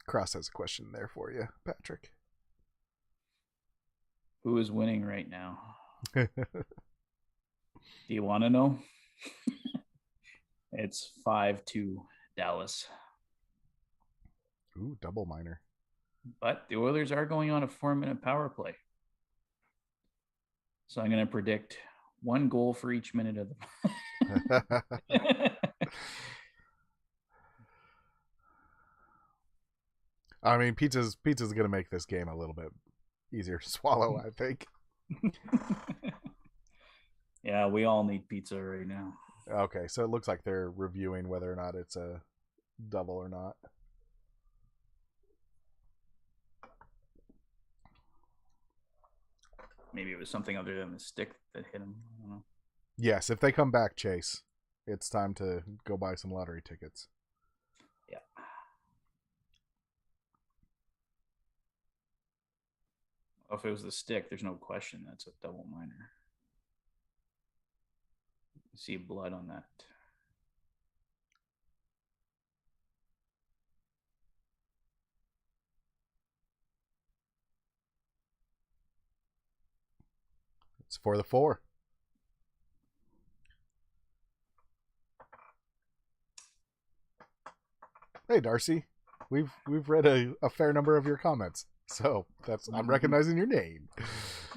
Cross has a question there for you, Patrick. Who is winning right now? Do you want to know? It's 5-2 Dallas. Ooh, double minor. But the Oilers are going on a 4-minute power play. So I'm going to predict 1 goal for each minute of the. I mean, pizza's going to make this game a little bit easier to swallow, I think. Yeah, we all need pizza right now. Okay, so it looks like they're reviewing whether or not it's a double or not. Maybe it was something other than the stick that hit him. I don't know. Yes, if they come back, Chase, it's time to go buy some lottery tickets. Yeah. Well, if it was the stick, there's no question that's a double minor. You see blood on that. for the 4. Hey, Darcy. We've read a fair number of your comments, so I'm recognizing your name.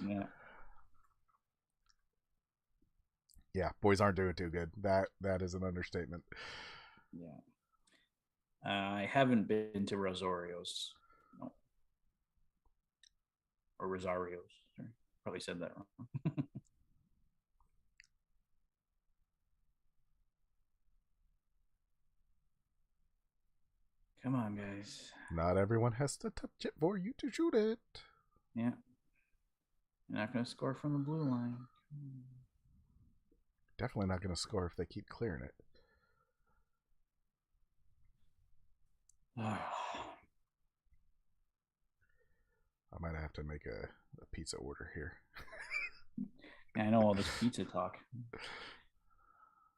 Yeah. Yeah, boys aren't doing too good. That is an understatement. Yeah. I haven't been to Rosario's. No. Or Rosario's. Sorry. Probably said that wrong. Come on, guys. Not everyone has to touch it for you to shoot it. Yeah. You're not going to score from the blue line. Definitely not going to score if they keep clearing it. I might have to make a pizza order here. Yeah, I know all this pizza talk.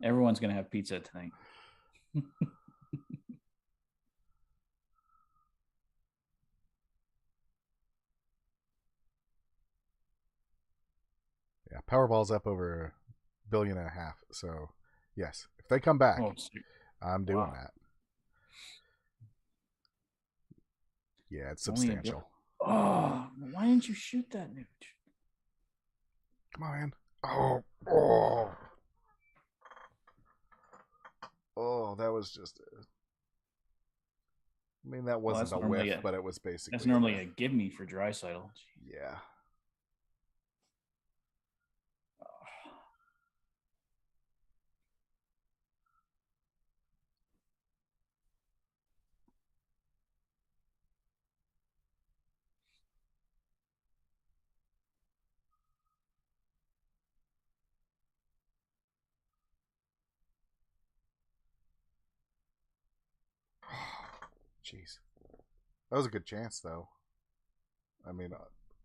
Everyone's going to have pizza tonight. Yeah, Powerball's up over $1.5 billion. So, yes, if they come back, I'm doing that. Yeah, it's substantial. Oh, why didn't you shoot that, Nuge? Come on, man. Oh, that was just I mean, that wasn't a whiff, but it was basically... That's normally a give me for Draisaitl. Yeah. Jeez. That was a good chance, though. I mean,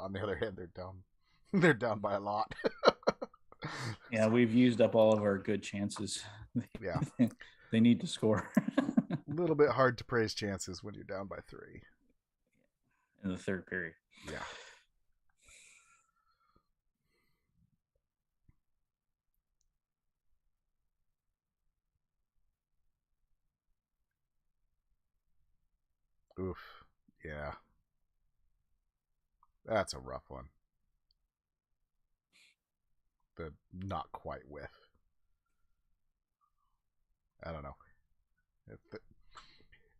on the other hand, they're down. They're down by a lot. Yeah, we've used up all of our good chances. Yeah. They need to score. A little bit hard to praise chances when you're down by 3. In the third period. Yeah. Oof. Yeah. That's a rough one. The not quite whiff. I don't know.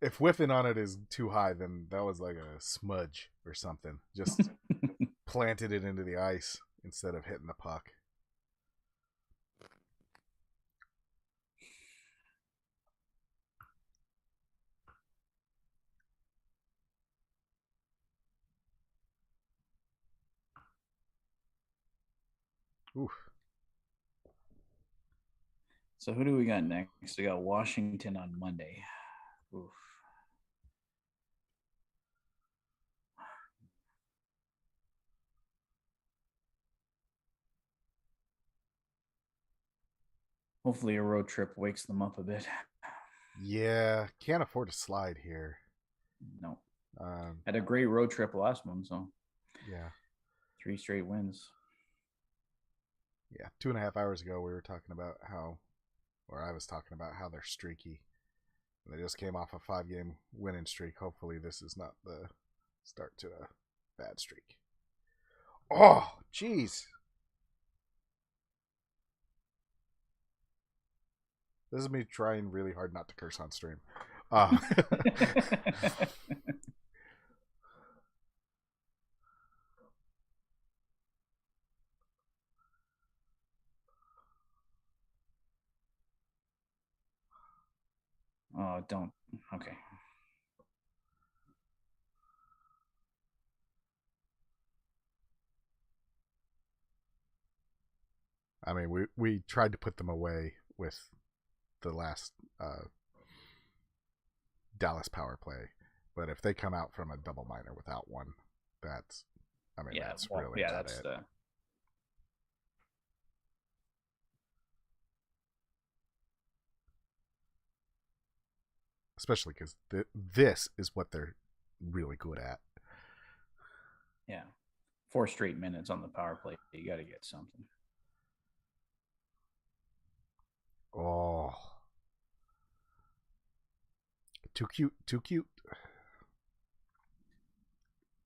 If whiffing on it is too high, then that was like a smudge or something. Just planted it into the ice instead of hitting the puck. Oof. So who do we got next? We got Washington on Monday. Oof. Hopefully a road trip wakes them up a bit. Yeah, can't afford to slide here. No. Had a great road trip last one, so yeah, 3 straight wins. Yeah, 2.5 hours ago we were talking about how, or I was talking about how they're streaky. They just came off a 5-game winning streak. Hopefully this is not the start to a bad streak. Oh, jeez. This is me trying really hard not to curse on stream. Oh, don't. Okay. I mean, we tried to put them away with the last Dallas power play, but if they come out from a double minor without one, that's really about it. Especially because this is what they're really good at. Yeah. 4 straight minutes on the power play. You got to get something. Too cute. Too cute.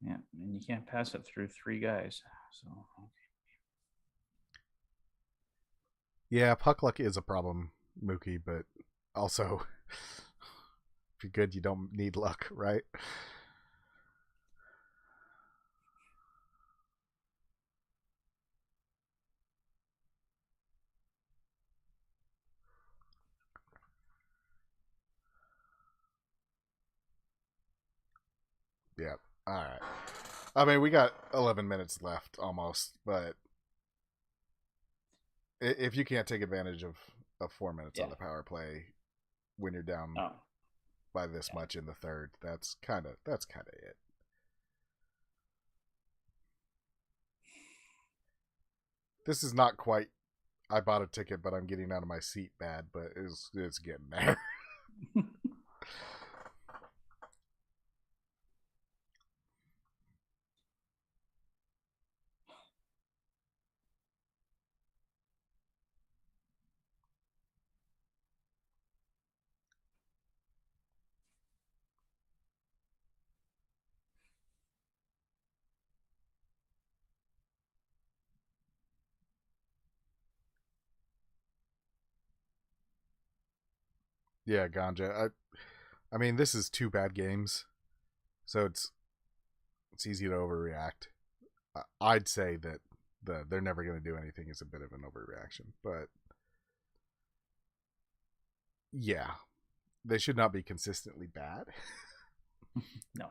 Yeah, and you can't pass it through three guys. So Yeah, puck luck is a problem, Mookie, but also, if you're good, you don't need luck, right? Yeah. All right. I mean, we got 11 minutes left almost, but if you can't take advantage of 4 minutes yeah. on the power play when you're down Oh, by this yeah. much in the third, that's kind of it. This is not quite. I bought a ticket, but I'm getting out of my seat bad. But it's getting there. Yeah, Ganja. I mean, this is two bad games, so it's easy to overreact. I'd say that they're never going to do anything is a bit of an overreaction, but yeah, they should not be consistently bad. No.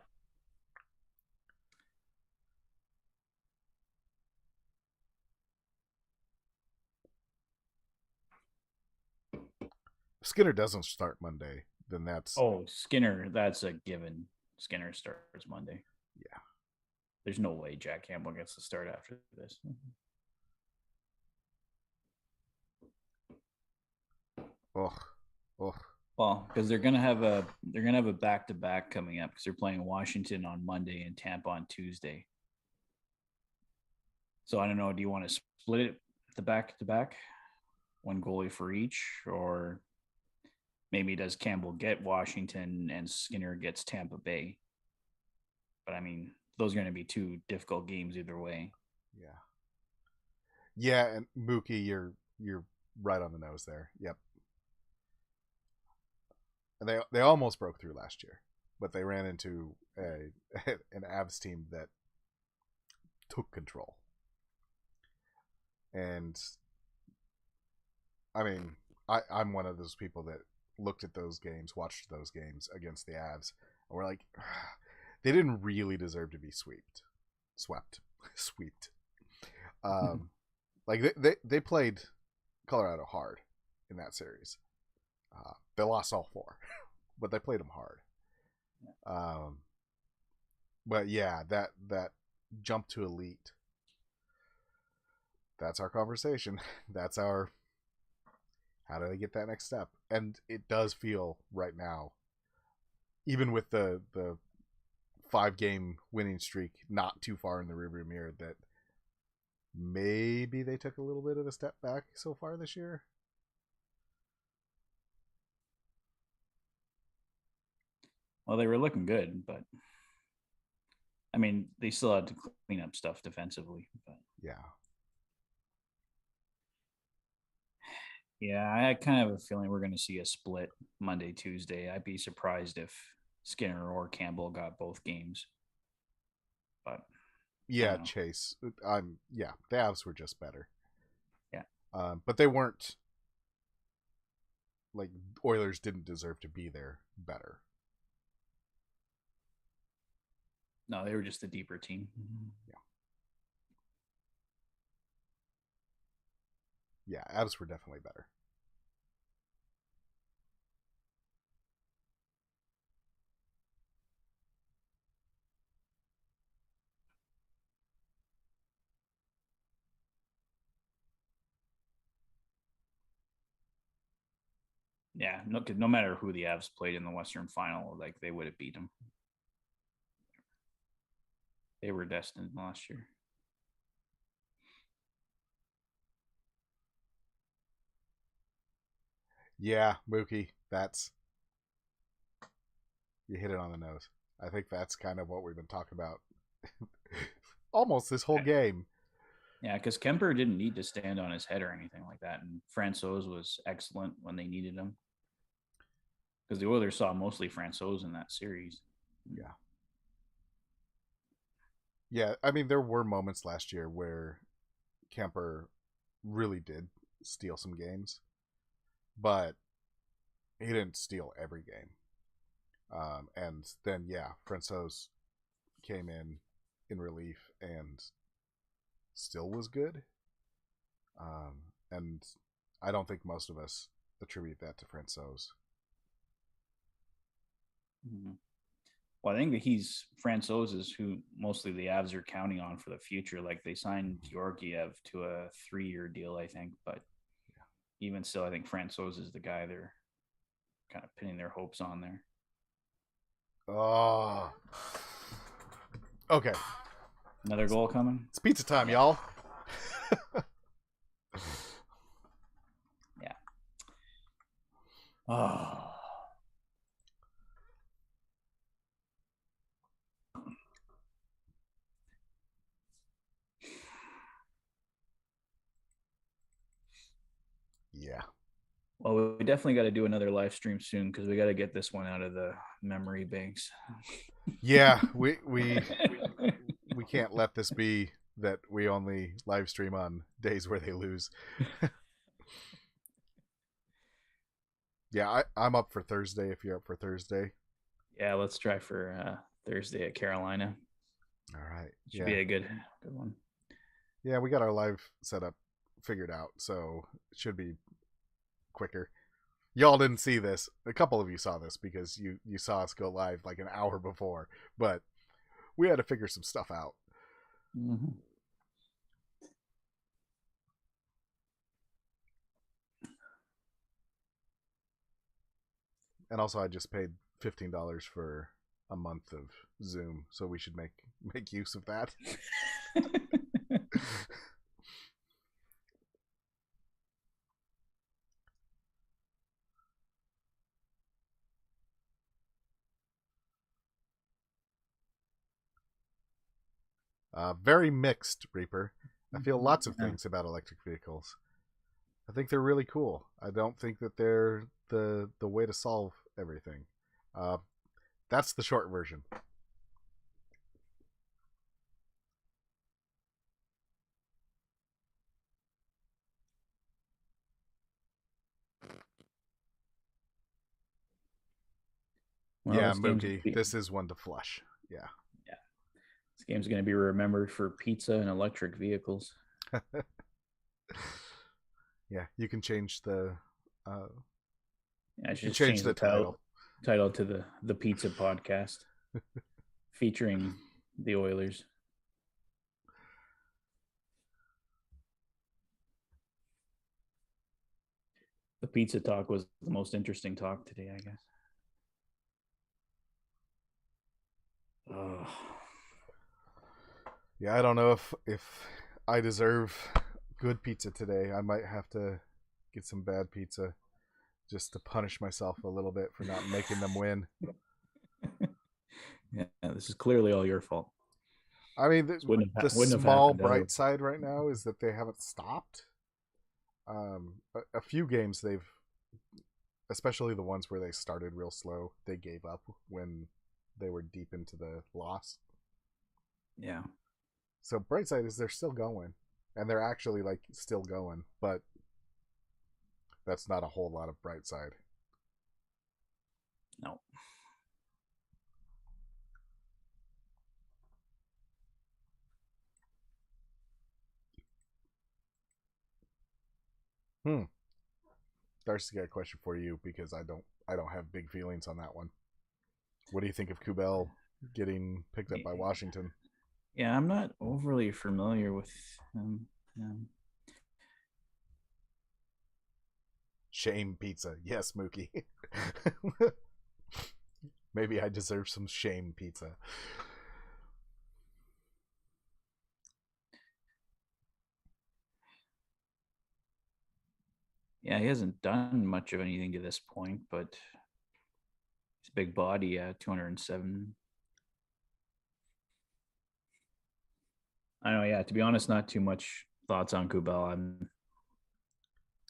Skinner doesn't start Monday, then that's Oh, Skinner, that's a given. Skinner starts Monday. yeah. There's no way Jack Campbell gets to start after this. Ugh, ugh. Well, because they're gonna have a back to back coming up because they're playing Washington on Monday and Tampa on Tuesday. So I don't know. Do you want to split it the back to back, one goalie for each, or maybe does Campbell get Washington and Skinner gets Tampa Bay? But I mean, those are going to be two difficult games either way. Yeah, yeah, and Mookie, you're right on the nose there. Yep. And they almost broke through last year, but they ran into an Avs team that took control. And I mean, I'm one of those people that looked at those games, watched those games against the Avs, and we're like, they didn't really deserve to be swept. Like they played Colorado hard in that series. They lost all four, but they played them hard. But yeah, that jump to elite. That's our conversation. That's our how do they get that next step? And it does feel right now, even with the 5-game winning streak not too far in the rearview mirror, that maybe they took a little bit of a step back so far this year. Well, they were looking good, but I mean, they still had to clean up stuff defensively. But Yeah. yeah, I kind of have a feeling we're going to see a split Monday, Tuesday. I'd be surprised if Skinner or Campbell got both games. But Yeah, Chase. The Avs were just better. Yeah. But they weren't like Oilers didn't deserve to be there better. No, they were just a deeper team. Yeah. Yeah, Avs were definitely better. Yeah, no matter who the Avs played in the Western Final, like they would have beat them. They were destined last year. Yeah, Mookie, that's You hit it on the nose. I think that's kind of what we've been talking about almost this whole game. Yeah, because Kemper didn't need to stand on his head or anything like that, and Francouz was excellent when they needed him. Because the Oilers saw mostly Francouz in that series. Yeah. Yeah, I mean, there were moments last year where Kemper really did steal some games, but he didn't steal every game. And then, yeah, Francouz came in relief and still was good. And I don't think most of us attribute that to Francouz. Mm-hmm. Well, I think that Francouz is who mostly the Avs are counting on for the future. Like they signed Georgiev to a 3-year deal, I think, but even still, I think Francouz is the guy they're kind of pinning their hopes on there. Oh. Okay. Another goal coming? It's pizza time, y'all. Yeah. Oh. Yeah. Well, we definitely got to do another live stream soon because we got to get this one out of the memory banks. Yeah, we can't let this be that we only live stream on days where they lose. Yeah, I'm up for Thursday if you're up for Thursday. Yeah, let's try for Thursday at Carolina. All right. Should be a good one. Yeah, we got our live setup figured out, so it should be quicker. Y'all didn't see this. A couple of you saw this because you saw us go live like an hour before, but we had to figure some stuff out. Mm-hmm. And also, I just paid $15 for a month of Zoom, so we should make use of that. Very mixed, Reaper. I feel lots of things about electric vehicles. I think they're really cool. I don't think that they're the way to solve everything. That's the short version. Well, yeah, Mookie, this is one to flush. Yeah. Yeah. This game's going to be remembered for pizza and electric vehicles. Yeah, you can change the I should change the title to the Pizza Podcast featuring the Oilers. The pizza talk was the most interesting talk today, I guess. Oh. Yeah, I don't know if I deserve good pizza today. I might have to get some bad pizza just to punish myself a little bit for not making them win. Yeah, this is clearly all your fault. I mean, the small bright side right now is that they haven't stopped. A few games they've, especially the ones where they started real slow, they gave up when they were deep into the loss. Yeah. So bright side is they're still going, and they're actually like still going, but that's not a whole lot of bright side. No. Darcy, got a question for you because I don't have big feelings on that one. What do you think of Kubel getting picked up by Washington? Yeah, I'm not overly familiar with him. Shame pizza. Yes, Mookie. Maybe I deserve some shame pizza. Yeah, he hasn't done much of anything to this point, but It's a big body, 207. I know, yeah. To be honest, not too much thoughts on Kubel. I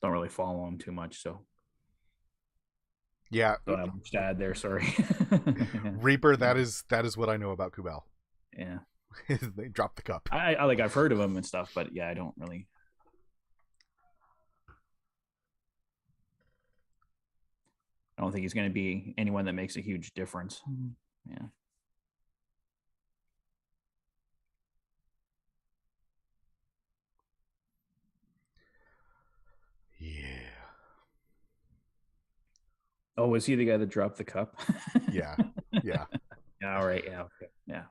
don't really follow him too much, so Yeah, don't have much to add there. Sorry. Reaper. That is what I know about Kubel. Yeah, They dropped the cup. I like I've heard of him and stuff, but yeah, I don't really. I don't think he's going to be anyone that makes a huge difference. Yeah. Yeah. Oh, was he the guy that dropped the cup? Yeah. Yeah. Yeah. All right. Yeah. Okay. Yeah.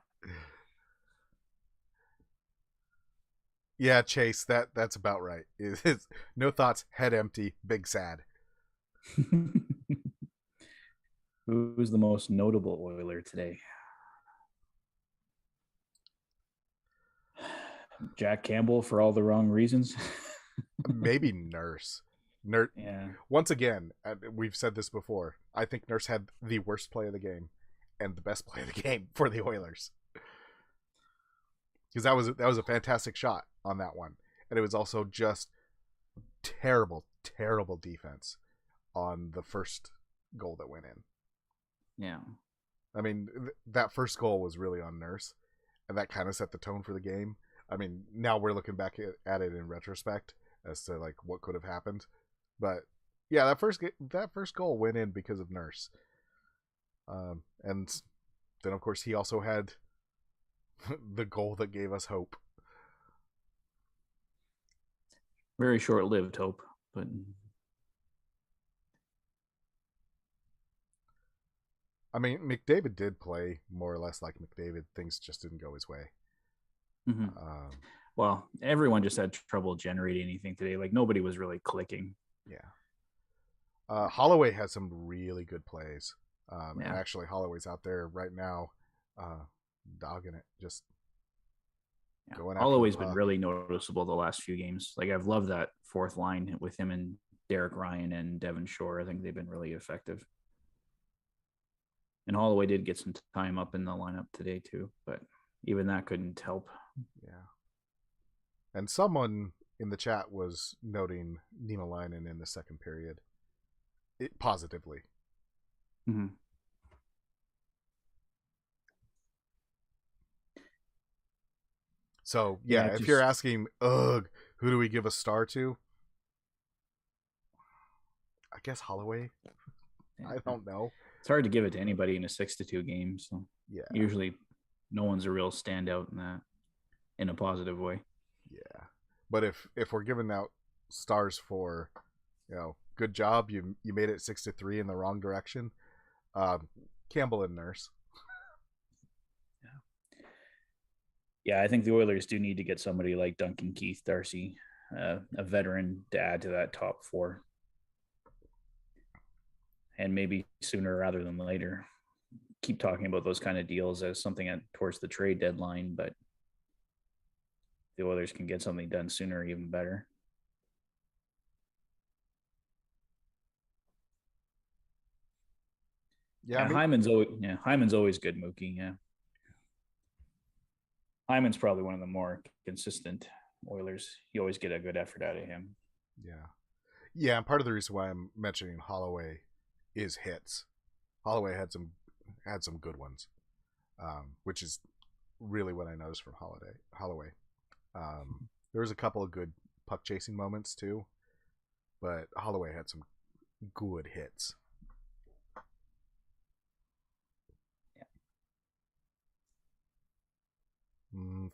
Yeah, Chase, that's about right. No thoughts, head empty, big sad. Who's the most notable Oiler today? Jack Campbell for all the wrong reasons. Maybe Nurse. Nurse. Yeah. Once again, we've said this before. I think Nurse had the worst play of the game and the best play of the game for the Oilers. Because that was a fantastic shot on that one, and it was also just terrible defense on the first goal that went in. Yeah. I mean, that first goal was really on Nurse, and that kind of set the tone for the game. I mean, now we're looking back at it in retrospect as to like what could have happened, but yeah, that first goal went in because of Nurse, and then of course he also had the goal that gave us hope. Very short-lived hope, but I mean, McDavid did play more or less like McDavid. Things just didn't go his way. mm-hmm. Well, everyone just had trouble generating anything today. Like nobody was really clicking. Yeah. Holloway had some really good plays. Yeah. And actually, Holloway's out there right now, dogging it, just going after Holloway's been really noticeable the last few games. Like I've loved that fourth line with him and Derek Ryan and Devin Shore. I think they've been really effective. And Holloway did get some time up in the lineup today too, but even that couldn't help. Yeah. And someone in the chat was noting Niemelainen in the second period, positively. Mm-hmm. So yeah, if you're asking, who do we give a star to? I guess Holloway. Yeah. I don't know. It's hard to give it to anybody in a 6-2 game. So yeah, usually no one's a real standout in that, in a positive way. Yeah, but if we're giving out stars for, good job, you made it 6-3 in the wrong direction. Campbell and Nurse. Yeah, I think the Oilers do need to get somebody like Duncan Keith Darcy, a veteran, to add to that top four. And maybe sooner rather than later. Keep talking about those kind of deals as something towards the trade deadline, but the Oilers can get something done sooner, even better. Yeah, Hyman's always good, Mookie. Yeah. Hyman's probably one of the more consistent Oilers. You always get a good effort out of him. Yeah, and part of the reason why I'm mentioning Holloway is hits. Holloway had some good ones, which is really what I noticed from Holloway. There was a couple of good puck chasing moments too, but Holloway had some good hits.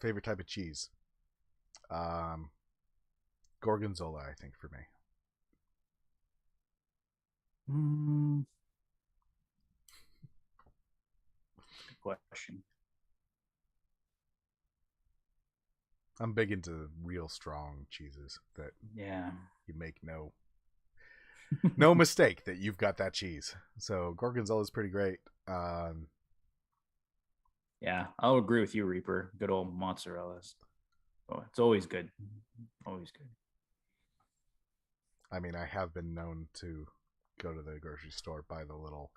Favorite type of cheese? Gorgonzola, I think, for me. Good question. I'm big into real strong cheeses that you make no mistake that you've got that cheese. So Gorgonzola is pretty great. Yeah, I'll agree with you, Reaper. Good old mozzarella. Oh, it's always good. Always good. I mean, I have been known to go to the grocery store, buy the little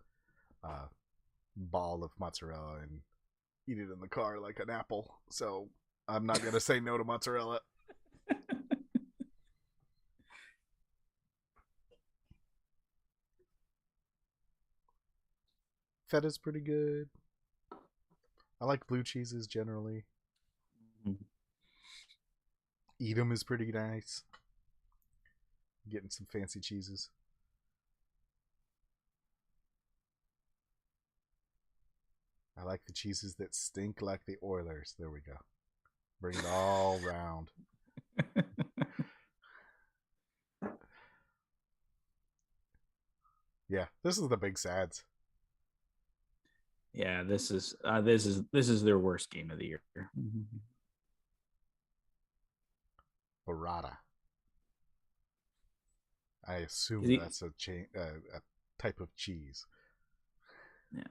ball of mozzarella and eat it in the car like an apple. So I'm not gonna say no to mozzarella. Feta's pretty good. I like blue cheeses generally. Edam is pretty nice. Getting some fancy cheeses. I like the cheeses that stink like the Oilers. There we go. Bring it all round. Yeah, this is the big sads. Yeah, this is their worst game of the year. Burrata. I assume that's a type of cheese. Yeah.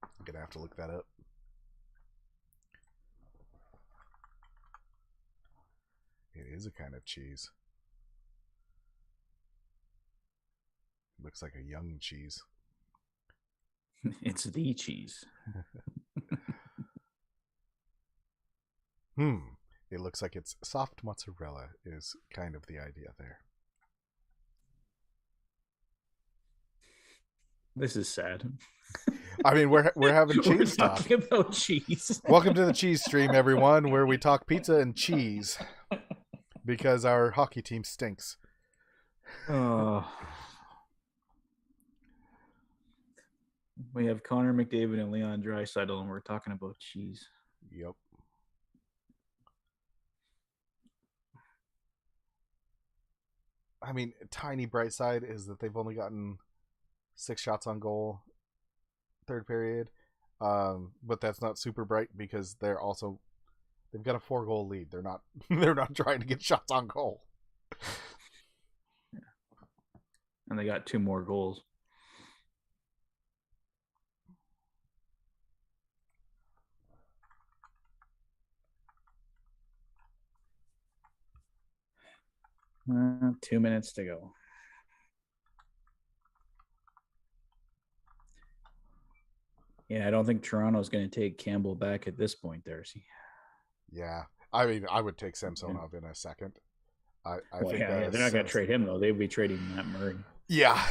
I'm gonna have to look that up. It is a kind of cheese. Looks like a young cheese. It's the cheese. It looks like it's soft mozzarella is kind of the idea there. This is sad. I mean, we're having cheese talk. Talking about cheese. Welcome to the cheese stream, everyone, where we talk pizza and cheese because our hockey team stinks. Oh. We have Connor McDavid and Leon Draisaitl, and we're talking about cheese. Yep. I mean, tiny bright side is that they've only gotten 6 shots on goal third period. But that's not super bright because they've got a 4-goal lead. They're not trying to get shots on goal. Yeah. And they got 2 more goals. Uh, 2 minutes to go. Yeah, I don't think Toronto's going to take Campbell back at this point, Darcy. Yeah. I mean, I would take Samsonov in a second. I think they're not going to trade him, though. They'd be trading Matt Murray. Yeah.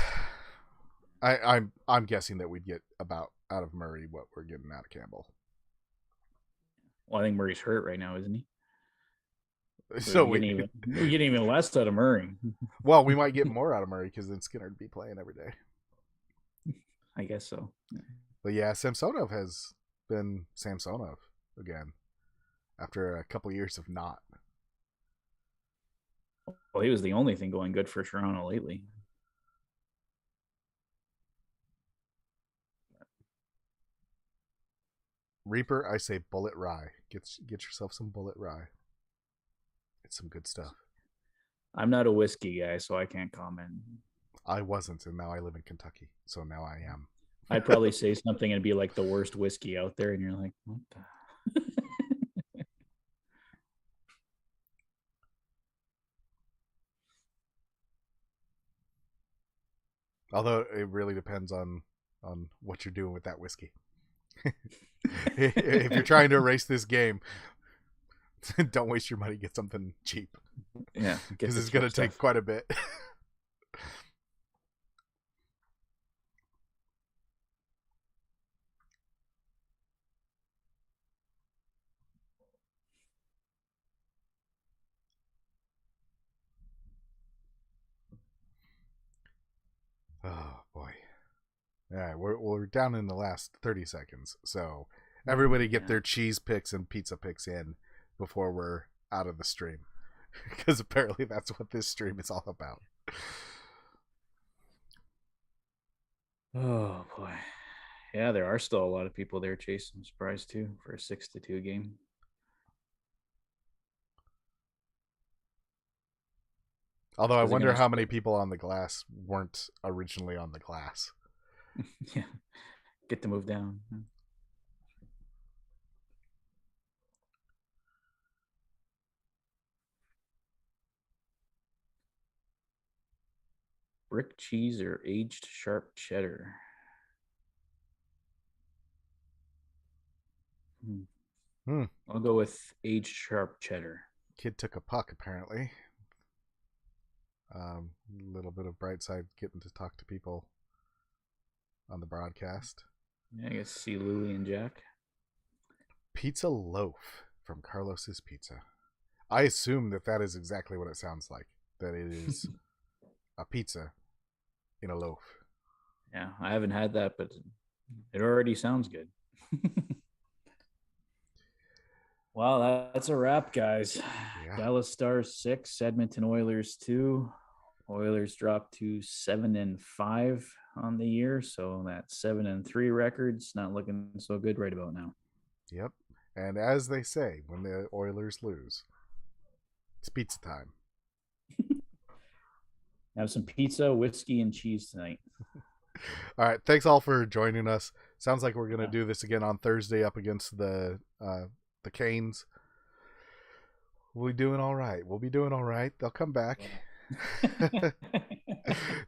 I'm guessing that we'd get about out of Murray what we're getting out of Campbell. Well, I think Murray's hurt right now, isn't he? So we're getting even less out of Murray. Well, we might get more out of Murray because then Skinner would be playing every day. I guess so. Yeah. But yeah, Samsonov has been Samsonov again after a couple years of not. Well, he was the only thing going good for Toronto lately. Reaper, I say bullet rye. Get yourself some bullet rye. It's some good stuff. I'm not a whiskey guy, so I can't comment. I wasn't, and now I live in Kentucky, so now I am. I'd probably say something and be like the worst whiskey out there, and you're like, what the? Although it really depends on what you're doing with that whiskey. If you're trying to erase this game, don't waste your money. Get something cheap. Yeah, because it's going to take quite a bit. Oh boy. Yeah, we're down in the last 30 seconds. So everybody get their cheese picks and pizza picks in before we're out of the stream. Because apparently that's what this stream is all about. Oh boy. Yeah, there are still a lot of people there chasing surprise too for a 6-2 game. Although I wonder how many people on the glass weren't originally on the glass. Yeah. Get to move down. brick cheese or aged sharp cheddar? Hmm. I'll go with aged sharp cheddar. Kid took a puck, apparently. A little bit of bright side getting to talk to people on the broadcast. Yeah, I guess see Lily and Jack. Pizza loaf from Carlos's Pizza. I assume that is exactly what it sounds like. That it is a pizza in a loaf. Yeah, I haven't had that, but it already sounds good. Well, that's a wrap, guys. Yeah. Dallas Stars 6, Edmonton Oilers 2. Oilers dropped to 7-5 on the year, so that 7-3 record's not looking so good right about now. Yep. And as they say, when the Oilers lose, it's pizza time. Have some pizza, whiskey, and cheese tonight. All right. Thanks all for joining us. Sounds like we're going to do this again on Thursday up against the Canes. We'll be doing all right. They'll come back.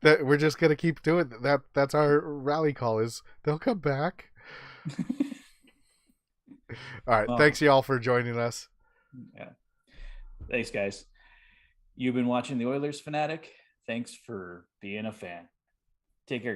That we're just going to keep doing that. That's our rally call is they'll come back. All right. Thanks y'all for joining us. Yeah. Thanks, guys. You've been watching the Oilers Fanatic. Thanks for being a fan. Take care.